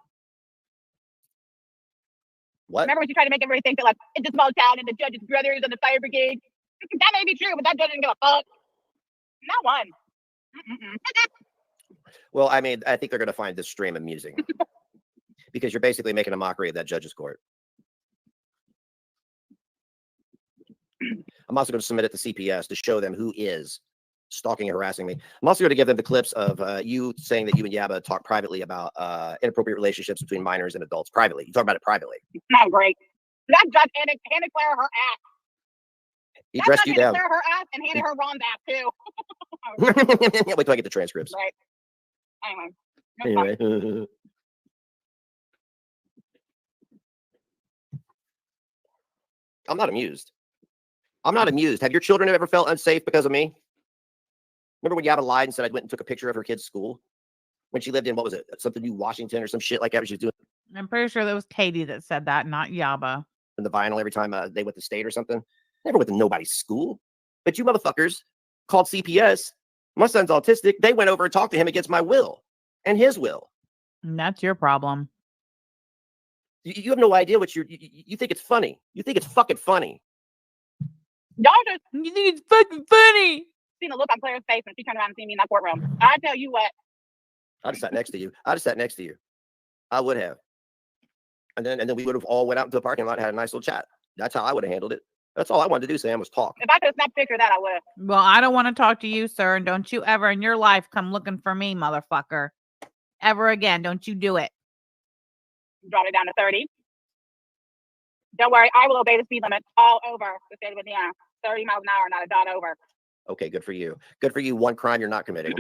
What? remember when she tried to make everybody think that like it's a small town and the judge's brothers and the fire brigade? That may be true, but that judge didn't give a fuck. Not one. Mm-mm-mm. Well, I mean, I think they're going to find this stream amusing because you're basically making a mockery of that judge's court. I'm also going to submit it to CPS to show them who is stalking and harassing me. I'm also going to give them the clips of you saying that you and Yaba talk privately about inappropriate relationships between minors and adults privately. You talk about it privately. Not great. That judge handed Clara her ass. He That dressed judge you handed down. Clara her ass and handed her Ron's ass too. Wait till I get the transcripts. Right. Anyway. Anyway. I'm not amused. I'm not amused. Have your children ever felt unsafe because of me? Remember when Yaba lied and said I went and took a picture of her kid's school when she lived in, what was it? Something New Washington or some shit like that. She was doing I'm pretty sure that was Katie that said that, not Yaba. in the vinyl every time they went to state or something. Never went to nobody's school. But you motherfuckers called CPS. My son's autistic. They went over and talked to him against my will and his will. And that's your problem. You have no idea what you think it's funny. You think it's fucking funny. Y'all just You think it's fucking funny? seen the look on Claire's face when she turned around and seen me in that courtroom. I tell you what. I'd have sat next to you. I'd have sat next to you. I would have. And then we would have all went out into the parking lot and had a nice little chat. That's how I would have handled it. That's all I wanted to do, Sam, was talk. If I could have snapped a picture of that, I would have. Well, I don't want to talk to you, sir, and don't you ever in your life come looking for me, motherfucker. Ever again. Don't you do it. Brought it down to 30. Don't worry, I will obey the speed limit all over the state of Indiana. 30 miles an hour, not a dot over. Okay, good for you. Good for you. One crime you're not committing.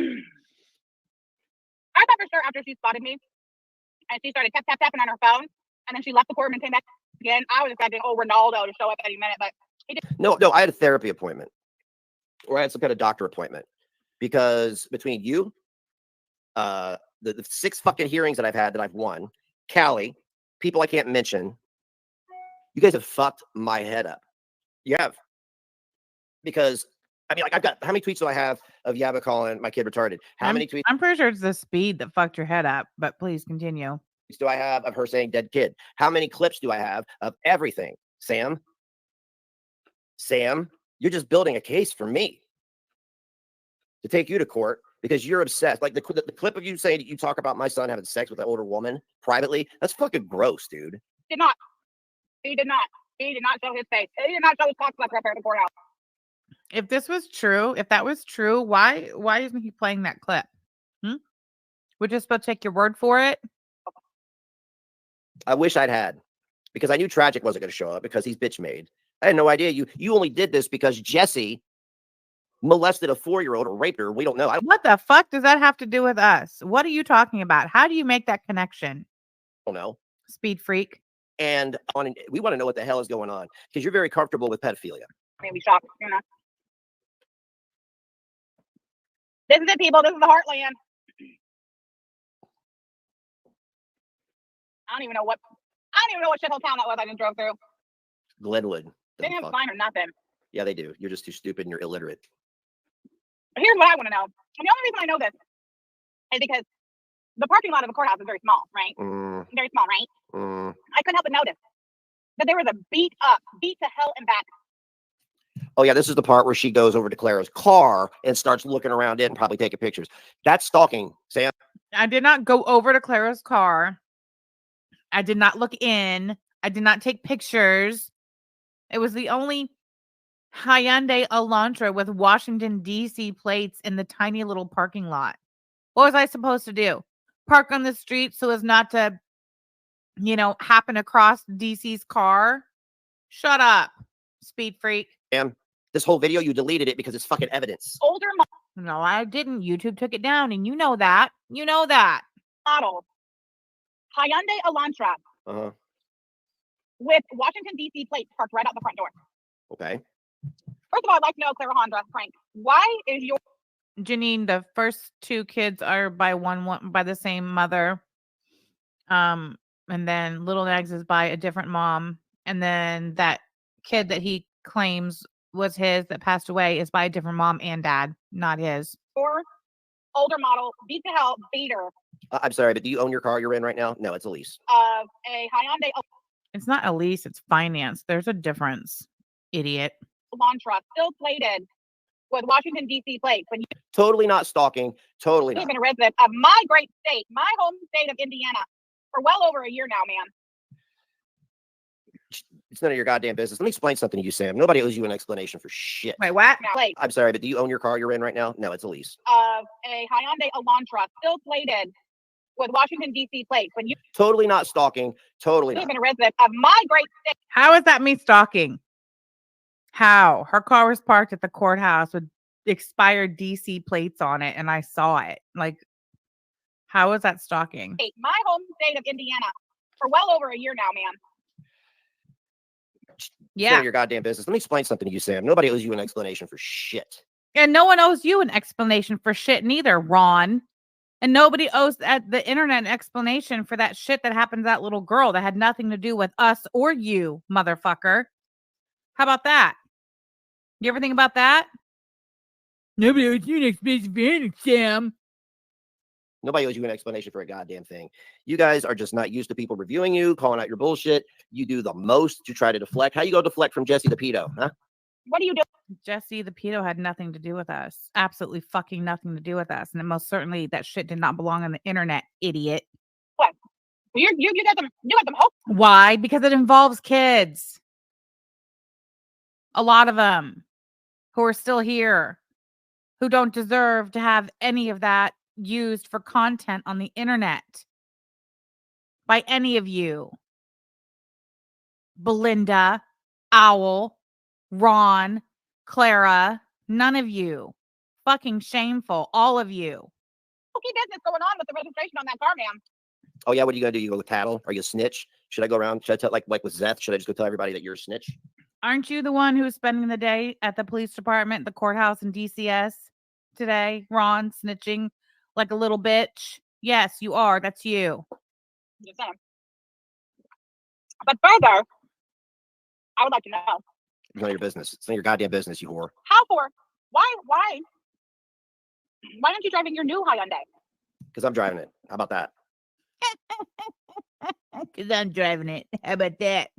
I thought for sure after she spotted me and she started tapping on her phone and then she left the courtroom and came back again, I was expecting Ronaldo to show up any minute, but he didn't. No, I had a therapy appointment or I had some kind of doctor appointment because between you, the 6 fucking hearings that I've had that I've won, Callie, people I can't mention, you guys have fucked my head up. You have. Because I mean, like, I've got how many tweets do I have of Yaba calling my kid retarded? How many tweets I'm pretty sure it's the speed that fucked your head up, but please continue. do I have of her saying dead kid? How many clips do I have of everything? Sam, you're just building a case for me to take you to court because you're obsessed. Like the clip of you saying you talk about my son having sex with an older woman privately. That's fucking gross, dude. Did not. He did not. He did not show his face. He did not show his cock sucker up there at the courthouse. If this was true, if that was true, why isn't he playing that clip? We're just supposed to take your word for it. I wish I'd had because I knew Tragic wasn't going to show up because he's bitch made. I had no idea. You only did this because Jesse molested a 4-year-old or raped her. We don't know. What the fuck does that have to do with us? What are you talking about? How do you make that connection? don't know. Speed freak. And we want to know what the hell is going on because you're very comfortable with pedophilia. Maybe shocked, you know. This is it, people. This is the heartland. I don't even know what shithole town that was I just drove through. Glenwood. They didn't have a sign or nothing. Yeah, they do. You're just too stupid and you're illiterate. But here's what I want to know. And the only reason I know this is because the parking lot of the courthouse is very small, right? Very small, right? I couldn't help but notice that there was a beat to hell and back. Oh, yeah, this is the part where she goes over to Clara's car and starts looking around it and probably taking pictures. That's stalking, Sam. I did not go over to Clara's car. I did not look in. I did not take pictures. It was the only Hyundai Elantra with Washington, D.C. plates in the tiny little parking lot. What was I supposed to do? Park on the street so as not to, happen across DC's car? Shut up, speed freak. Sam, this whole video, you deleted it because it's fucking evidence. Older No, I didn't. YouTube took it down, and you know that. You know that. model Hyundai Elantra Uh-huh. with Washington, D.C. plates parked right out the front door. Okay. First of all, I'd like to know, Clarajandra, Frank, why is your Janine, the first two kids are by one by the same mother. And then little Nags is by a different mom. And then that kid that he claims was his that passed away is by a different mom and dad, not his. older model beat to hell beater I'm sorry, but do you own your car you're in right now? No, it's a lease. of a Hyundai It's not a lease, it's finance. There's a difference, idiot. Elantra, still plated with Washington, D.C. plates, when Totally not stalking. Totally you've not. been a resident of my great state, my home state of Indiana, for well over a year now, man. It's none of your goddamn business. Let me explain something to you, Sam. Nobody owes you an explanation for shit. Wait, what? Plate I'm sorry, but do you own your car you're in right now? No, it's a lease. of a Hyundai Elantra, still plated with Washington, D.C. plates, when Totally not stalking. Totally you've not. been a resident of my great state. How is that me stalking? How? Her car was parked at the courthouse with expired DC plates on it, and I saw it. Like, how is that stalking? My home state of Indiana, for well over a year now, man. It's none Yeah. of your goddamn business. Let me explain something to you, Sam. Nobody owes you an explanation for shit. And no one owes you an explanation for shit neither, Ron. And nobody owes the internet an explanation for that shit that happened to that little girl that had nothing to do with us or you, motherfucker. How about that? You ever think about that? Nobody owes you an explanation for anything, Sam. Nobody owes you an explanation for a goddamn thing. You guys are just not used to people reviewing you, calling out your bullshit. You do the most to try to deflect. How you go deflect from Jesse the pedo, huh? What do you do? Jesse the pedo had nothing to do with us. Absolutely fucking nothing to do with us. And it most certainly that shit did not belong on the internet, idiot. You got them hope. Why? Because it involves kids. A lot of them who are still here, who don't deserve to have any of that used for content on the internet by any of you. Belinda, Owl, Ron, Clara, none of you. Fucking shameful, all of you. Okay, business going on with the registration on that car, ma'am. Oh yeah, what are you gonna do? You go with tattle? Are you a snitch? Should I go around? Should I tell like with Zeth? Should I just go tell everybody that you're a snitch? Aren't you the one who's spending the day at the police department, the courthouse, and DCS today, Ron, snitching like a little bitch? Yes, you are. That's you. Just saying. But further, I would like to know It's none of your business. It's none of your goddamn business, you whore. why aren't you driving your new Hyundai? Because I'm driving it. How about that? Because I'm driving it. How about that?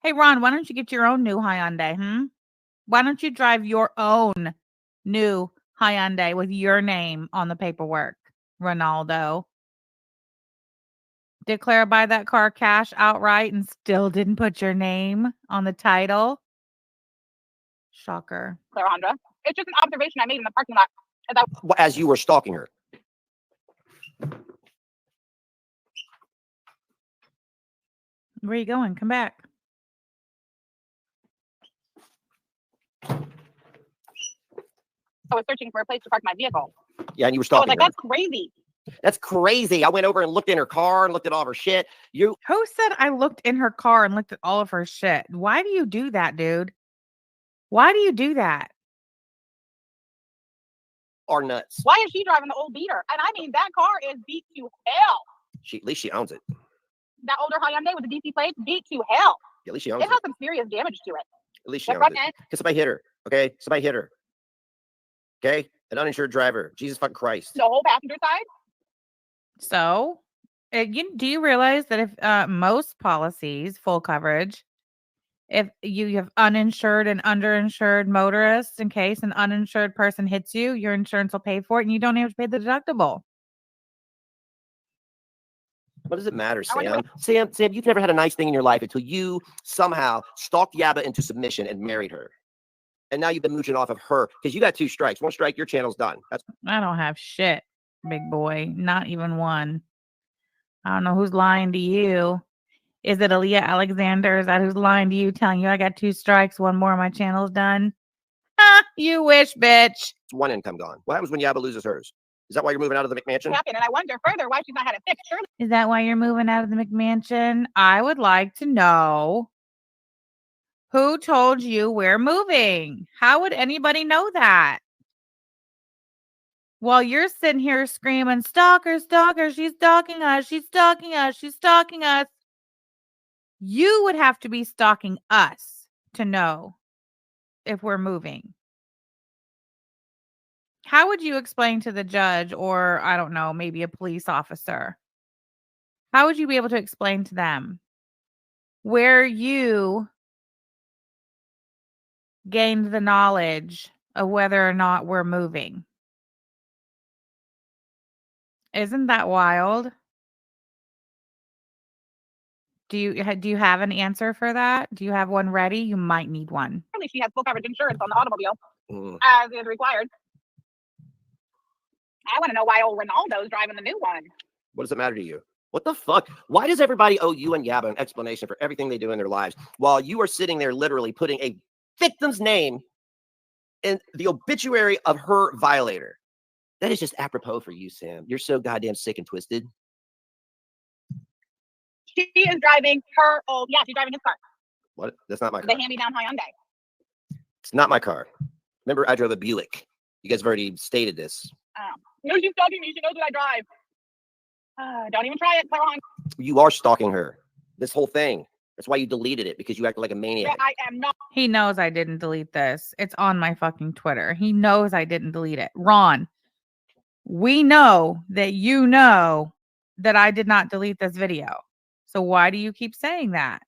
Hey, Ron, why don't you get your own new Hyundai? Why don't you drive your own new Hyundai with your name on the paperwork, Ronaldo? Did Clara buy that car cash outright and still didn't put your name on the title? Shocker. Clarajandra. It's just an observation I made in the parking lot. As you were stalking her. Where are you going? Come back. I was searching for a place to park my vehicle. Yeah, and you were I was stalking like, her. that's crazy. That's crazy. I went over and looked in her car and looked at all of her shit. You Who said I looked in her car and looked at all of her shit? Why do you do that, dude? Why do you do that? are nuts. Why is she driving the old beater? And I mean, that car is beat to hell. At least she owns it. That older Hyundai with the DC plates, beat to hell. At least she owns It it. has some serious damage to it. At least she The owns front it. end, Because somebody hit her. Okay? Somebody hit her. Okay? An uninsured driver. Jesus fucking Christ. the whole passenger side. So, do you realize that if most policies, full coverage, if you have uninsured and underinsured motorists, in case an uninsured person hits you, your insurance will pay for it and you don't have to pay the deductible. What does it matter, I wonder Sam? Sam, you've never had a nice thing in your life until you somehow stalked Yaba into submission and married her. And now you've been mooching off of her because you got 2 strikes. 1 strike, your channel's done. That's I don't have shit, big boy. Not even one. I don't know who's lying to you. Is it Aaliyah Alexander? Is that who's lying to you, telling you I got 2 strikes, 1 more, my channel's done? You wish, bitch. 1 income gone. What happens when Yaba loses hers? Is that why you're moving out of the McMansion? happened, and I wonder further why she's not had it fixed. Surely Is that why you're moving out of the McMansion? I would like to know who told you we're moving. How would anybody know that? While you're sitting here screaming, stalker, stalker, she's stalking us, she's stalking us, she's stalking us. You would have to be stalking us to know if we're moving. How would you explain to the judge, or I don't know, maybe a police officer? How would you be able to explain to them where you gained the knowledge of whether or not we're moving? Isn't that wild? Do you have an answer for that? Do you have one ready? You might need one. she has full coverage insurance on the automobile, Mm. as is required. I want to know why old Ronaldo's driving the new one. What does it matter to you? What the fuck? Why does everybody owe you and Yaba an explanation for everything they do in their lives while you are sitting there literally putting a victim's name in the obituary of her violator? That is just apropos for you, Sam. You're so goddamn sick and twisted. She is driving her old, she's driving his car. What? That's not my The car. hand-me-down Hyundai. It's not my car. Remember, I drove a Buick. You guys have already stated this. No, she's stalking me. She knows what I drive. Don't even try it, Clarajandra. You are stalking her. This whole thing. That's why you deleted it, because you acted like a maniac. I am not. He knows I didn't delete this. It's on my fucking Twitter. He knows I didn't delete it. Ron, we know that you know that I did not delete this video. So why do you keep saying that?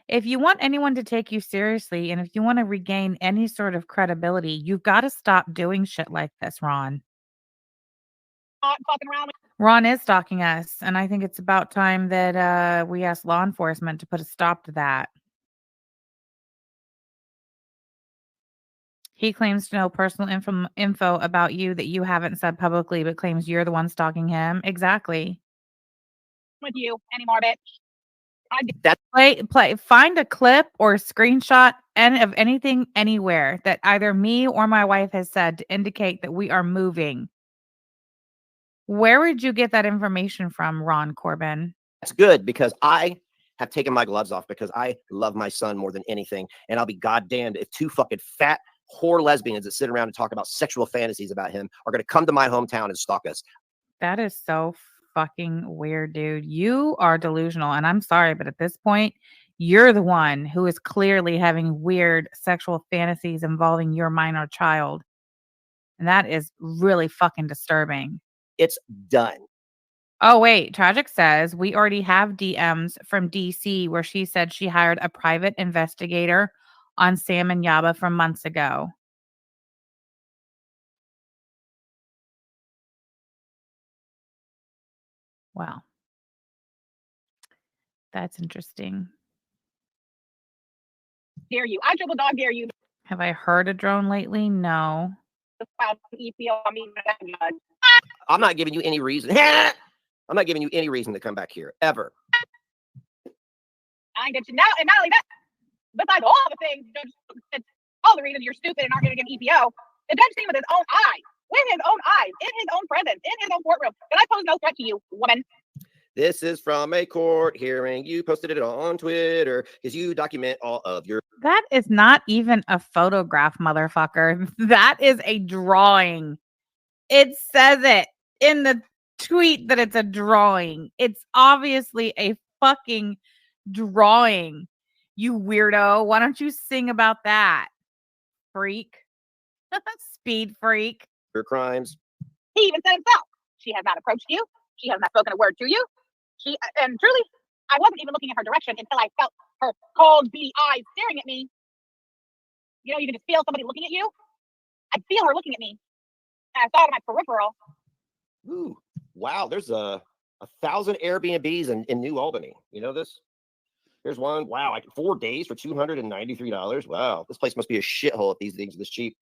If you want anyone to take you seriously and if you want to regain any sort of credibility, you've got to stop doing shit like this, Ron. Fucking around. Ron is stalking us, and I think it's about time that we ask law enforcement to put a stop to that. He claims to know personal info about you that you haven't said publicly, but claims you're the one stalking him. Exactly. With you anymore, bitch. Find a clip or a screenshot of anything anywhere that either me or my wife has said to indicate that we are moving. Where would you get that information from, Ron Corbin? That's good, because I have taken my gloves off because I love my son more than anything. And I'll be goddamned if two fucking fat whore lesbians that sit around and talk about sexual fantasies about him are going to come to my hometown and stalk us. That is so fucking weird, dude. You are delusional, and I'm sorry, but at this point, you're the one who is clearly having weird sexual fantasies involving your minor child. And that is really fucking disturbing. It's done. Oh, wait. Tragic says we already have DMs from DC where she said she hired a private investigator on Sam and Yaba from months ago. Wow. That's interesting. Dare you. I dribble dog dare you. Have I heard a drone lately? No. I'm not giving you any reason. I'm not giving you any reason to come back here, ever. I get you now, and not only that, besides all the things, all the reasons you're stupid and aren't going to get an EPO, the judge seen with his own eyes, in his own presence, in his own courtroom, that I pose no threat to you, woman. This is from a court hearing. You posted it on Twitter because you document all of your... That is not even a photograph, motherfucker. That is a drawing. It says it in the tweet that it's a drawing. It's obviously a fucking drawing. You weirdo. Why don't you sing about that? Freak. Speed freak. Your crimes. He even said himself, she has not approached you. She has not spoken a word to you. And truly, I wasn't even looking in her direction until I felt her cold, beady eyes staring at me. You know, you can just feel somebody looking at you. I feel her looking at me. And I saw it in my peripheral. Ooh, wow. There's a 1,000 Airbnbs in New Albany. You know this? Here's one. Wow, like 4 days for $293. Wow, this place must be a shithole if these things are this cheap.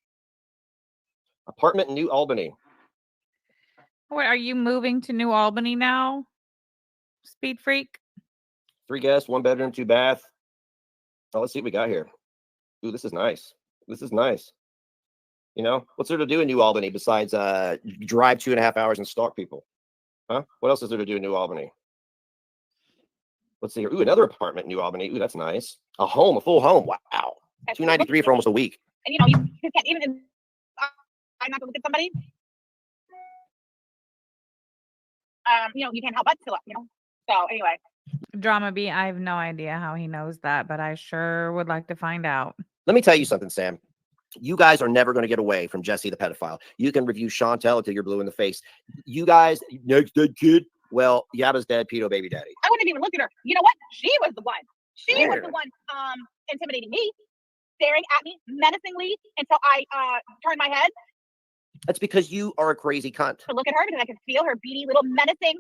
Apartment in New Albany. What, are you moving to New Albany now? Speed freak? 3 guests, 1 bedroom, 2 bath. Oh, let's see what we got here. Ooh, this is nice. This is nice. You know, what's there to do in New Albany besides drive 2.5 hours and stalk people? Huh? What else is there to do in New Albany? Let's see here. Ooh, another apartment in New Albany. Ooh, that's nice. A home, a full home. Wow. $293 for almost a week. And you know, you can't even. I'm not to look at somebody. You know, you can't help but to look. You know. So anyway. Drama B, I have no idea how he knows that, but I sure would like to find out. Let me tell you something, Sam. You guys are never going to get away from Jesse the pedophile. You can review Chantel until you're blue in the face. You guys, next dead kid. Well, Yaba's dead, pedo baby daddy. I wouldn't even look at her. You know what? She was the one. She was the one intimidating me, staring at me menacingly until I turned my head That's because you are a crazy cunt. to look at her because I could feel her beady little menacing,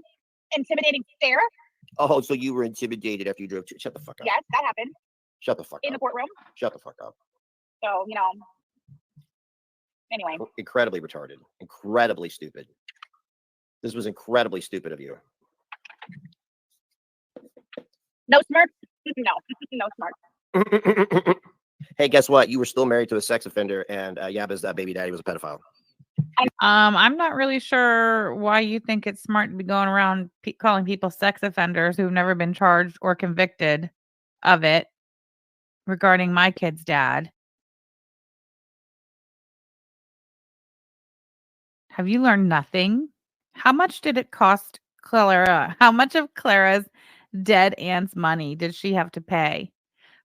intimidating stare. Oh, so you were intimidated after you drove to. Shut the fuck up. Yes, that happened Shut the fuck in the up. courtroom. Shut the fuck up. So, you know, anyway. Incredibly retarded. Incredibly stupid. This was incredibly stupid of you. No smirks? No, no smirks. Hey, guess what? You were still married to a sex offender, and Yaba's baby daddy was a pedophile. I'm not really sure why you think it's smart to be going around calling people sex offenders who've never been charged or convicted of it regarding my kid's dad. Have you learned nothing? How much did it cost Clara? How much of Clara's dead aunt's money did she have to pay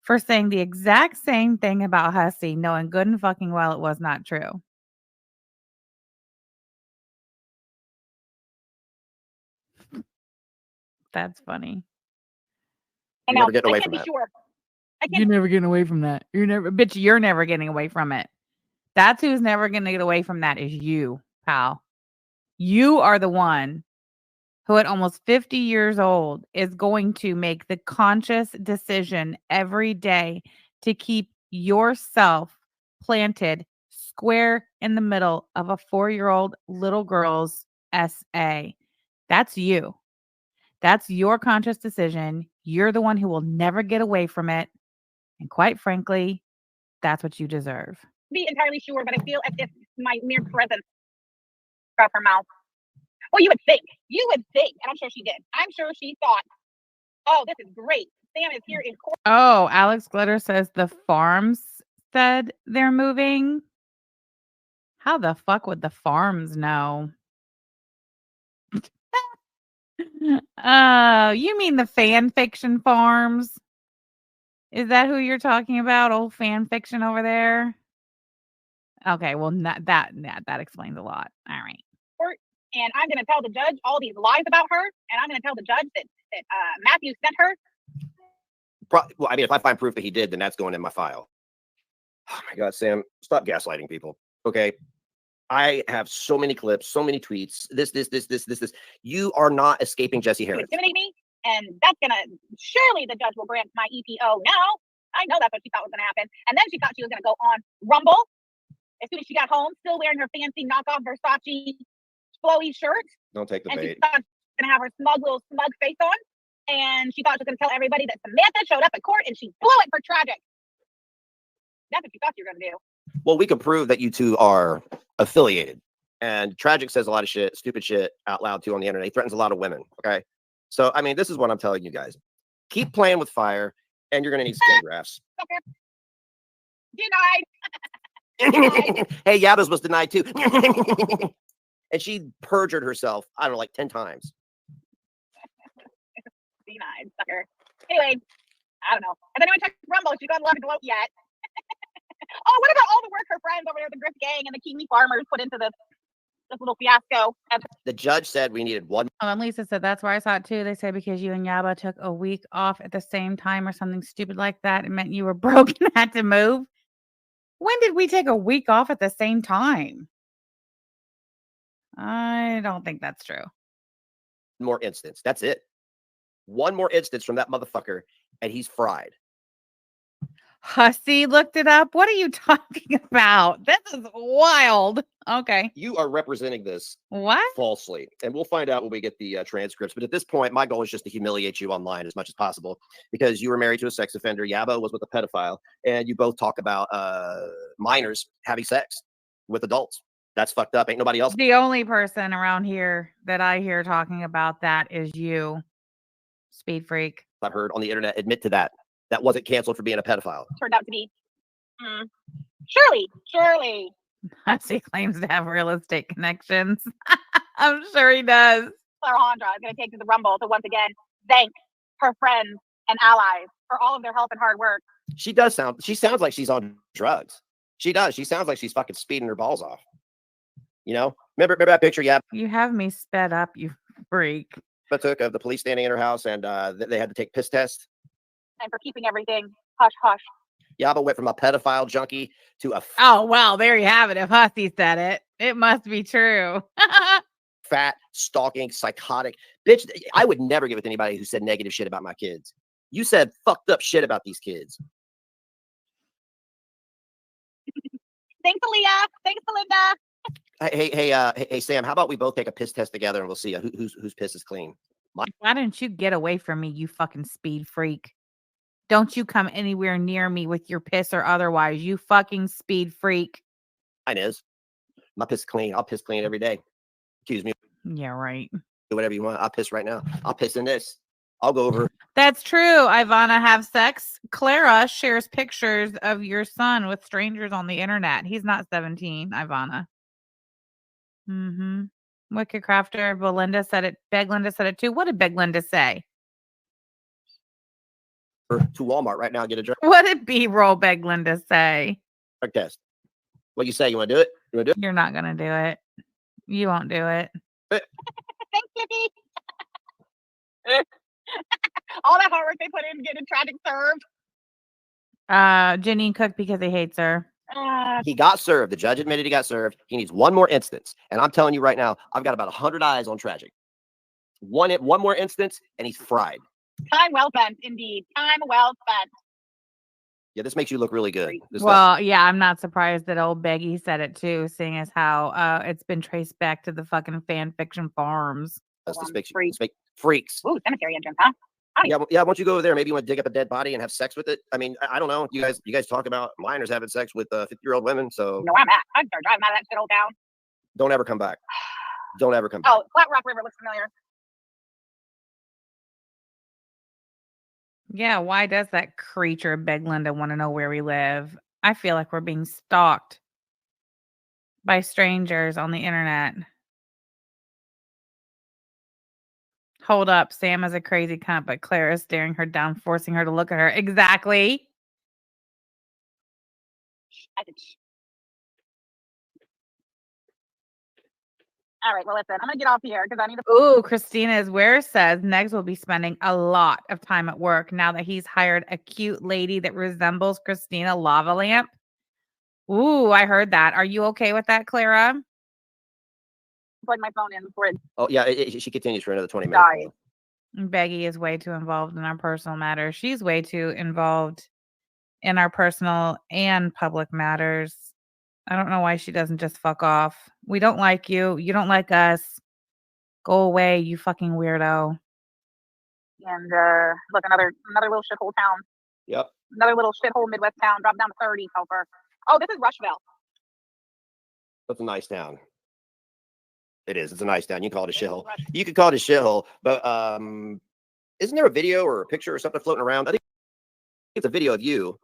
for saying the exact same thing about Hussey, knowing good and fucking well it was not true? That's funny. I You're know. never getting away I from can't be that. sure. I You're can't. never getting away from that. You're never getting away from it. That's who's never going to get away from that is you, pal. You are the one who at almost 50 years old is going to make the conscious decision every day to keep yourself planted square in the middle of a 4-year-old little girl's SA. That's you. That's your conscious decision. You're the one who will never get away from it. And quite frankly, that's what you deserve. Be entirely sure, but I feel as if my mere presence out her mouth. Well, you would think, and I'm sure she did. I'm sure she thought, "Oh, this is great. Sam is here in court." Oh, Alex Glitter says the farms said they're moving. How the fuck would the farms know? You mean the fan fiction farms? Is that who you're talking about? Old fan fiction over there? Okay, well, that explains a lot. All right. And I'm going to tell the judge all these lies about her, and I'm going to tell the judge that Matthew sent her. Well, I mean, if I find proof that he did, then that's going in my file. Oh my God, Sam, stop gaslighting people. Okay. I have so many clips, so many tweets. This. You are not escaping Jesse To Harris. intimidate me, and that's going to, surely the judge will grant my EPO now. I know that's what she thought was going to happen. And then she thought she was going to go on Rumble as soon as she got home, still wearing her fancy knockoff Versace flowy shirt. Don't take the And she bait. thought she was going to have her smug face on. And she thought she was going to tell everybody that Samantha showed up at court and she blew it for Tragic. That's what you thought you were going to do. Well, we could prove that you two are affiliated. And Tragic says a lot of shit, stupid shit out loud too on the internet. He threatens a lot of women. Okay. So, I mean, this is what I'm telling you guys. Keep playing with fire and you're going to need skin grafts. Denied. Hey, Yaba's was denied too. And she perjured herself, I don't know, like 10 times. Denied, sucker. Anyway, I don't know. Has anyone checked Rumble? She's not allowed to gloat yet. Oh, what about all the work her friends over there, the Griff Gang and the Kiwi farmers put into this little fiasco? The judge said we needed one. Oh, and Lisa said that's where I saw it too. They said because you and Yaba took a week off at the same time or something stupid like that, it meant you were broke and had to move. When did we take a week off at the same time? I don't think that's true. More instance. That's it. One more instance from that motherfucker, and he's fried. Hussey looked it up. What are you talking about? This is wild. Okay. You are representing this What? falsely, and we'll find out when we get the transcripts. But at this point, my goal is just to humiliate you online as much as possible because you were married to a sex offender. Yaba was with a pedophile, and you both talk about minors having sex. with adults. That's fucked up. Ain't nobody else. The only person around here that I hear talking about that is you, speed freak. I've heard on the internet admit to that. That wasn't canceled for being a pedophile. Turned out to be. Surely. He claims to have real estate connections. I'm sure he does. Clarajandra is going to take to the Rumble to once again thank her friends and allies for all of their help and hard work. She sounds like she's on drugs. She does. She sounds like she's fucking speeding her balls off. You know, remember that picture? Yeah. You have me sped up, you freak. I took of the police standing in her house, and they had to take piss tests. And for keeping everything hush hush. Yaba went from a pedophile junkie to a oh well, there you have it. If Hussy said it, it must be true. fat, stalking, psychotic bitch. I would never get with anybody who said negative shit about my kids. You said fucked up shit about these kids. Thanks, Aaliyah. Thanks, Belinda. Hey, Sam. How about we both take a piss test together and we'll see whose piss is clean. Why don't you get away from me, you fucking speed freak? Don't you come anywhere near me with your piss or otherwise, you fucking speed freak. Mine is. My piss is clean. I'll piss clean every day. Excuse me. Yeah, right. Do whatever you want. I'll piss right now. I'll piss in this. I'll go over. That's true. Ivana, have sex. Clara shares pictures of your son with strangers on the internet. He's not 17, Ivana. Wicked Crafter. Belinda said it. Beglinda said it too. What did Beglinda say? To Walmart right now and get a drug What did B-roll Beglinda say? test. What you say? You want to do it? You want to do it? You're not going to do it. You won't do it. Thanks, Tiffy. All that hard work they put in getting tragic served. Janine cooked because he hates her. He got served. The judge admitted he got served. He needs one more instance. And I'm telling you right now, I've got about 100 eyes on Tragic. One more instance, and he's fried. Time well spent, indeed. Time well spent. Yeah, this makes you look really good. Yeah, I'm not surprised that old Beggy said it too, seeing as how it's been traced back to the fucking fan fiction farms. This makes freaks. Ooh, cemetery entrance, huh? Yeah, why don't you go over there? Maybe you want to dig up a dead body and have sex with it. I mean, I don't know. You guys talk about minors having sex with 50-year-old women. So you know where I'm at. I'd start driving out of that shit old town. Don't ever come back. Don't ever come back. Oh, Flat Rock River looks familiar. Yeah, why does that creature Beglinda want to know where we live? I feel like we're being stalked by strangers on the internet. Hold up, Sam is a crazy cunt, but Claire is staring her down, forcing her to look at her. Exactly. All right, well, listen, I'm going to get off here because I need to. Ooh, Christina's where says Negs will be spending a lot of time at work now that he's hired a cute lady that resembles Christina Lava Lamp. Ooh, I heard that. Are you okay with that, Clara? Plug my phone in before it. Oh, yeah, she continues for another 20 minutes. Beggy is way too involved in our personal matters. She's way too involved in our personal and public matters. I don't know why she doesn't just fuck off. We don't like you. You don't like us. Go away, you fucking weirdo. And look, another little shithole town. Yep. Another little shithole Midwest town. Drop down to 30 so far. Oh, this is Rushville. That's a nice town. It is. It's a nice town. You can call it a shithole. You could call it a shithole, but isn't there a video or a picture or something floating around? I think it's a video of you,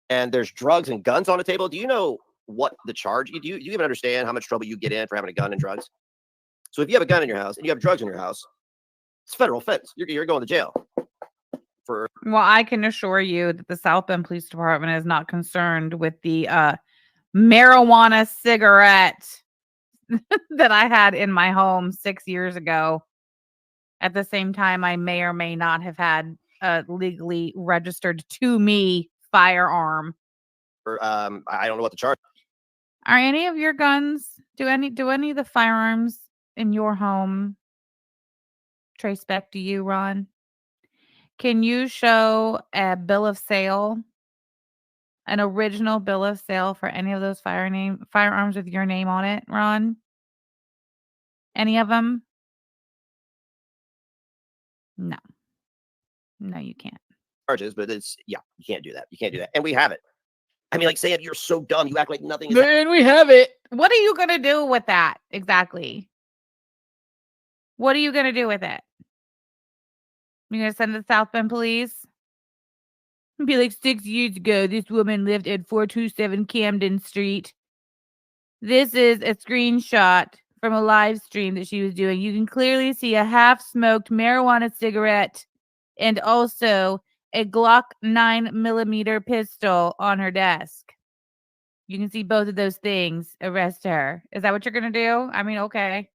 and there's drugs and guns on the table. Do you know what the charge? Do you even understand how much trouble you get in for having a gun and drugs? So if you have a gun in your house and you have drugs in your house, it's federal offense. You're going to jail. Well, I can assure you that the South Bend Police Department is not concerned with the marijuana cigarette that I had in my home 6 years ago. At the same time, I may or may not have had a legally registered to me firearm. I don't know what the charge. Are any of your guns? Do any of the firearms in your home trace back to you, Ron? Can you show a bill of sale, an original bill of sale for any of those firearms with your name on it, Ron? Any of them? No. No, you can't. Charges, but you can't do that. You can't do that. And we have it. I mean, like, Sam, you're so dumb. You act like nothing is. And we have it. What are you gonna do with that exactly? What are you gonna do with it? You gonna send it to South Bend Police? Be like, 6 years ago, this woman lived at 427 Camden Street. This is a screenshot from a live stream that she was doing. You can clearly see a half-smoked marijuana cigarette and also a Glock 9mm pistol on her desk. You can see both of those things. Arrest her. Is that what you're gonna do? I mean, okay.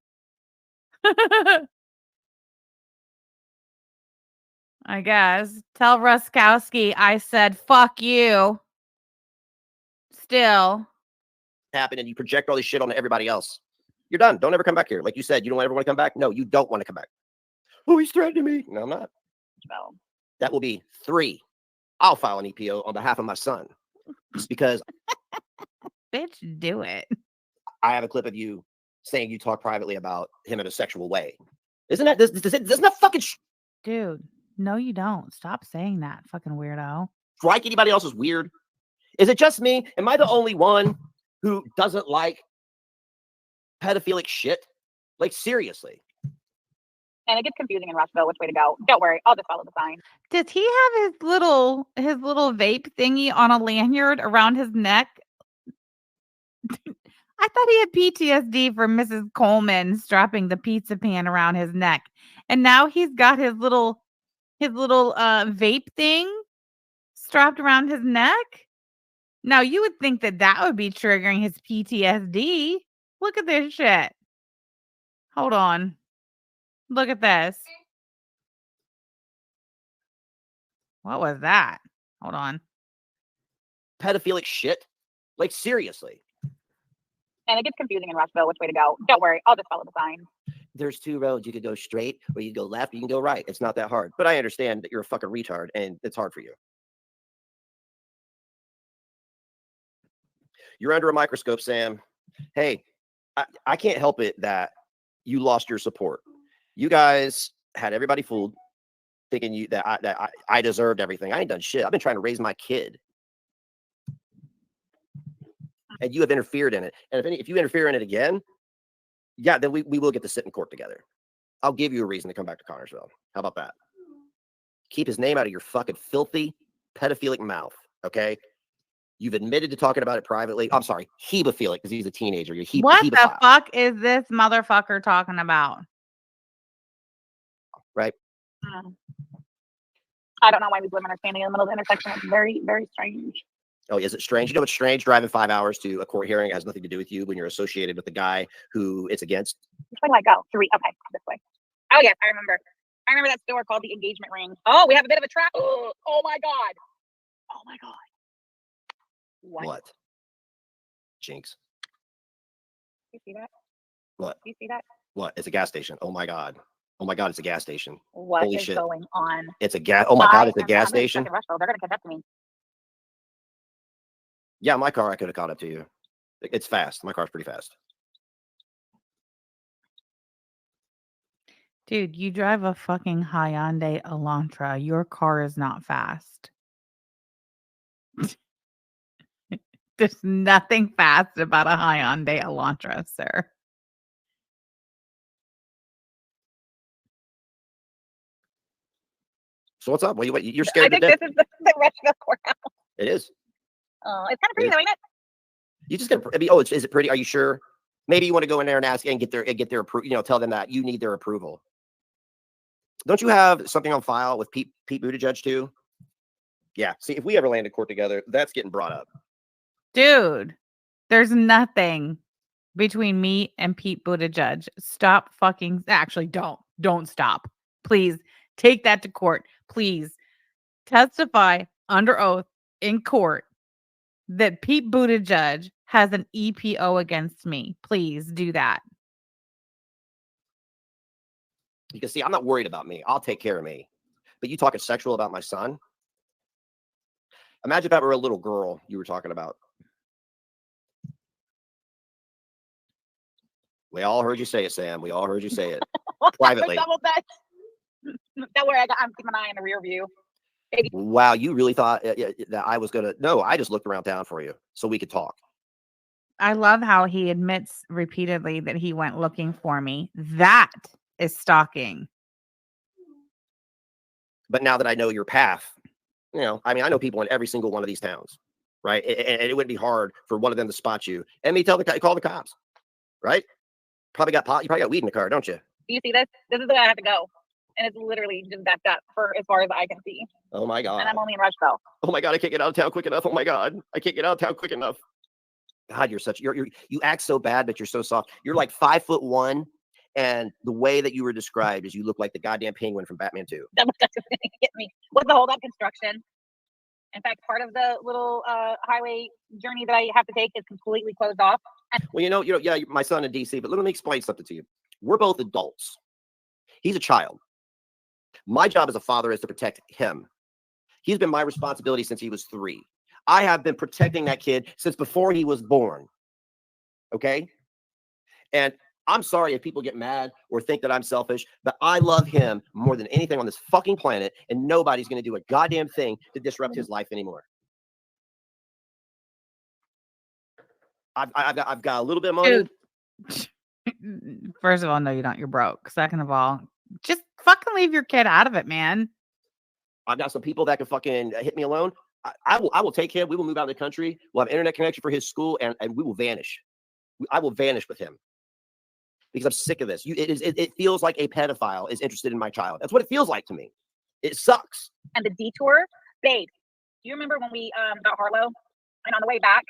I guess. Tell Ruskowski I said fuck you. Still. Happen and you project all this shit onto everybody else. You're done. Don't ever come back here. Like you said, you don't ever want to come back. No, you don't want to come back. Oh, he's threatening me. No, I'm not. So, That will be 3. I'll file an EPO on behalf of my son. Just because Bitch, do it. I have a clip of you saying you talk privately about him in a sexual way. Isn't that doesn't that fucking Dude, no, you don't. Stop saying that, fucking weirdo. strike anybody else as weird? Is it just me? Am I the only one who doesn't like pedophilic shit? Like, seriously. and it gets confusing in Rushville which way to go. Don't worry, I'll just follow the sign. Does he have his little vape thingy on a lanyard around his neck? I thought he had PTSD from Mrs. Coleman strapping the pizza pan around his neck. And now he's got his little vape thing strapped around his neck. Now you would think that would be triggering his PTSD. Look at this shit. Hold on. Look at this. What was that? Hold on. Pedophilic shit? Like, seriously. And it gets confusing in Rushville which way to go. Don't worry, I'll just follow the sign. There's 2 roads. You could go straight or you can go left, you can go right. It's not that hard. But I understand that you're a fucking retard and it's hard for you. You're under a microscope, Sam. Hey, I can't help it that you lost your support. You guys had everybody fooled, thinking that I deserved everything. I ain't done shit. I've been trying to raise my kid. And you have interfered in it. And if you interfere in it again, yeah, then we will get to sit in court together. I'll give you a reason to come back to Connorsville. How about that? Keep his name out of your fucking filthy, pedophilic mouth, okay? You've admitted to talking about it privately. I'm sorry, hebephilic, because he's a teenager. You're What the fuck is this motherfucker talking about? Right? I don't know why these women are standing in the middle of the intersection. It's very, very strange. Oh, is it strange? You know what's strange? Driving 5 hours to a court hearing has nothing to do with you when you're associated with the guy who it's against. Which way do I go? 3. Okay, this way. Oh, yes, I remember. I remember that store called the Engagement Ring. Oh, we have a bit of a trap. Oh, my God. Oh, my God. What? Jinx. You see that? What? You see that? What? It's a gas station. Oh my God. Oh my God, it's a gas station. What Holy is shit. going on? It's a gas. Oh my God, it's a gas I'm in station. fucking Rushville. They're going to catch up to me. Yeah, my car, I could have caught up to you. It's fast. My car's pretty fast. Dude, you drive a fucking Hyundai Elantra. Your car is not fast. There's nothing fast about a Hyundai Elantra, sir. So what's up? You're scared I to think death. this is the Rushville courthouse. It is. It's kind of pretty, though, ain't it? You just gotta. I mean, is it pretty? Are you sure? Maybe you want to go in there and ask and get their approval. You know, tell them that you need their approval. Don't you have something on file with Pete Buttigieg too? Yeah. See, if we ever land in court together, that's getting brought up. Dude, there's nothing between me and Pete Buttigieg. Stop fucking. Actually, don't stop. Please take that to court. Please testify under oath in court that Pete Buttigieg has an EPO against me. Please do that. You can see I'm not worried about me. I'll take care of me. But you talking sexual about my son? Imagine if that were a little girl you were talking about. We all heard you say it, Sam. We all heard you say it privately. Double bet. Don't worry, I'm keeping an eye on the rear view. Wow, you really thought that I was gonna? No, I just looked around town for you so we could talk. I love how he admits repeatedly that he went looking for me. That is stalking. But now that I know your path, I mean, I know people in every single one of these towns, right? And it wouldn't be hard for one of them to spot you and me call the cops, right? Probably got pot. You probably got weed in the car, don't you? Do you see this? This is the way I have to go. And it's literally just backed up for as far as I can see. Oh my God. And I'm only in Rushville. Oh my God, I can't get out of town quick enough. Oh my God, I can't get out of town quick enough. God, you act so bad, but you're so soft. You're like 5'1", and the way that you were described is you look like the goddamn penguin from Batman 2. That was just going to get me. With the hold up construction. In fact, part of the little highway journey that I have to take is completely closed off. Well, yeah, my son in DC, but let me explain something to you. We're both adults. He's a child. My job as a father is to protect him. He's been my responsibility since he was 3. I have been protecting that kid since before he was born. Okay? And I'm sorry if people get mad or think that I'm selfish, but I love him more than anything on this fucking planet, and nobody's going to do a goddamn thing to disrupt his life anymore. I've got a little bit of money. Dude. First of all, no, you don't. You're broke. Second of all, just fucking leave your kid out of it, man. I've got some people that can fucking hit me alone. I will take him. We will move out of the country. We'll have internet connection for his school, and we will vanish. I will vanish with him because I'm sick of this. It feels like a pedophile is interested in my child. That's what it feels like to me. It sucks. And the detour, babe, do you remember when we got Harlow? And on the way back,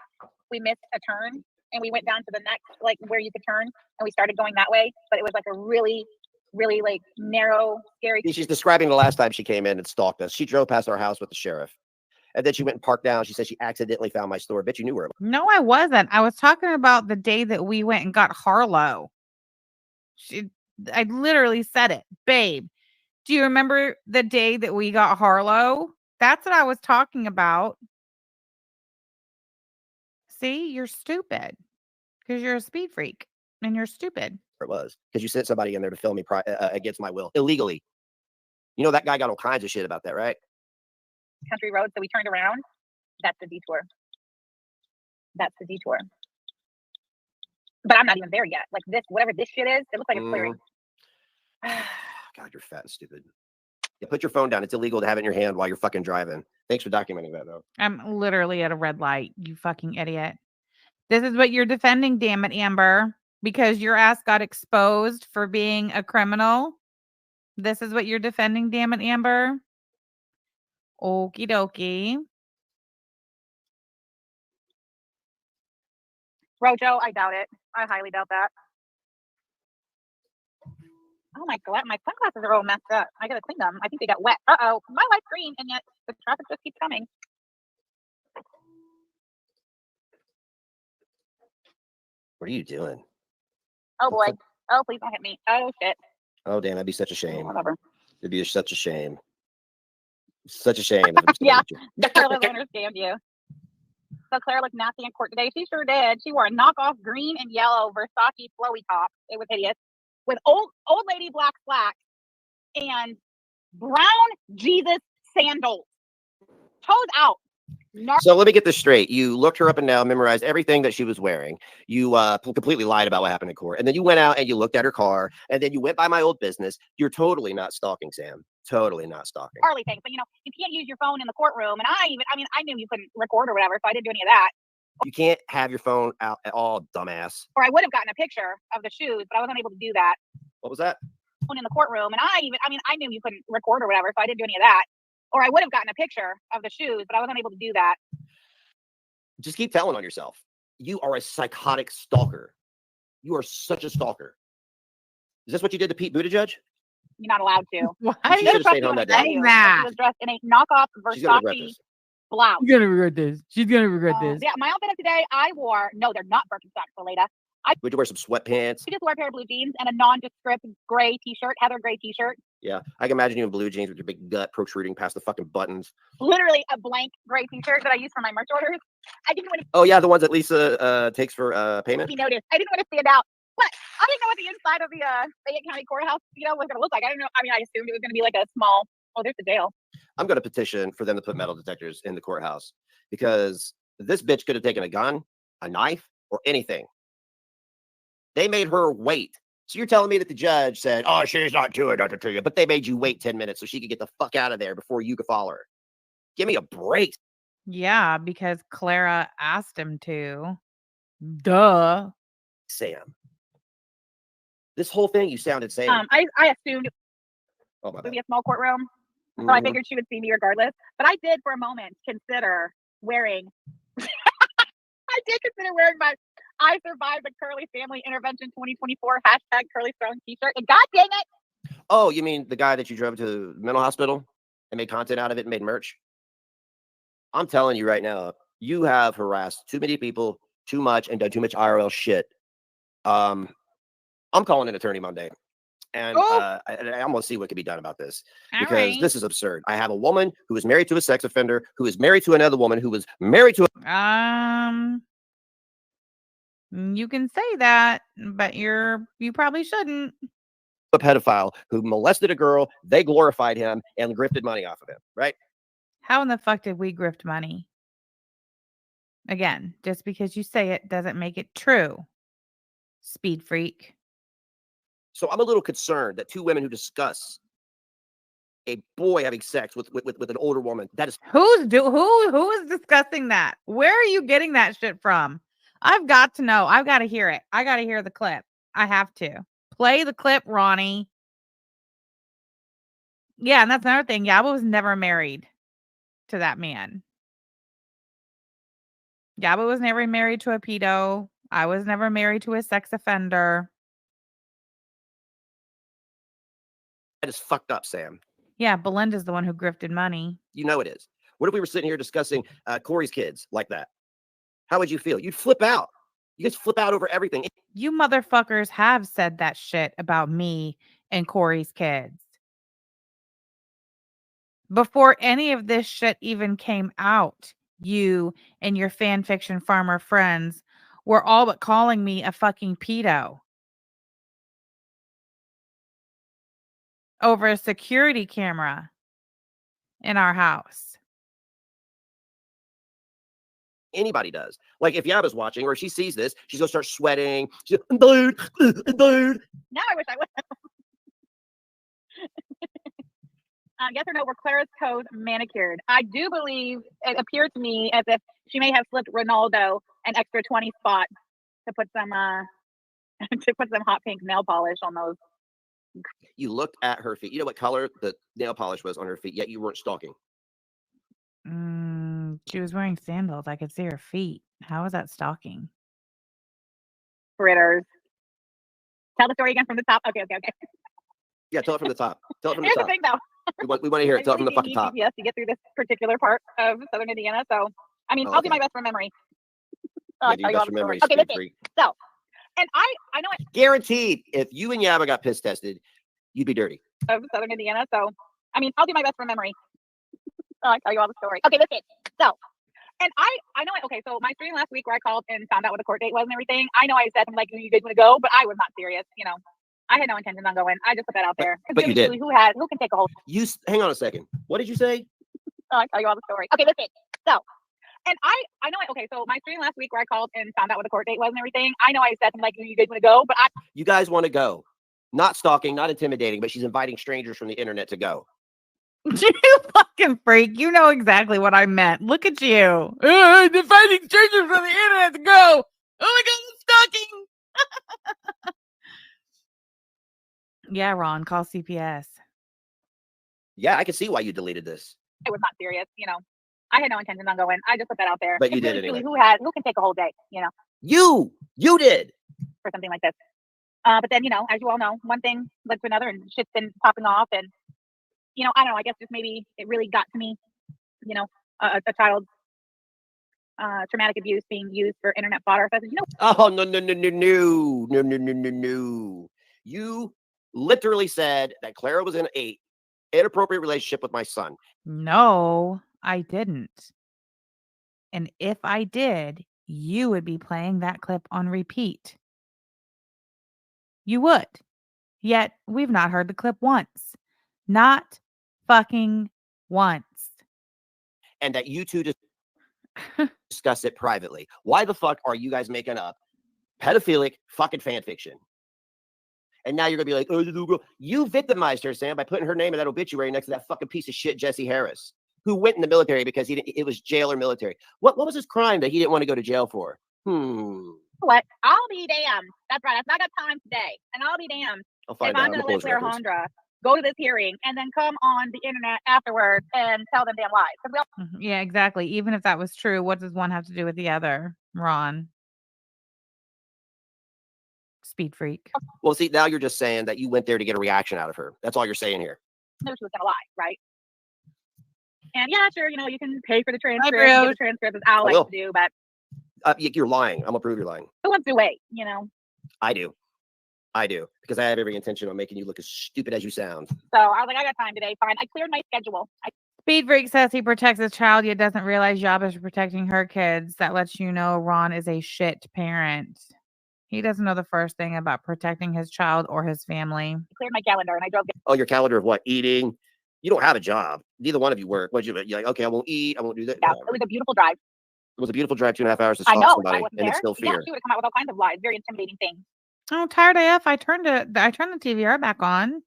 we missed a turn and we went down to the next, like where you could turn, and we started going that way. But it was like a really, really like narrow, scary. She's describing the last time she came in and stalked us. She drove past our house with the sheriff. And then she went and parked down. She said she accidentally found my store. Bet you knew where it was. No, I wasn't. I was talking about the day that we went and got Harlow. I literally said it. Babe, do you remember the day that we got Harlow? That's what I was talking about. See, you're stupid because you're a speed freak and you're stupid. It was because you sent somebody in there to film me against my will illegally. You know, that guy got all kinds of shit about that, right? Country road, so we turned around. That's the detour. That's the detour. But I'm not even there yet. Like this, whatever this shit is, it looks like it's clearing. God, you're fat and stupid. Yeah, put your phone down. It's illegal to have it in your hand while you're fucking driving. Thanks for documenting that, though. I'm literally at a red light, you fucking idiot. This is what you're defending, damn it, Amber. Because your ass got exposed for being a criminal. This is what you're defending, damn it, Amber. Okie dokie. Rojo, I doubt it. I highly doubt that. Oh my God, my sunglasses are all messed up. I gotta clean them. I think they got wet. Uh-oh, my light's green, and yet the traffic just keeps coming. What are you doing? Oh boy. Oh, please don't hit me. Oh shit. Oh damn, that'd be such a shame. Whatever. It'd be such a shame. Such a shame. Yeah, Claire doesn't understand you. So Claire looked nasty in court today. She sure did. She wore a knockoff green and yellow Versace flowy top. It was hideous. With old lady black slacks and brown Jesus sandals. Toes out. So let me get this straight. You looked her up and down, memorized everything that she was wearing. You completely lied about what happened in court. And then you went out and you looked at her car. And then you went by my old business. You're totally not stalking, Sam. Totally not stalking. Harley things. But, you can't use your phone in the courtroom. And I knew you couldn't record or whatever. So I didn't do any of that. You can't have your phone out at all, dumbass. Or I would have gotten a picture of the shoes, but I wasn't able to do that. What was that? In the courtroom. And I knew you couldn't record or whatever. So I didn't do any of that. Or I would have gotten a picture of the shoes, but I wasn't able to do that. Just keep telling on yourself. You are a psychotic stalker. You are such a stalker. Is this what you did to Pete Buttigieg? You're not allowed to. Why are you stayed home that day? She was dressed in a knockoff Versace blouse. She's gonna regret this. She's gonna regret this. Yeah, my outfit of today, no, they're not Birkenstocks, Lolita. Would you wear some sweatpants? She just wore a pair of blue jeans and a nondescript gray t-shirt, heather gray t-shirt. Yeah, I can imagine you in blue jeans with your big gut protruding past the fucking buttons. Literally a blank gray t-shirt that I use for my merch orders. I didn't want to. Oh yeah, the ones that Lisa takes for payment. He noticed. I didn't want to stand out, but I didn't know what the inside of the Fayette County Courthouse, was going to look like. I didn't know. I assumed it was going to be like a small. Oh, there's the jail. I'm going to petition for them to put metal detectors in the courthouse because this bitch could have taken a gun, a knife, or anything. They made her wait. So you're telling me that the judge said, oh, she's not doing nothing to you, but they made you wait 10 minutes so she could get the fuck out of there before you could follow her. Give me a break. Yeah, because Clara asked him to. Duh. Sam. This whole thing, you sounded sane. I assumed it would be a small courtroom, so I figured she would see me regardless. But I did for a moment consider wearing. I did consider wearing my "I survived the Curly Family Intervention 2024 #CurlyStrong" t-shirt, and god dang it! Oh, you mean the guy that you drove to the mental hospital and made content out of it and made merch? I'm telling you right now, you have harassed too many people, too much, and done too much IRL shit. I'm calling an attorney Monday, and I'm going to see what can be done about this because this is absurd. I have a woman who is married to a sex offender, who is married to another woman, who was married to you can say that, but you probably shouldn't. A pedophile who molested a girl. They glorified him and grifted money off of him, right? How in the fuck did we grift money? Again, just because you say it doesn't make it true. Speed freak. So I'm a little concerned that two women who discuss a boy having sex with an older woman, that is who is discussing that? Where are you getting that shit from? I've got to know. I've got to hear it. I got to hear the clip. I have to. Play the clip, Ronnie. Yeah, and that's another thing. Yaba was never married to that man. Yaba was never married to a pedo. I was never married to a sex offender. that is fucked up, Sam. Yeah, Belinda's the one who grifted money. You know it is. What if we were sitting here discussing Corey's kids like that? How would you feel? You'd flip out. You guys flip out over everything. You motherfuckers have said that shit about me and Corey's kids. Before any of this shit even came out, you and your fan fiction farmer friends were all but calling me a fucking pedo over a security camera in our house. Anybody does. Like if Yaba's watching or if she sees this, she's gonna start sweating. She's dude. Now I wish I would. Yes or no, were Clara's toes manicured? I do believe it appeared to me as if she may have slipped Ronaldo an extra 20 spot to put some hot pink nail polish on those. You looked at her feet. You know what color the nail polish was on her feet, yet you weren't stalking. She was wearing sandals. I could see her feet. How was that stalking? Fritters. Tell the story again from the top. Okay. Yeah, tell it from the top. Tell it from the Here's top. the thing, though. We want to hear it. Tell it from the fucking top. Yes, to get through this particular part of Southern Indiana. So, I mean, I'll do my best from memory. I'll tell you all the story. Okay, listen. So, and I know it. Guaranteed, if you and Yaba got piss tested, you'd be dirty. Of Southern Indiana. So, I mean, I'll do my best from memory. I'll tell you all the story. Okay, listen. So, and I know it. Okay, so my stream last week where I called and found out what the court date was and everything. I know I said, I'm like, you guys want to go? But I was not serious. You know, I had no intention on going. I just put that out there. But you did. Who can take a hold? You hang on a second. What did you say? I'll tell you all the story. Okay, listen. So, and I know it. Okay, so my stream last week where I called and found out what the court date was and everything. I know I said, I'm like, you guys want to go? But you guys want to go. Not stalking, not intimidating, but she's inviting strangers from the internet to go. You fucking freak. You know exactly what I meant. Look at you. Inviting strangers from the internet to go. Oh my God, I'm stalking. Yeah, Ron, call CPS. Yeah, I can see why you deleted this. I was not serious. You know, I had no intention on going. I just put that out there. But you did anyway. Who can take a whole day, you know? You did. For something like this. But then, you know, as you all know, one thing led to another and shit's been popping off. And, you know, I don't know, I guess just maybe it really got to me, you know, a child's traumatic abuse being used for internet fodder. So I said, you know. Oh, no. You literally said that Clara was in an inappropriate relationship with my son. No, I didn't. And if I did, you would be playing that clip on repeat. You would. Yet we've not heard the clip once. Not fucking once. And that you two discuss it privately. Why the fuck are you guys making up pedophilic fucking fan fiction? And now you're gonna be like, oh, the little girl. You victimized her, Sam, by putting her name in that obituary next to that fucking piece of shit, Jesse Harris, who went in the military because it was jail or military. What was his crime that he didn't want to go to jail for? What? I'll be damned. That's right. I've not got time today, and I'll be damned if I'm going to let Clarajandra go to this hearing and then come on the internet afterwards and tell them damn lies. Yeah, exactly. Even if that was true, what does one have to do with the other, Ron? Speed freak. Well, see, now you're just saying that you went there to get a reaction out of her. That's all you're saying here. Knew she was gonna lie, right? And yeah, sure, you can pay for the transcript. Get the transcript as Al likes to do, but you're lying. I'm gonna prove you're lying. Who wants to wait? I do because I have every intention on making you look as stupid as you sound. So I was like, I got time today. Fine. I cleared my schedule. Speed Freak says he protects his child, yet doesn't realize Yaba is protecting her kids. That lets you know Ron is a shit parent. He doesn't know the first thing about protecting his child or his family. I cleared my calendar and I drove. Oh, your calendar of what? Eating? You don't have a job. Neither one of you work. You're like, okay, I won't eat. I won't do that. Yeah, it was a beautiful drive. It was a beautiful drive, 2.5 hours to stop somebody, and it's still fear. Yeah, she would have come out with all kinds of lies, very intimidating things. Oh, tired AF. I turned the TVR back on.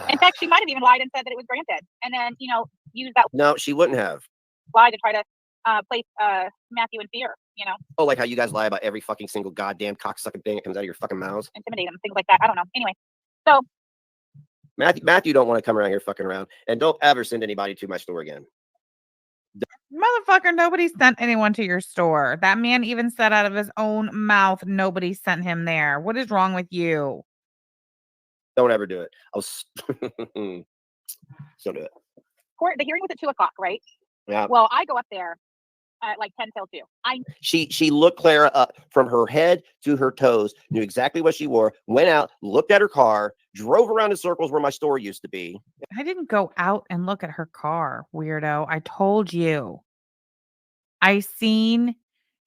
In fact, she might have even lied and said that it was granted, and then use that. No, she wouldn't have. Lie to try to place Matthew in fear. Oh, like how you guys lie about every fucking single goddamn cocksucking thing that comes out of your fucking mouths. Intimidate them, things like that. I don't know. Anyway, so Matthew don't want to come around here fucking around, and don't ever send anybody to my store again. Motherfucker, nobody sent anyone to your store. That man even said out of his own mouth nobody sent him there. What is wrong with you? Don't ever do it. Don't do it. Court, the hearing was at 2:00, right? Yeah. Well, I go up there at like 10 till 2. She looked Clara up from her head to her toes, knew exactly what she wore, went out, looked at her car, drove around in circles where my store used to be. I didn't go out and look at her car, weirdo. I told you. I seen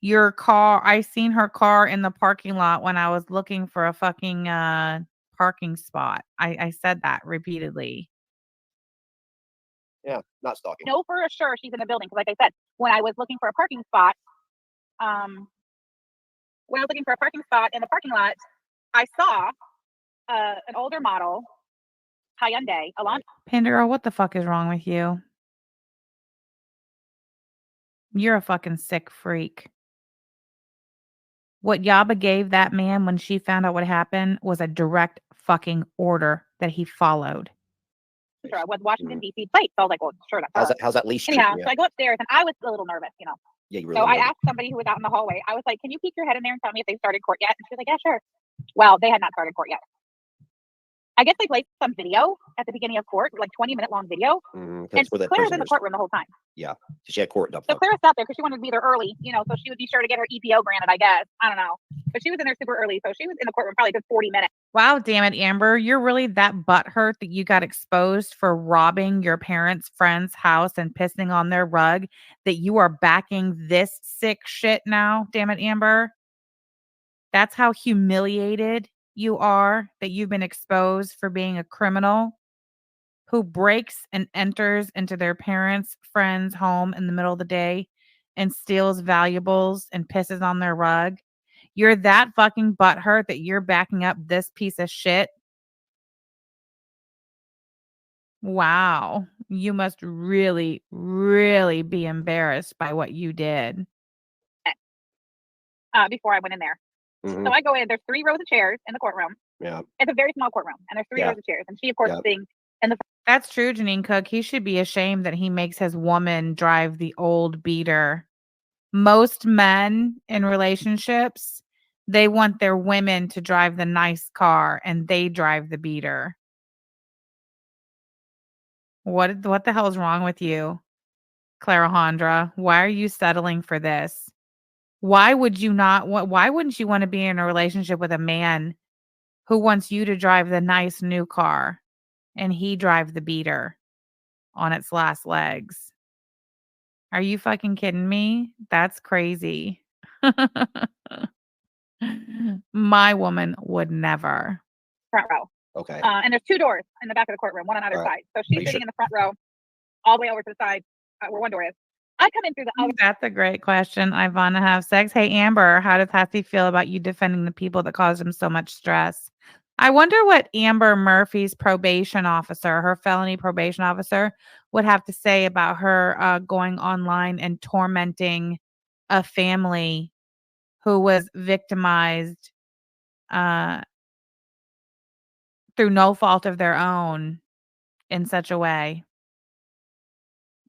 your car. I seen her car in the parking lot when I was looking for a fucking parking spot. I said that repeatedly. Yeah, not stalking. No, for sure she's in the building. Because like I said, when I was looking for a parking spot, in the parking lot, I saw an older model Hyundai Alonso. Pandora, what the fuck is wrong with you? You're a fucking sick freak. What Yaba gave that man when she found out what happened was a direct fucking order that he followed. Sure, I was Washington, D.C. plate. So I was like, well, sure, that's how's that leash? Anyhow, so I go upstairs and I was a little nervous, Yeah, you were. So I asked somebody who was out in the hallway, I was like, can you peek your head in there and tell me if they started court yet? And she was like, yeah, sure. Well, they had not started court yet. I guess they played some video at the beginning of court, like 20-minute long video. And Claire's in the courtroom the whole time. Yeah, she had court. So Claire sat there because she wanted to be there early, so she would be sure to get her EPO granted, I guess. I don't know. But she was in there super early. So she was in the courtroom probably a good 40 minutes. Wow, damn it, Amber. You're really that butthurt that you got exposed for robbing your parents' friend's house and pissing on their rug that you are backing this sick shit now? Damn it, Amber. That's how humiliated you are, that you've been exposed for being a criminal who breaks and enters into their parents' friend's home in the middle of the day and steals valuables and pisses on their rug. You're that fucking butthurt that you're backing up this piece of shit. Wow. You must really, really be embarrassed by what you did. Before I went in there. So I go in, there's 3 rows of chairs in the courtroom. Yeah. It's a very small courtroom, and there's 3 rows of chairs. And she, of course, is sitting in the. That's true, Janine Cook. He should be ashamed that he makes his woman drive the old beater. Most men in relationships, they want their women to drive the nice car, and they drive the beater. What the hell is wrong with you, Clarajandra? Why are you settling for this? Why wouldn't you want to be in a relationship with a man who wants you to drive the nice new car and he drive the beater on its last legs? Are you fucking kidding me? That's crazy. My woman would never. Front row. Okay. And there's 2 doors in the back of the courtroom, one on either side. So she's sitting in the front row all the way over to the side where one door is. I come in through the other. That's a great question. I want to have sex. Hey, Amber, how does Hattie feel about you defending the people that caused him so much stress? I wonder what Amber Murphy's probation officer, her felony probation officer, would have to say about her going online and tormenting a family who was victimized through no fault of their own in such a way.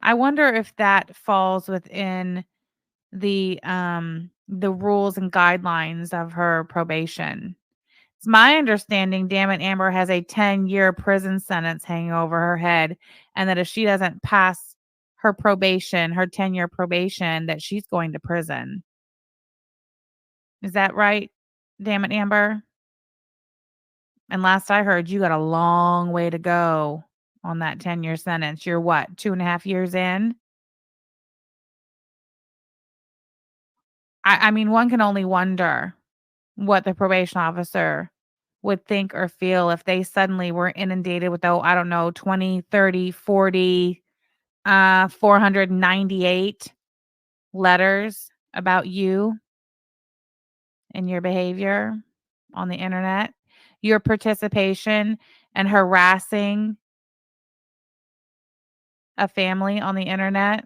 I wonder if that falls within the rules and guidelines of her probation. It's my understanding, damn it, Amber has a 10-year prison sentence hanging over her head, and that if she doesn't pass her probation, her 10-year probation, that she's going to prison. Is that right? Damn it, Amber. And last I heard, you got a long way to go on that 10-year sentence. You're what, 2.5 years in? I mean, one can only wonder what the probation officer would think or feel if they suddenly were inundated with, oh, I don't know, 20, 30, 40, 498 letters about you and your behavior on the internet, your participation and harassing a family on the internet.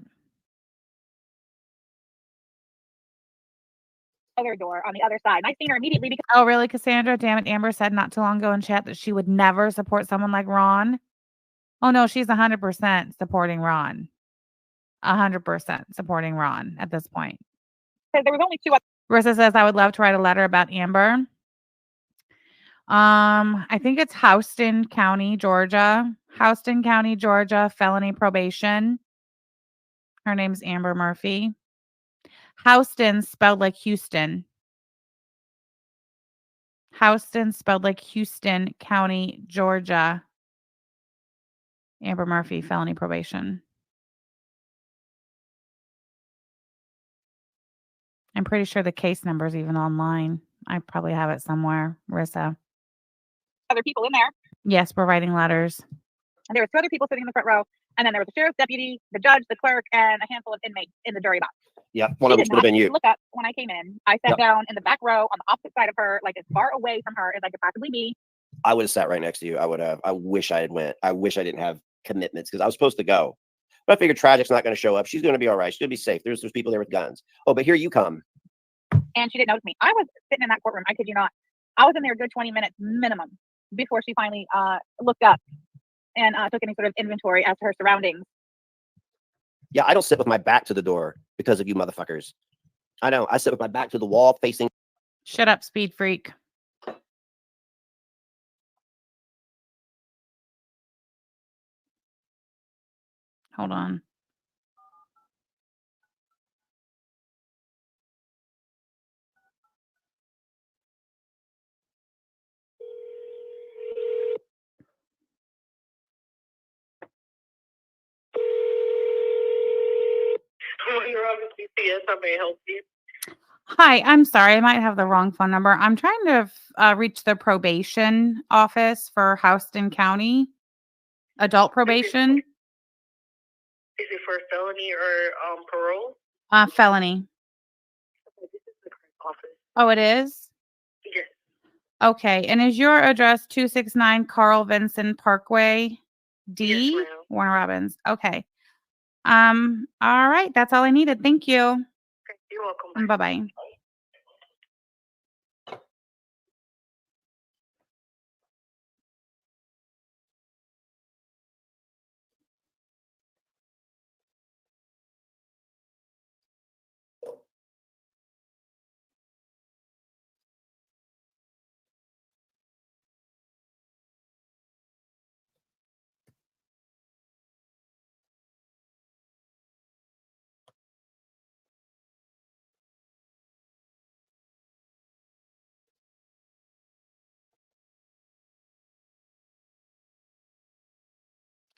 other door on the other side. And I seen her immediately because Oh, really, Cassandra? Damn it, Amber said not too long ago in chat that she would never support someone like Ron. Oh, no, she's 100% supporting Ron. 100% supporting Ron at this point. there was only two other. Marissa says, I would love to write a letter about Amber. I think it's Houston County, Georgia. Houston County, Georgia, felony probation. Her name's Amber Murphy. Houston spelled like Houston. Houston spelled like Houston County, Georgia. Amber Murphy, felony probation. I'm pretty sure the case number is even online. I probably have it somewhere, Marissa. other people in there. Yes, we're writing letters. And there were two other people sitting in the front row. And then there was the sheriff's deputy, the judge, the clerk, and a handful of inmates in the jury box. Yeah, one of She them did would have not been you. look up when I came in. I sat Yep. down in the back row on the opposite side of her, like as far away from her as I could possibly be. I would have sat right next to you. I would have. I wish I had went. I wish I didn't have commitments because I was supposed to go. But I figured Tragic's not going to show up. She's going to be all right. She's going to be safe. There's people there with guns. Oh, but here you come. And she didn't notice me. I was sitting in that courtroom. I kid you not. I was in there a good 20 minutes minimum before she finally looked up and took any sort of inventory as to her surroundings. Yeah, I don't sit with my back to the door because of you motherfuckers. I know. I sit with my back to the wall facing. Shut up, speed freak. Hold on. You're obviously CS. How may I help you? Hi, I'm sorry. I might have the wrong phone number. I'm trying to reach the probation office for Houston County. Adult probation. Is it for felony or parole? Felony. This is the correct office. Oh, it is? Yes. Okay. And is your address 269 Carl Vinson Parkway, D? Yes, ma'am. Warner Robins. Okay. All right. That's all I needed. Thank you. Okay, you're welcome. Bye. Bye-bye.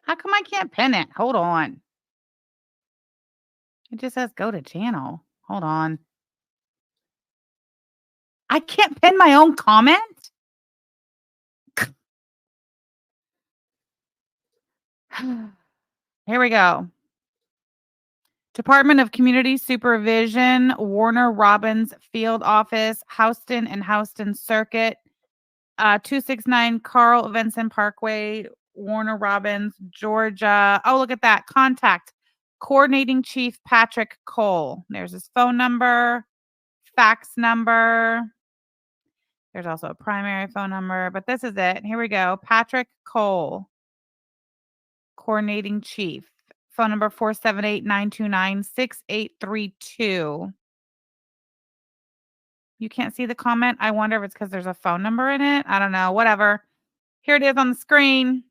How come I can't pin it? Hold on. It just says go to channel. Hold on. I can't pin my own comment? Here we go. Department of Community Supervision, Warner Robins Field Office, Houston and Houston Circuit, 269 Carl Vinson Parkway, Warner Robins, Georgia. Oh, look at that. Contact Coordinating Chief Patrick Cole. There's his phone number, fax number. There's also a primary phone number, but this is it. Here we go. Patrick Cole, Coordinating Chief. Phone number 478-929-6832. You can't see the comment? I wonder if it's because there's a phone number in it. I don't know. Whatever. Here it is on the screen.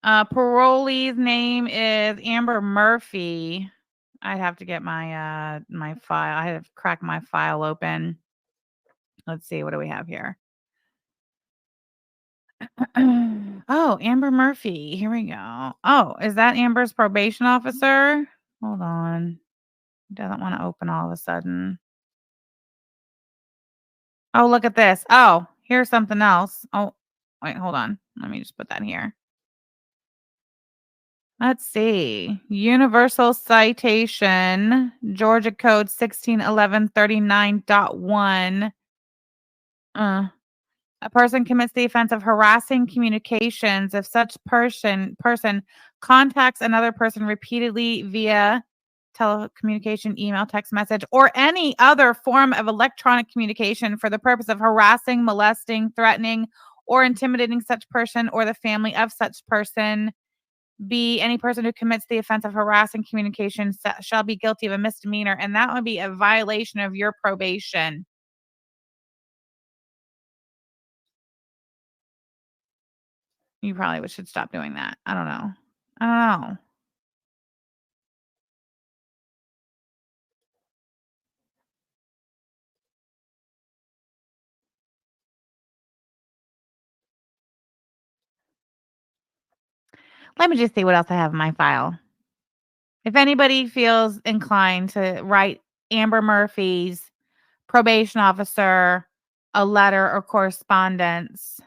Parolee's name is Amber Murphy. I'd have to get my my file. I have to crack my file open. Let's see. What do we have here? Oh, Amber Murphy. Here we go. Oh, is that Amber's probation officer? Hold on. Doesn't want to open all of a sudden. Oh, look at this. Oh, here's something else. Oh, wait, hold on. Let me just put that here. Let's see. Universal citation, Georgia Code 161139.1. A person commits the offense of harassing communications if such person contacts another person repeatedly via telecommunication, email, text message, or any other form of electronic communication for the purpose of harassing, molesting, threatening, or intimidating such person or the family of such person. B, any person who commits the offense of harassing communication shall be guilty of a misdemeanor, and that would be a violation of your probation. You probably should stop doing that. I don't know. I don't know. Let me just see what else I have in my file. If anybody feels inclined to write Amber Murphy's probation officer a letter or correspondence,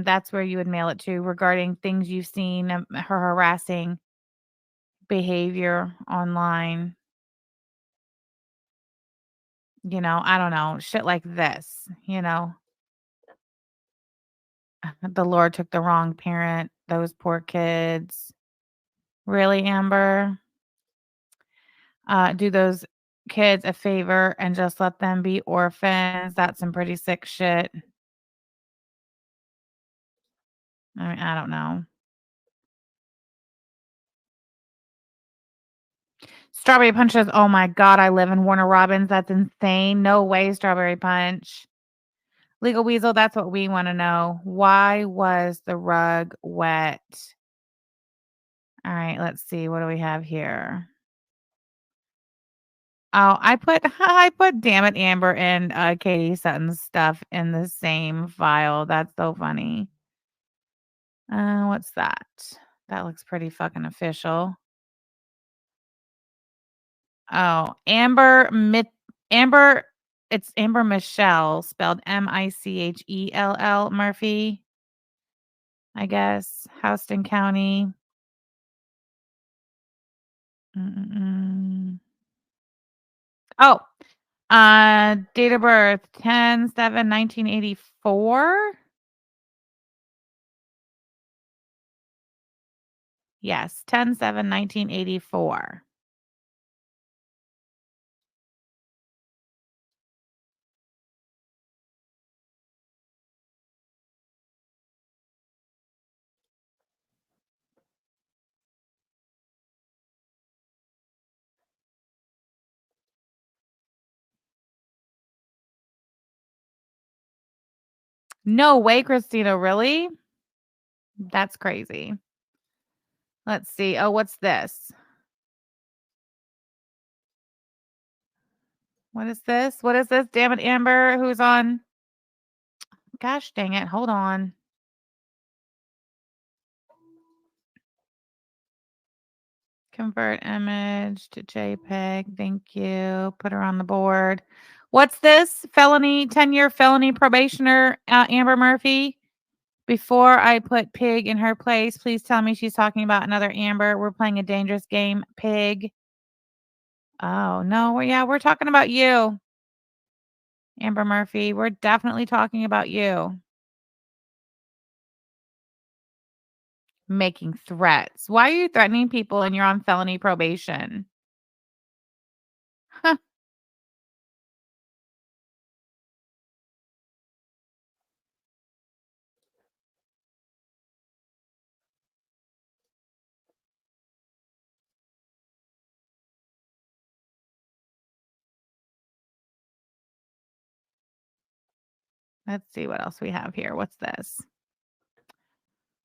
that's where you would mail it to regarding things you've seen, her harassing behavior online. You know, I don't know, shit like this, you know. The Lord took the wrong parent, those poor kids. Really, Amber? Do those kids a favor and just let them be orphans. That's some pretty sick shit. I mean, I don't know. Strawberry Punch says, oh my God, I live in Warner Robins. That's insane. No way, Strawberry Punch. Legal Weasel, that's what we want to know. Why was the rug wet? All right, let's see. What do we have here? Oh, I put damn it, Amber and Katie Sutton's stuff in the same file. That's so funny. What's that? That looks pretty fucking official. Oh, Amber, it's Amber Michelle, spelled Michell Murphy, I guess. Houston County. Oh, date of birth 10/7/1984. Yes, 10/7/1984. No way, Christina, really? That's crazy. Let's see. Oh, what's this? What is this? What is this? Damn it, Amber. Who's on? Gosh dang it. Hold on. Convert image to JPEG. Thank you. Put her on the board. What's this? Felony, 10-year felony probationer, Amber Murphy. Before I put Pig in her place, please tell me she's talking about another Amber. We're playing a dangerous game, Pig. Oh, no. We're talking about you. Amber Murphy, we're definitely talking about you. Making threats. Why are you threatening people and you're on felony probation? Huh. Let's see what else we have here. What's this?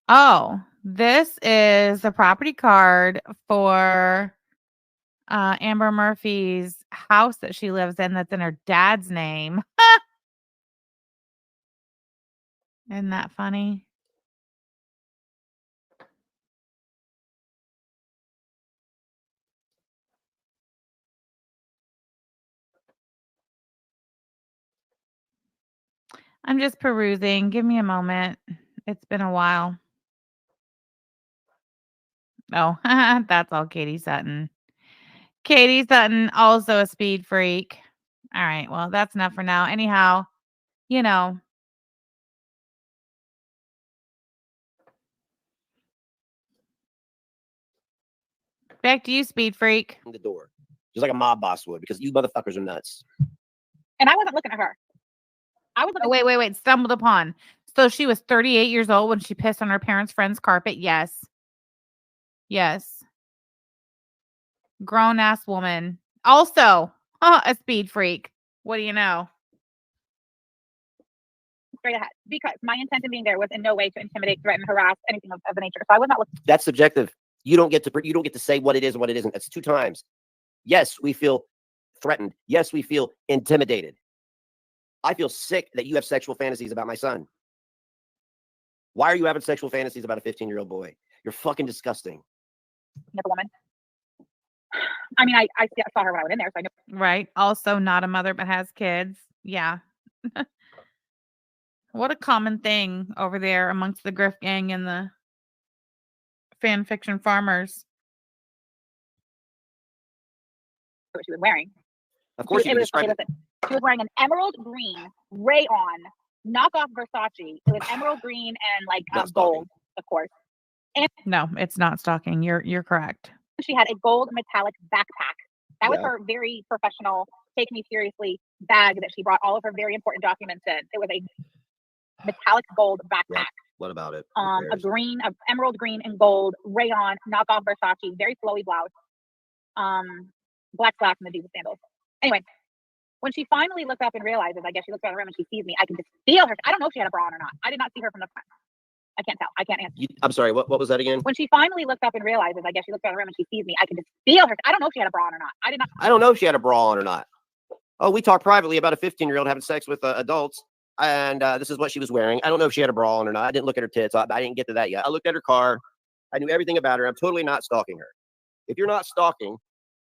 Oh, this is the property card for Amber Murphy's house that she lives in that's in her dad's name. Isn't that funny? I'm just perusing. Give me a moment. It's been a while. Oh, that's all Katie Sutton. Katie Sutton, also a speed freak. All right. Well, that's enough for now. Anyhow, you know. Back to you, speed freak. The door, just like a mob boss would, because you motherfuckers are nuts. And I wasn't looking at her. I was looking. Oh, wait. Stumbled upon. So she was 38 years old when she pissed on her parents' friend's carpet. Yes. Grown ass woman. Also, a speed freak. What do you know? straight ahead because my intent in being there was in no way to intimidate, threaten, harass, anything of the nature. So I was not looking. That's subjective. You don't get to say what it is and what it isn't. That's 2 times. Yes, we feel threatened. Yes, we feel intimidated. I feel sick that you have sexual fantasies about my son. Why are you having sexual fantasies about a 15-year-old boy? You're fucking disgusting. The woman. I mean, I saw her when I went in there, so I know. Right. Also not a mother, but has kids. Yeah. What a common thing over there amongst the Griff gang and the fan fiction farmers. What she was wearing. Of course, you can describe it. She was wearing an emerald green rayon knockoff Versace. It was emerald green and like gold, of course. And no, it's not stalking. You're correct. She had a gold metallic backpack. That was her very professional, take me seriously bag that she brought all of her very important documents in. It was a metallic gold backpack. Yeah. What about it? A emerald green and gold rayon knockoff Versace, very flowy blouse. Black slacks and the Diva sandals. Anyway, when she finally looked up and realizes, I guess she looks around the room and she sees me, I can just feel her. I don't know if she had a bra on or not. I did not see her from the front. I can't tell. I can't answer. I'm sorry. What was that again? When she finally looked up and realizes, I guess she looks around the room and she sees me, I can just feel her. I don't know if she had a bra on or not. I don't know if she had a bra on or not. Oh, we talked privately about a 15-year-old having sex with adults, and this is what she was wearing. I don't know if she had a bra on or not. I didn't look at her tits. I didn't get to that yet. I looked at her car. I knew everything about her. I'm totally not stalking her. If you're not stalking,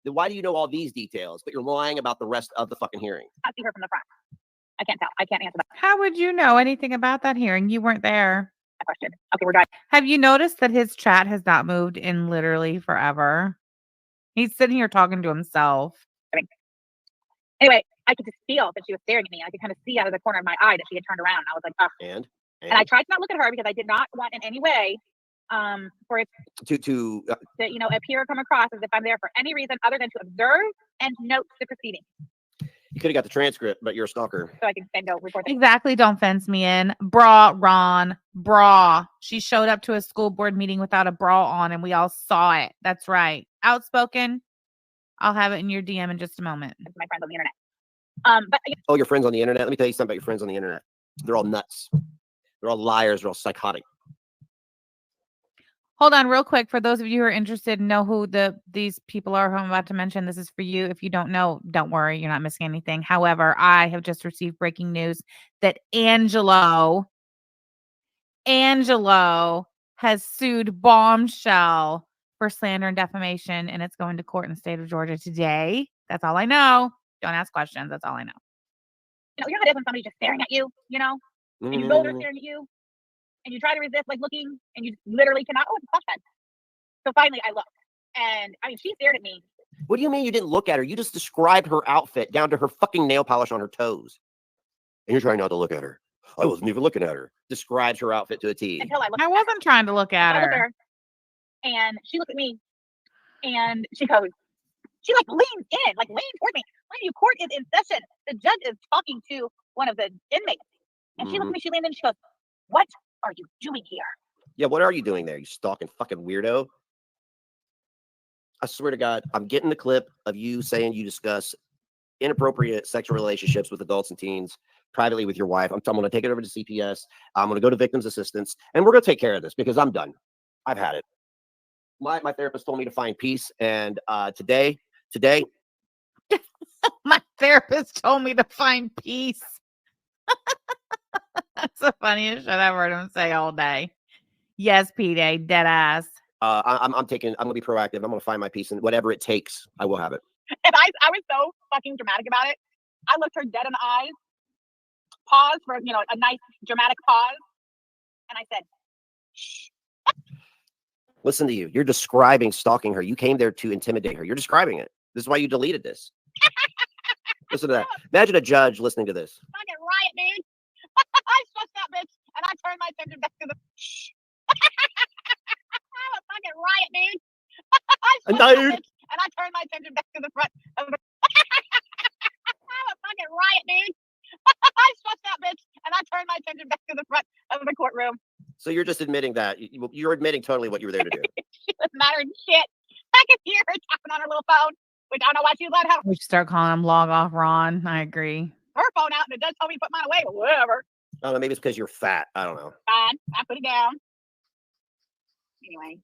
then why do you know all these details, but you're lying about the rest of the fucking hearing? I see her from the front. I can't tell. I can't answer that. How would you know anything about that hearing? You weren't there. Question. Okay, we're done. Have you noticed that his chat has not moved in literally forever? He's sitting here talking to himself. Anyway, I could just feel that she was staring at me. I could kind of see out of the corner of my eye that she had turned around. I was like, ugh. And I tried to not look at her because I did not want in any way for it to appear or come across as if I'm there for any reason other than to observe and note the proceedings. You could have got the transcript, but you're a stalker. So I can then go report it. Exactly. Don't fence me in. Bra, Ron. Bra. She showed up to a school board meeting without a bra on and we all saw it. That's right. Outspoken. I'll have it in your DM in just a moment. My friends on the internet. Your friends on the internet? Let me tell you something about your friends on the internet. They're all nuts. They're all liars. They're all psychotic. Hold on real quick. For those of you who are interested and know who these people are who I'm about to mention, this is for you. If you don't know, don't worry. You're not missing anything. However, I have just received breaking news that Angelo has sued Bombshell for slander and defamation, and it's going to court in the state of Georgia today. That's all I know. Don't ask questions. That's all I know. You know how it is when somebody's just staring at you, and you know they're staring at you, and you try to resist like looking, and you literally cannot. Oh, it's a flashbang. So finally, I looked, and I mean, she stared at me. What do you mean you didn't look at her? You just described her outfit down to her fucking nail polish on her toes. And you're trying not to look at her. I wasn't even looking at her. Describes her outfit to a T. Until I looked. I wasn't trying to look at I looked at her. her, and she looked at me, and she goes, she like leans in, like leans towards me. Mind you, court is in session. The judge is talking to one of the inmates, and she looked at me. She leaned in. She goes, "What are you doing here?" Yeah, what are you doing there? You stalking fucking weirdo. I swear to God, I'm getting the clip of you saying you discuss inappropriate sexual relationships with adults and teens privately with your wife. I'm going to take it over to CPS. I'm going to go to victims assistance, and we're going to take care of this because I'm done. I've had it. My therapist told me to find peace, and today, My therapist told me to find peace. That's the funniest shit I've heard him say all day. Yes, P-Day, dead ass. I'm going to be proactive. I'm going to find my peace, and whatever it takes, I will have it. And I was so fucking dramatic about it. I looked her dead in the eyes, paused for, you know, a nice dramatic pause, and I said, "Shh." Listen to you. You're describing stalking her. You came there to intimidate her. You're describing it. This is why you deleted this. Listen to that. Imagine a judge listening to this. Fucking riot, dude. I shushed that bitch, and I turned my attention back to the. Shh. I'm a fucking riot, dude. I shushed that bitch, and I turned my attention back to the front of the. I'm a fucking riot, dude. I shushed that bitch, and I turned my attention back to the front of the courtroom. So you're just admitting that you're admitting totally what you were there to do. She was mad as shit. I could hear her tapping on her little phone, which I don't know why she was allowed to have We should start calling him Log Off Ron. I agree. her phone out, and the judge told me to put mine away, but whatever. I don't know. Maybe it's because you're fat. I don't know. Fine, I put it down. Anyway,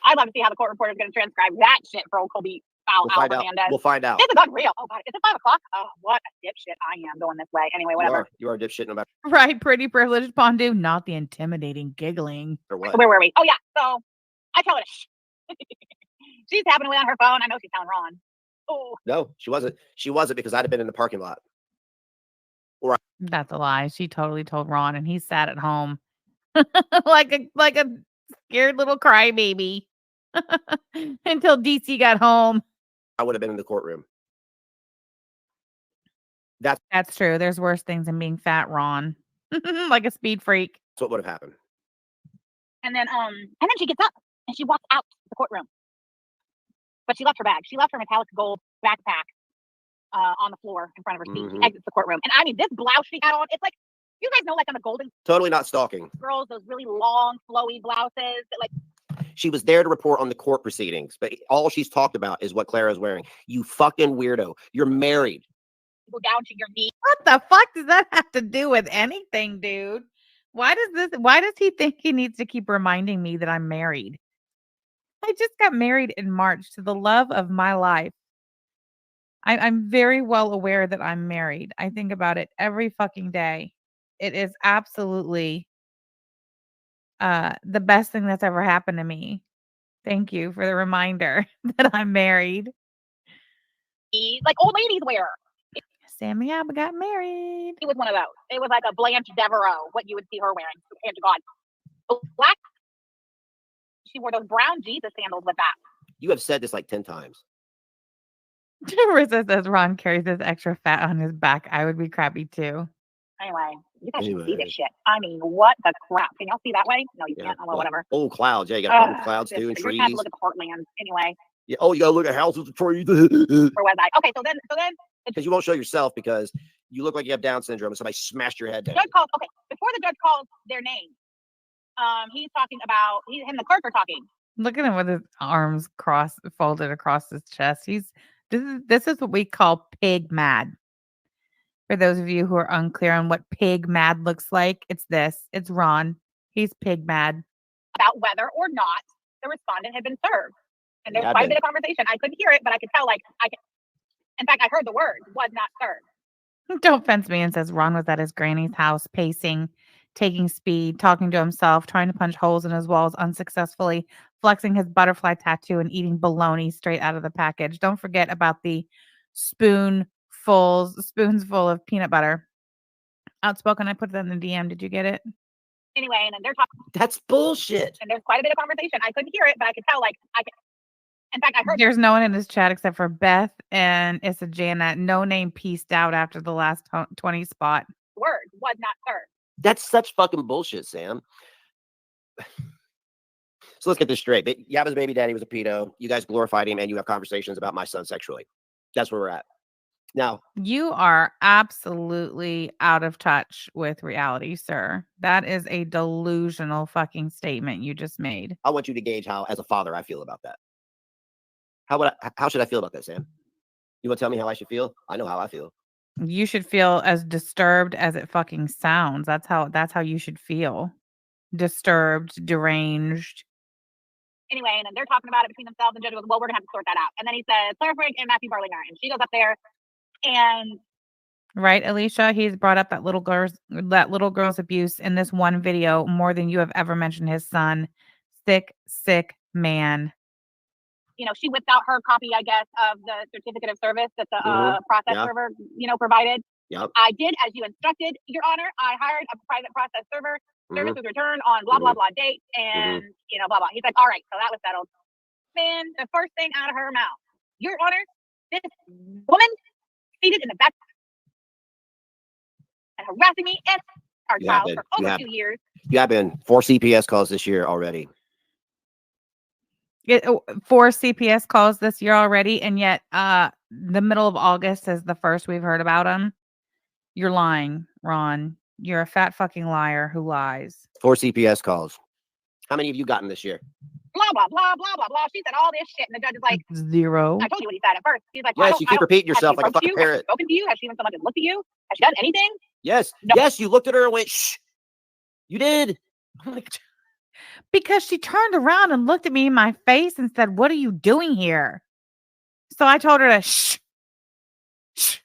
I'd love to see how the court reporter is going to transcribe that shit for old Colby Foul We'll find out. Hernandez. We'll find out. This is unreal. Oh god, is it 5 o'clock? Oh, what a dipshit I am going this way. Anyway, whatever. You are a dipshit no matter Right, pretty privileged Pondu, not the intimidating giggling. what. Where were we? Oh yeah, so I tell her to shh. She's tapping away on her phone. I know she's telling Ron. Oh, No, she wasn't. She wasn't because I'd have been in the parking lot. That's a lie. She totally told Ron, and he sat at home like a scared little crybaby until DC got home. I would have been in the courtroom. That's true. There's worse things than being fat, Ron. Like a speed freak. That's what would have happened. and then she gets up and she walks out the courtroom. But she left her bag. She left her metallic gold backpack on the floor in front of her seat. She exits the courtroom. And I mean, this blouse she had on, it's like, you guys know, like on the Golden Totally not stalking. Girls, those really long, flowy blouses that like. She was there to report on the court proceedings, but all she's talked about is what Clara's wearing. You fucking weirdo. You're married. Go down to your knee. What the fuck does that have to do with anything, dude? Why does he think he needs to keep reminding me that I'm married? I just got married in March to the love of my life. I'm very well aware that I'm married. I think about it every fucking day. It is absolutely the best thing that's ever happened to me. Thank you for the reminder that I'm married. Like old ladies wear. Sammy Abba got married. It was one of those. It was like a Blanche Devereaux, what you would see her wearing. Hand to God. Black. She wore those brown Jesus sandals with that. You have said this like 10 times. Marissa says Ron carries this extra fat on his back. I would be crappy too. Anyway, you guys should see this shit. I mean, what the crap? Can y'all see that way? No, you can't. Oh, well, whatever. Oh, clouds. Yeah, you got clouds too and You're trees. gonna have to look at Portland anyway. Yeah. Oh, you gotta look at houses and trees. Or was I? Okay, so then Because you won't show yourself because you look like you have Down syndrome and somebody smashed your head down. judge calls. Okay, before the judge calls their name, he's talking about him and the clerk are talking. Look at him with his arms folded across his chest. This is what we call pig mad. For those of you who are unclear on what pig mad looks like, it's this. It's Ron. He's pig mad. About whether or not the respondent had been served. And there was quite a bit of conversation. I couldn't hear it, but I could tell, in fact, I heard the word, was not served. Don't fence me and says Ron was at his granny's house, pacing, taking speed, talking to himself, trying to punch holes in his walls unsuccessfully, flexing his butterfly tattoo and eating bologna straight out of the package. Don't forget about the spoons full of peanut butter. Outspoken, I put that in the DM. Did you get it? Anyway, and then they're talking, That's bullshit. and there's quite a bit of conversation. I couldn't hear it, but I could tell, like, in fact, I heard There's no one in this chat except for Beth and Issa Jana. No name pieced out after the last 20 spot. the word was not served. That's such fucking bullshit, Sam. So let's get this straight. Yabba's baby daddy was a pedo. You guys glorified him, and you have conversations about my son sexually. That's where we're at. Now, You are absolutely out of touch with reality, sir. That is a delusional fucking statement you just made. I want you to gauge how, as a father, I feel about that. How should I feel about that, Sam? You want to tell me how I should feel? I know how I feel. You should feel as disturbed as it fucking sounds. That's how you should feel. Disturbed, deranged. Anyway, and then they're talking about it between themselves, and Judge goes, well, we're gonna have to sort that out. And then he says, Clara Frank and Matthew Barlinger, and she goes up there, and Right, Alicia? He's brought up that little girl's abuse in this one video more than you have ever mentioned his son. Sick man. you know, she whipped out her copy, I guess, of the certificate of service that the process Yeah. server, provided. Yep. I did as you instructed, Your Honor. I hired a private process server. Service was returned on blah blah blah date, and blah blah. He's like, all right, so that was settled. Man, the first thing out of her mouth, Your Honor, this woman seated in the back and harassing me and our You have child been. for You over have 2 years. You have been 4 CPS calls this year already. 4 CPS calls this year already, and yet the middle of August is the first we've heard about him. You're lying, Ron. You're a fat fucking liar who lies. 4 CPS calls. How many have you gotten this year? Blah blah blah blah blah blah. She said all this shit, and the judge is like, 0. I told you what he said at first. He's like, well, Yes, you keep repeating yourself like a fucking Has parrot. she spoken to you? Has she even someone to look at you? Has she done anything? Yes. No. Yes, you looked at her and went, shh. You did. I'm like, because she turned around and looked at me in my face and said, what are you doing here? So I told her to shh. Shh.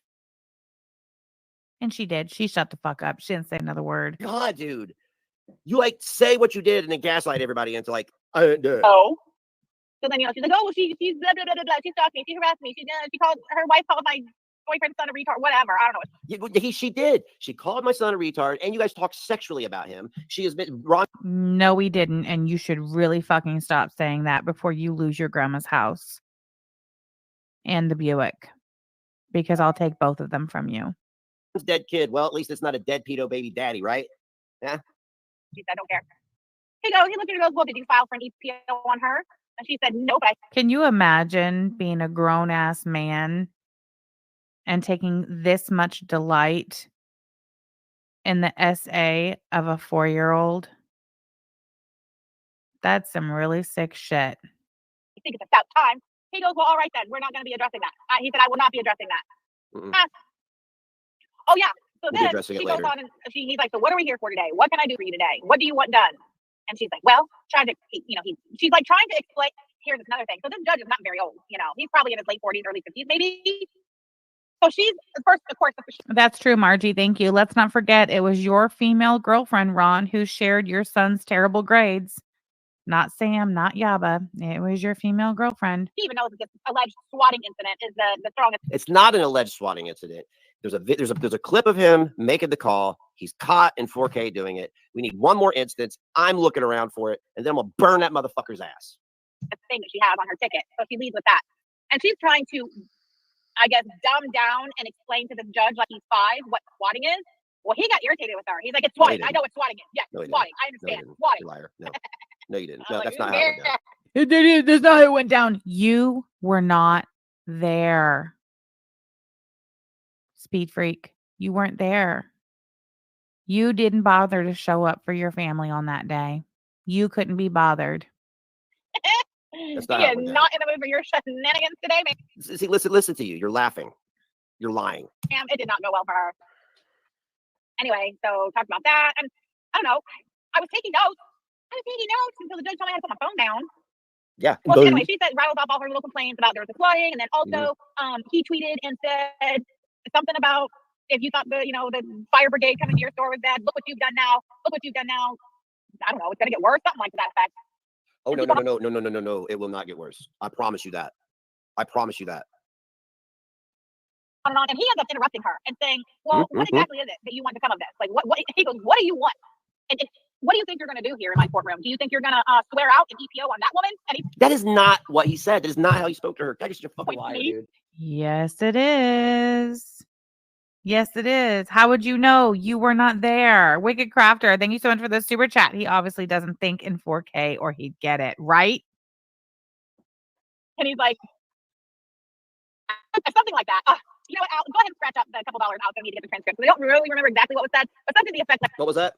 And she did. She shut the fuck up. She didn't say another word. God, dude. You like say what you did and then gaslight everybody into like, Oh. So then, she's like, oh, well, she's blah, blah, blah, blah, blah. She stalked me. She harassed me. She called, her wife called my boyfriend's son a retard, whatever. I don't know. She did. She called my son a retard, and you guys talked sexually about him. She has been wrong. No, we didn't. And you should really fucking stop saying that before you lose your grandma's house and the Buick, because I'll take both of them from you. Dead kid. Well, at least it's not a dead pedo baby daddy, right? Yeah. She said, I don't care. He looked at her and goes, well, did you file for an EPO on her? And she said, no, but Can you imagine being a grown ass man and taking this much delight in the SA of a 4-year-old? That's some really sick shit. I think it's about time. He goes, well, all right then. We're not going to be addressing that. He said, I will not be addressing that. Oh, yeah. So We'll be then addressing it she goes later. on and he's like, so what are we here for today? What can I do for you today? What do you want done? And she's like, well, she's like trying to explain. Here's another thing. So this judge is not very old. He's probably in his late 40s, early 50s, maybe. So she's first, of course. That's true, Margie. Thank you. Let's not forget it was your female girlfriend, Ron, who shared your son's terrible grades. Not Sam, not Yaba. It was your female girlfriend. She even knows that this alleged swatting incident is the strongest. It's not an alleged swatting incident. There's a clip of him making the call. He's caught in 4K doing it. We need one more instance. I'm looking around for it, and then I'm gonna burn that motherfucker's ass. Thing that she has on her ticket. So she leads with that. And she's trying to, I guess, dumb down and explain to the judge like he's 5 what swatting is. Well, he got irritated with her. He's like, it's swatting. I know what swatting is. Yes, No, swatting. I No, you understand. didn't. Swatting. You liar. No. No, you didn't. I'm No, like, that's not how it went down. That's not how it went down. You were not there. Speed freak. You weren't there. You didn't bother to show up for your family on that day. You couldn't be bothered. That's He not how it is went down. not in the mood for your shenanigans today, man. See, listen to you. You're laughing. You're lying. It did not go well for her. Anyway, so talked about that. And I don't know. I was taking notes until the judge told me I had to put my phone down. Yeah. Well, anyway, she said rattled off all her little complaints about there was a flooding, and then also he tweeted and said something about if you thought the fire brigade coming to your store was bad, look what you've done now. Look what you've done now. I don't know. It's gonna get worse. Something like that effect. Oh no! It will not get worse. I promise you that. I promise you that. On and on, and he ends up interrupting her and saying, "Well, what exactly is it that you want to come of this? Like, what?" He goes, "What do you want?" And what do you think you're going to do here in my courtroom? Do you think you're going to swear out an EPO on that woman? And That is not what he said. That is not how he spoke to her. That is just a fucking liar, dude. Yes, it is. Yes, it is. How would you know? You were not there. Wicked Crafter, thank you so much for the super chat. He obviously doesn't think in 4K or he'd get it, right? he's like, something like that. You know what, Al, go ahead and scratch up the couple dollars Al's going to need to get the transcript. I don't really remember exactly what was said, but something to the effect like, What was that?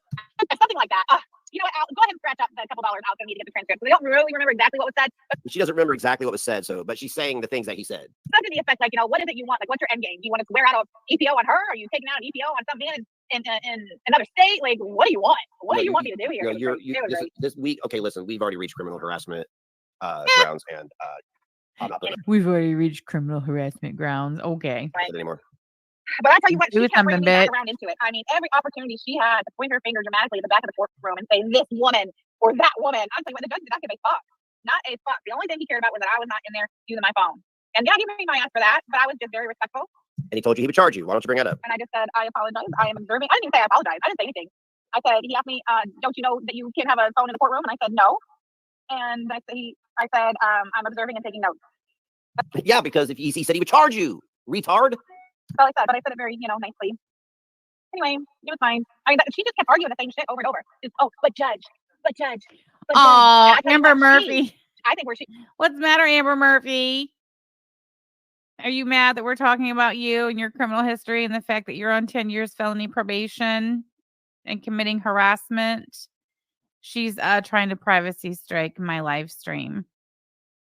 something like that. You know what, Al, go ahead and scratch up the couple dollars Al's going to need to get the transcript. I don't really remember exactly what was said, but She doesn't remember exactly what was said, but she's saying the things that he said. something to the effect like, you know, what is it you want? Like, what's your end game? Do you want to swear out an EPO on her? Are you taking out an EPO on some man in another state? Like, what do you want? What do you want me to do here? This week. Okay, listen, we've already reached criminal harassment grounds, and I'm not putting We've already reached criminal harassment grounds. Okay. it anymore. But I tell you what, Do she kept bringing something, me back bitch. around into it. I mean, every opportunity she had to point her finger dramatically at the back of the courtroom and say this woman or that woman. I'm saying, what the judge did not give a fuck. Not a fuck. The only thing he cared about was that I was not in there using my phone. And yeah, he made my ass for that, but I was just very respectful. And he told you he would charge you. Why don't you bring that up? And I just said, I apologize. I am observing. I didn't even say I apologize. I didn't say anything. I said, he asked me, don't you know that you can't have a phone in the courtroom? And I said, no. And I said, I'm observing and taking notes. Yeah, because if he said he would charge you, retard. That's all I said, but I said it very, nicely. Anyway, it was fine. I mean, she just kept arguing the same shit over and over. Just, but judge. Oh, And I tell you Amber what, Murphy. I think What's the matter, Amber Murphy? Are you mad that we're talking about you and your criminal history and the fact that you're on 10 years felony probation and committing harassment? She's trying to privacy strike my live stream.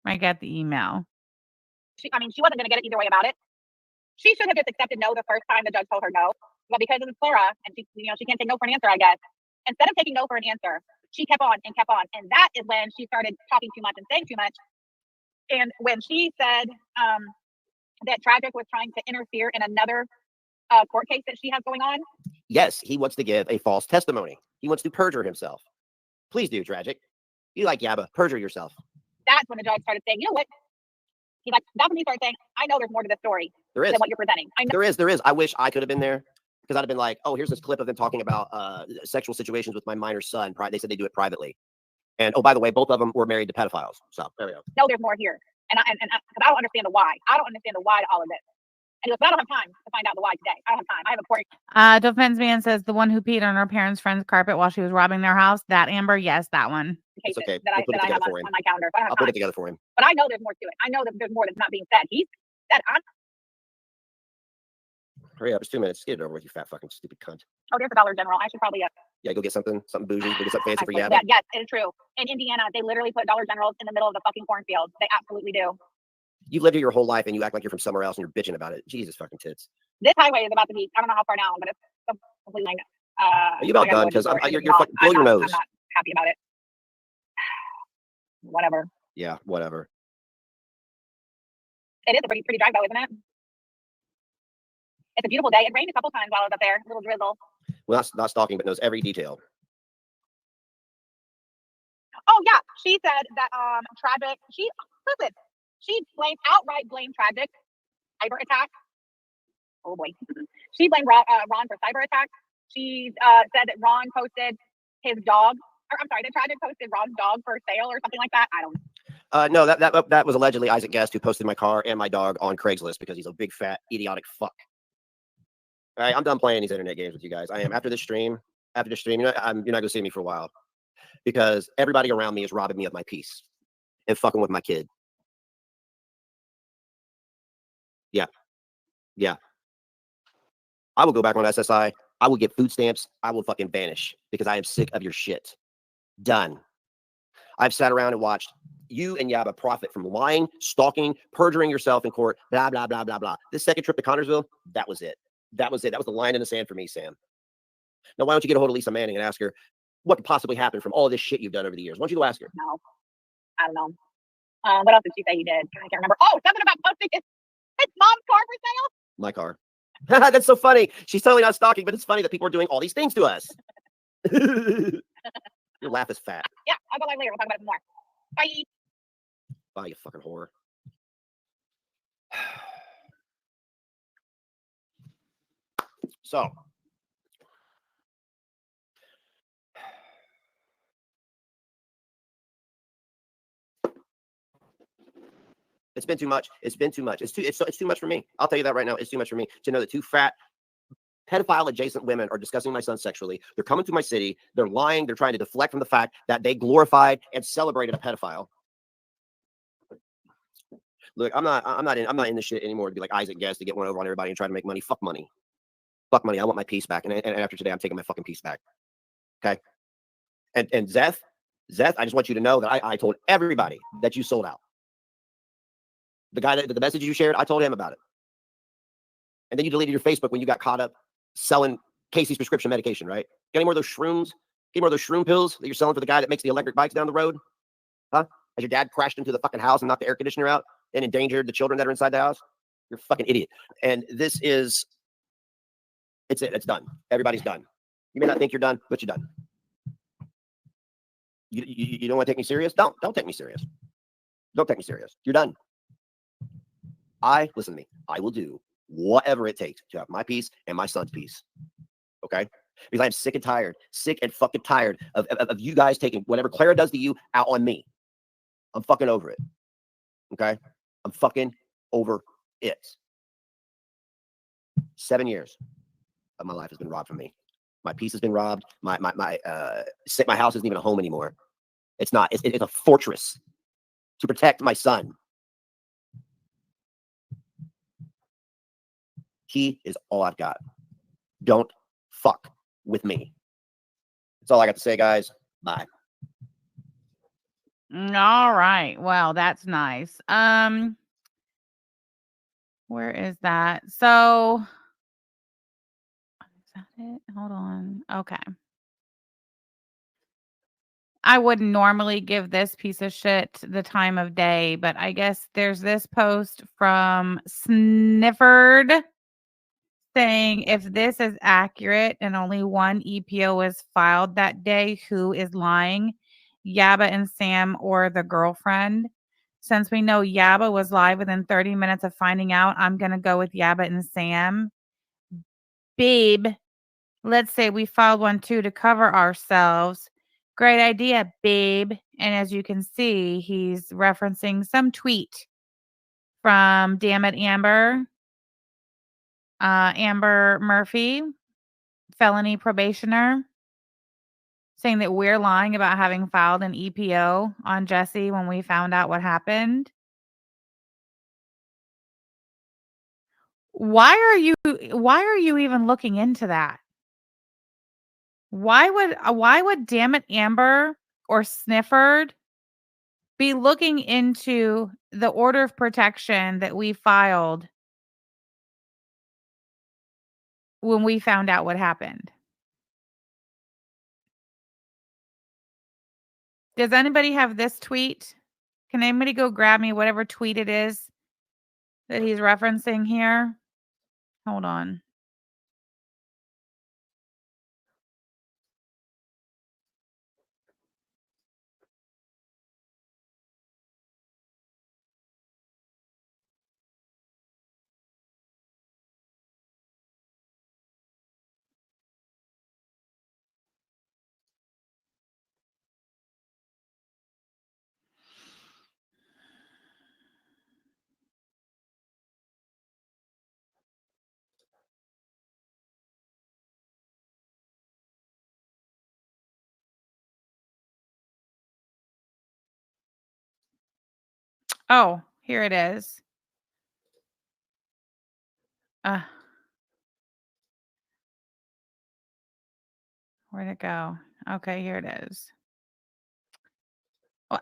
I got the email. she wasn't going to get it either way about it. She should have just accepted no the first time the judge told her no. But because it was Clara, and she can't take no for an answer, I guess. Instead of taking no for an answer, she kept on and kept on. And that is when she started talking too much and saying too much. And when she said that Tragic was trying to interfere in another court case that she has going on. Yes, he wants to give a false testimony. He wants to perjure himself. Please do, Tragic. You like Yabba, perjure yourself. That's when the judge started saying, you know what? He's like, that's when he started saying, I know there's more to this story There is. than what you're presenting. I know. There is. I wish I could have been there because I'd have been like, oh, here's this clip of them talking about sexual situations with my minor son. They said they do it privately. And oh, by the way, both of them were married to pedophiles. So there we go. No, there's more here. And because I don't understand the why. I don't understand the why to all of this. And he goes, but I don't have time to find out the why today. I don't have time. I have a court. Defense man says the one who peed on her parents' friend's carpet while she was robbing their house. That Amber, yes, that one. It's okay. That I have on my calendar. I'll put it together for him. But I know there's more to it. I know that there's more that's not being said. He's said, Hurry up, it's 2 minutes. Get it over with, you fat fucking stupid cunt. oh, there's a Dollar General. I should probably Yeah, go get something bougie. Go get something fancy for Yabba. that. Yes, it is true. In Indiana, they literally put Dollar Generals in the middle of the fucking cornfield. They absolutely do. You've lived here your whole life and you act like you're from somewhere else and you're bitching about it. Jesus fucking tits. This highway is about to be, I don't know how far down, but it's completely Are you about done? Because you're fucking blow your nose. I'm not happy about it. Whatever. Yeah, whatever. It is a pretty drive though, isn't it? It's a beautiful day. It rained a couple times while I was up there. A little drizzle. Well, not stalking, but knows every detail. Oh yeah, she said that Tragic. She outright blamed Tragic cyber attack. Oh boy, she blamed Ron for cyber attack. She said that Ron posted his dog. Or I'm sorry, that Tragic posted Ron's dog for sale or something like that. I don't know. No, that was allegedly Isaac Guest who posted my car and my dog on Craigslist because he's a big fat idiotic fuck. All right, I'm done playing these internet games with you guys. I am. After this stream, you're not gonna see me for a while because everybody around me is robbing me of my peace and fucking with my kid. Yeah. I will go back on SSI. I will get food stamps. I will fucking vanish because I am sick of your shit. Done. I've sat around and watched you and Yabba profit from lying, stalking, perjuring yourself in court, blah, blah, blah, blah, blah. This second trip to Connorsville, that was it. That was the line in the sand for me, Sam. Now, why don't you get a hold of Lisa Manning and ask her what could possibly happen from all this shit you've done over the years? Why don't you go ask her? No, I don't know. What else did she say you did? I can't remember. Oh, something about posting his mom's car for sale. My car. That's so funny. She's totally not stalking, but it's funny that people are doing all these things to us. Your laugh is fat. Yeah, I'll go live later. We'll talk about it more. Bye. Bye, you fucking whore. So, It's been too much. It's been too much. It's too much for me. I'll tell you that right now. It's too much for me to know that two fat pedophile adjacent women are discussing my son sexually. They're coming to my city. They're lying. They're trying to deflect from the fact that they glorified and celebrated a pedophile. Look, I'm not in this shit anymore to be like Isaac Guest to get one over on everybody and try to make money. Fuck money. Fuck money. I want my peace back. And after today, I'm taking my fucking peace back. Okay. And Zeth, I just want you to know that I told everybody that you sold out. The guy that the message you shared, I told him about it. And then you deleted your Facebook when you got caught up selling Casey's prescription medication, right? Got any more of those shrooms? Any more of those shroom pills that you're selling for the guy that makes the electric bikes down the road? Huh? Has your dad crashed into the fucking house and knocked the air conditioner out and endangered the children that are inside the house? You're a fucking idiot. And this is, it's it. It's done. Everybody's done. You may not think you're done, but you're done. You don't want to take me serious? Don't take me serious. Don't take me serious. You're done. Listen to me. I will do whatever it takes to have my peace and my son's peace. Okay? Because I'm sick and fucking tired of you guys taking whatever Clara does to you out on me. I'm fucking over it. Okay? I'm fucking over it. 7 years of my life has been robbed from me. My peace has been robbed. My house isn't even a home anymore. It's not. It's a fortress to protect my son. He is all I've got. Don't fuck with me. That's all I got to say, guys. Bye. All right. Well, that's nice. Where is that? So, is that it? Hold on. Okay. I wouldn't normally give this piece of shit the time of day, but I guess there's this post from Snifford saying if this is accurate and only one EPO was filed that day, who is lying? Yaba and Sam or the girlfriend? Since we know Yaba was live within 30 minutes of finding out, I'm going to go with Yaba and Sam. Babe, let's say we filed one too to cover ourselves. Great idea, babe. And as you can see, he's referencing some tweet from Damn It Amber, Amber Murphy, felony probationer, saying that we're lying about having filed an EPO on Jesse when we found out what happened. Why are you even looking into that? Why would Damn It Amber or Snifford be looking into the order of protection that we filed when we found out what happened? Does anybody have this tweet? Can anybody go grab me whatever tweet it is that he's referencing here? Hold on. Oh, here it is. Where'd it go? Okay, here it is.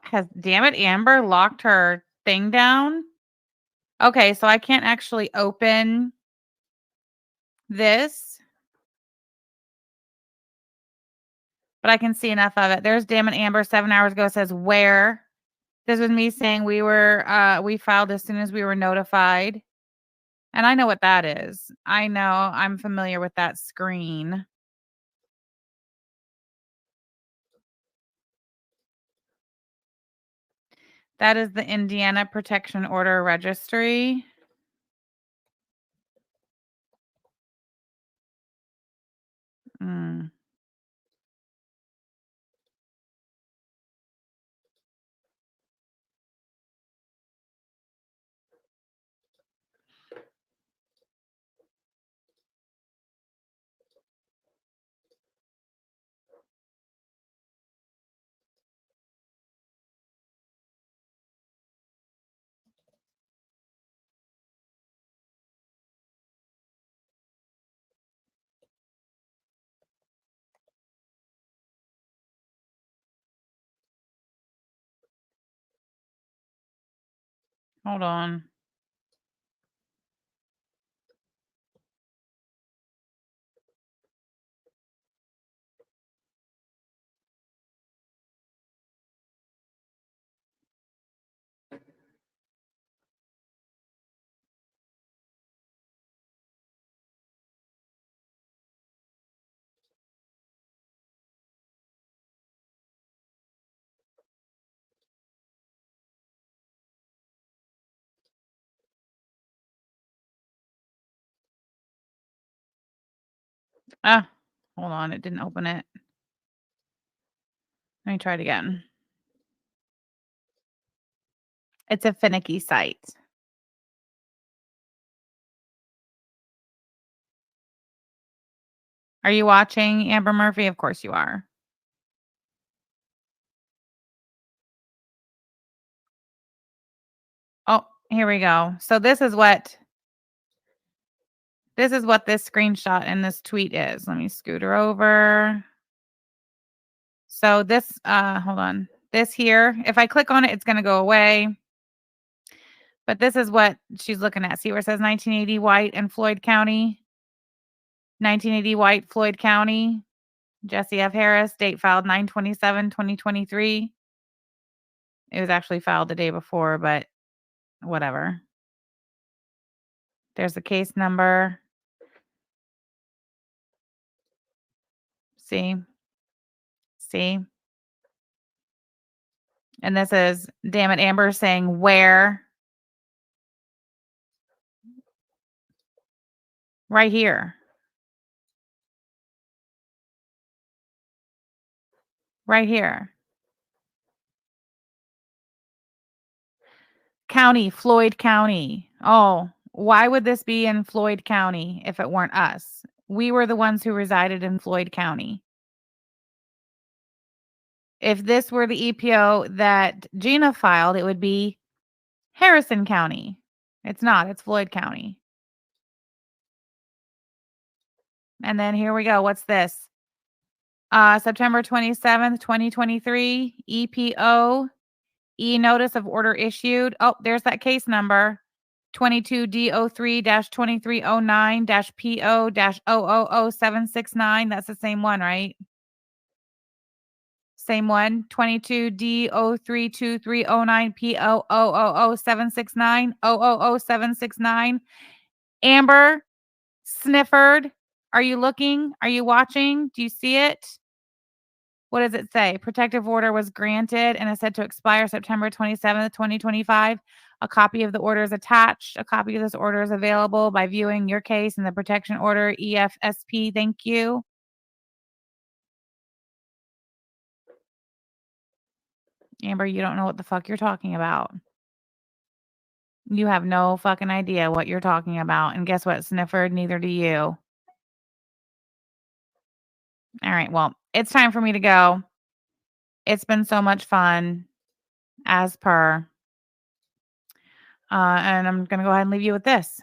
Has Damn It Amber locked her thing down? Okay, so I can't actually open this, but I can see enough of it. There's Damn It Amber 7 hours ago says where. This was me saying we filed as soon as we were notified. And I know what that is. I know, I'm familiar with that screen. That is the Indiana Protection Order Registry. Mm. Hold on. Ah, hold on. It didn't open it. Let me try it again. It's a finicky site. Are you watching, Amber Murphy? Of course you are. Oh, here we go. So this is what this screenshot and this tweet is. Let me scoot her over. So this, hold on. This here, if I click on it, it's going to go away. But this is what she's looking at. See where it says 1980 White and Floyd County? 1980 White, Floyd County. Jesse F. Harris, date filed 9/27/2023. It was actually filed the day before, but whatever. There's the case number. See? See? And this is, damn it, Amber saying where? Right here. Right here. County, Floyd County. Oh, why would this be in Floyd County if it weren't us? We were the ones who resided in Floyd County. If this were the EPO that Gina filed, it would be Harrison County. It's not. It's Floyd County. And then here we go. What's this? September 27th, 2023, EPO, notice of order issued. Oh, there's that case number. 22D03-2309-PO-0000769. That's the same one, right? Same one. 22D032309-PO-0000769. 0000769. Amber Snifford. Are you looking? Are you watching? Do you see it? What does it say? Protective order was granted and is set to expire September 27th, 2025. A copy of the order is attached. A copy of this order is available by viewing your case in the protection order EFSP. Thank you. Amber, you don't know what the fuck you're talking about. You have no fucking idea what you're talking about. And guess what, Snifford? Neither do you. All right. Well, it's time for me to go. It's been so much fun, as per. And I'm going to go ahead and leave you with this.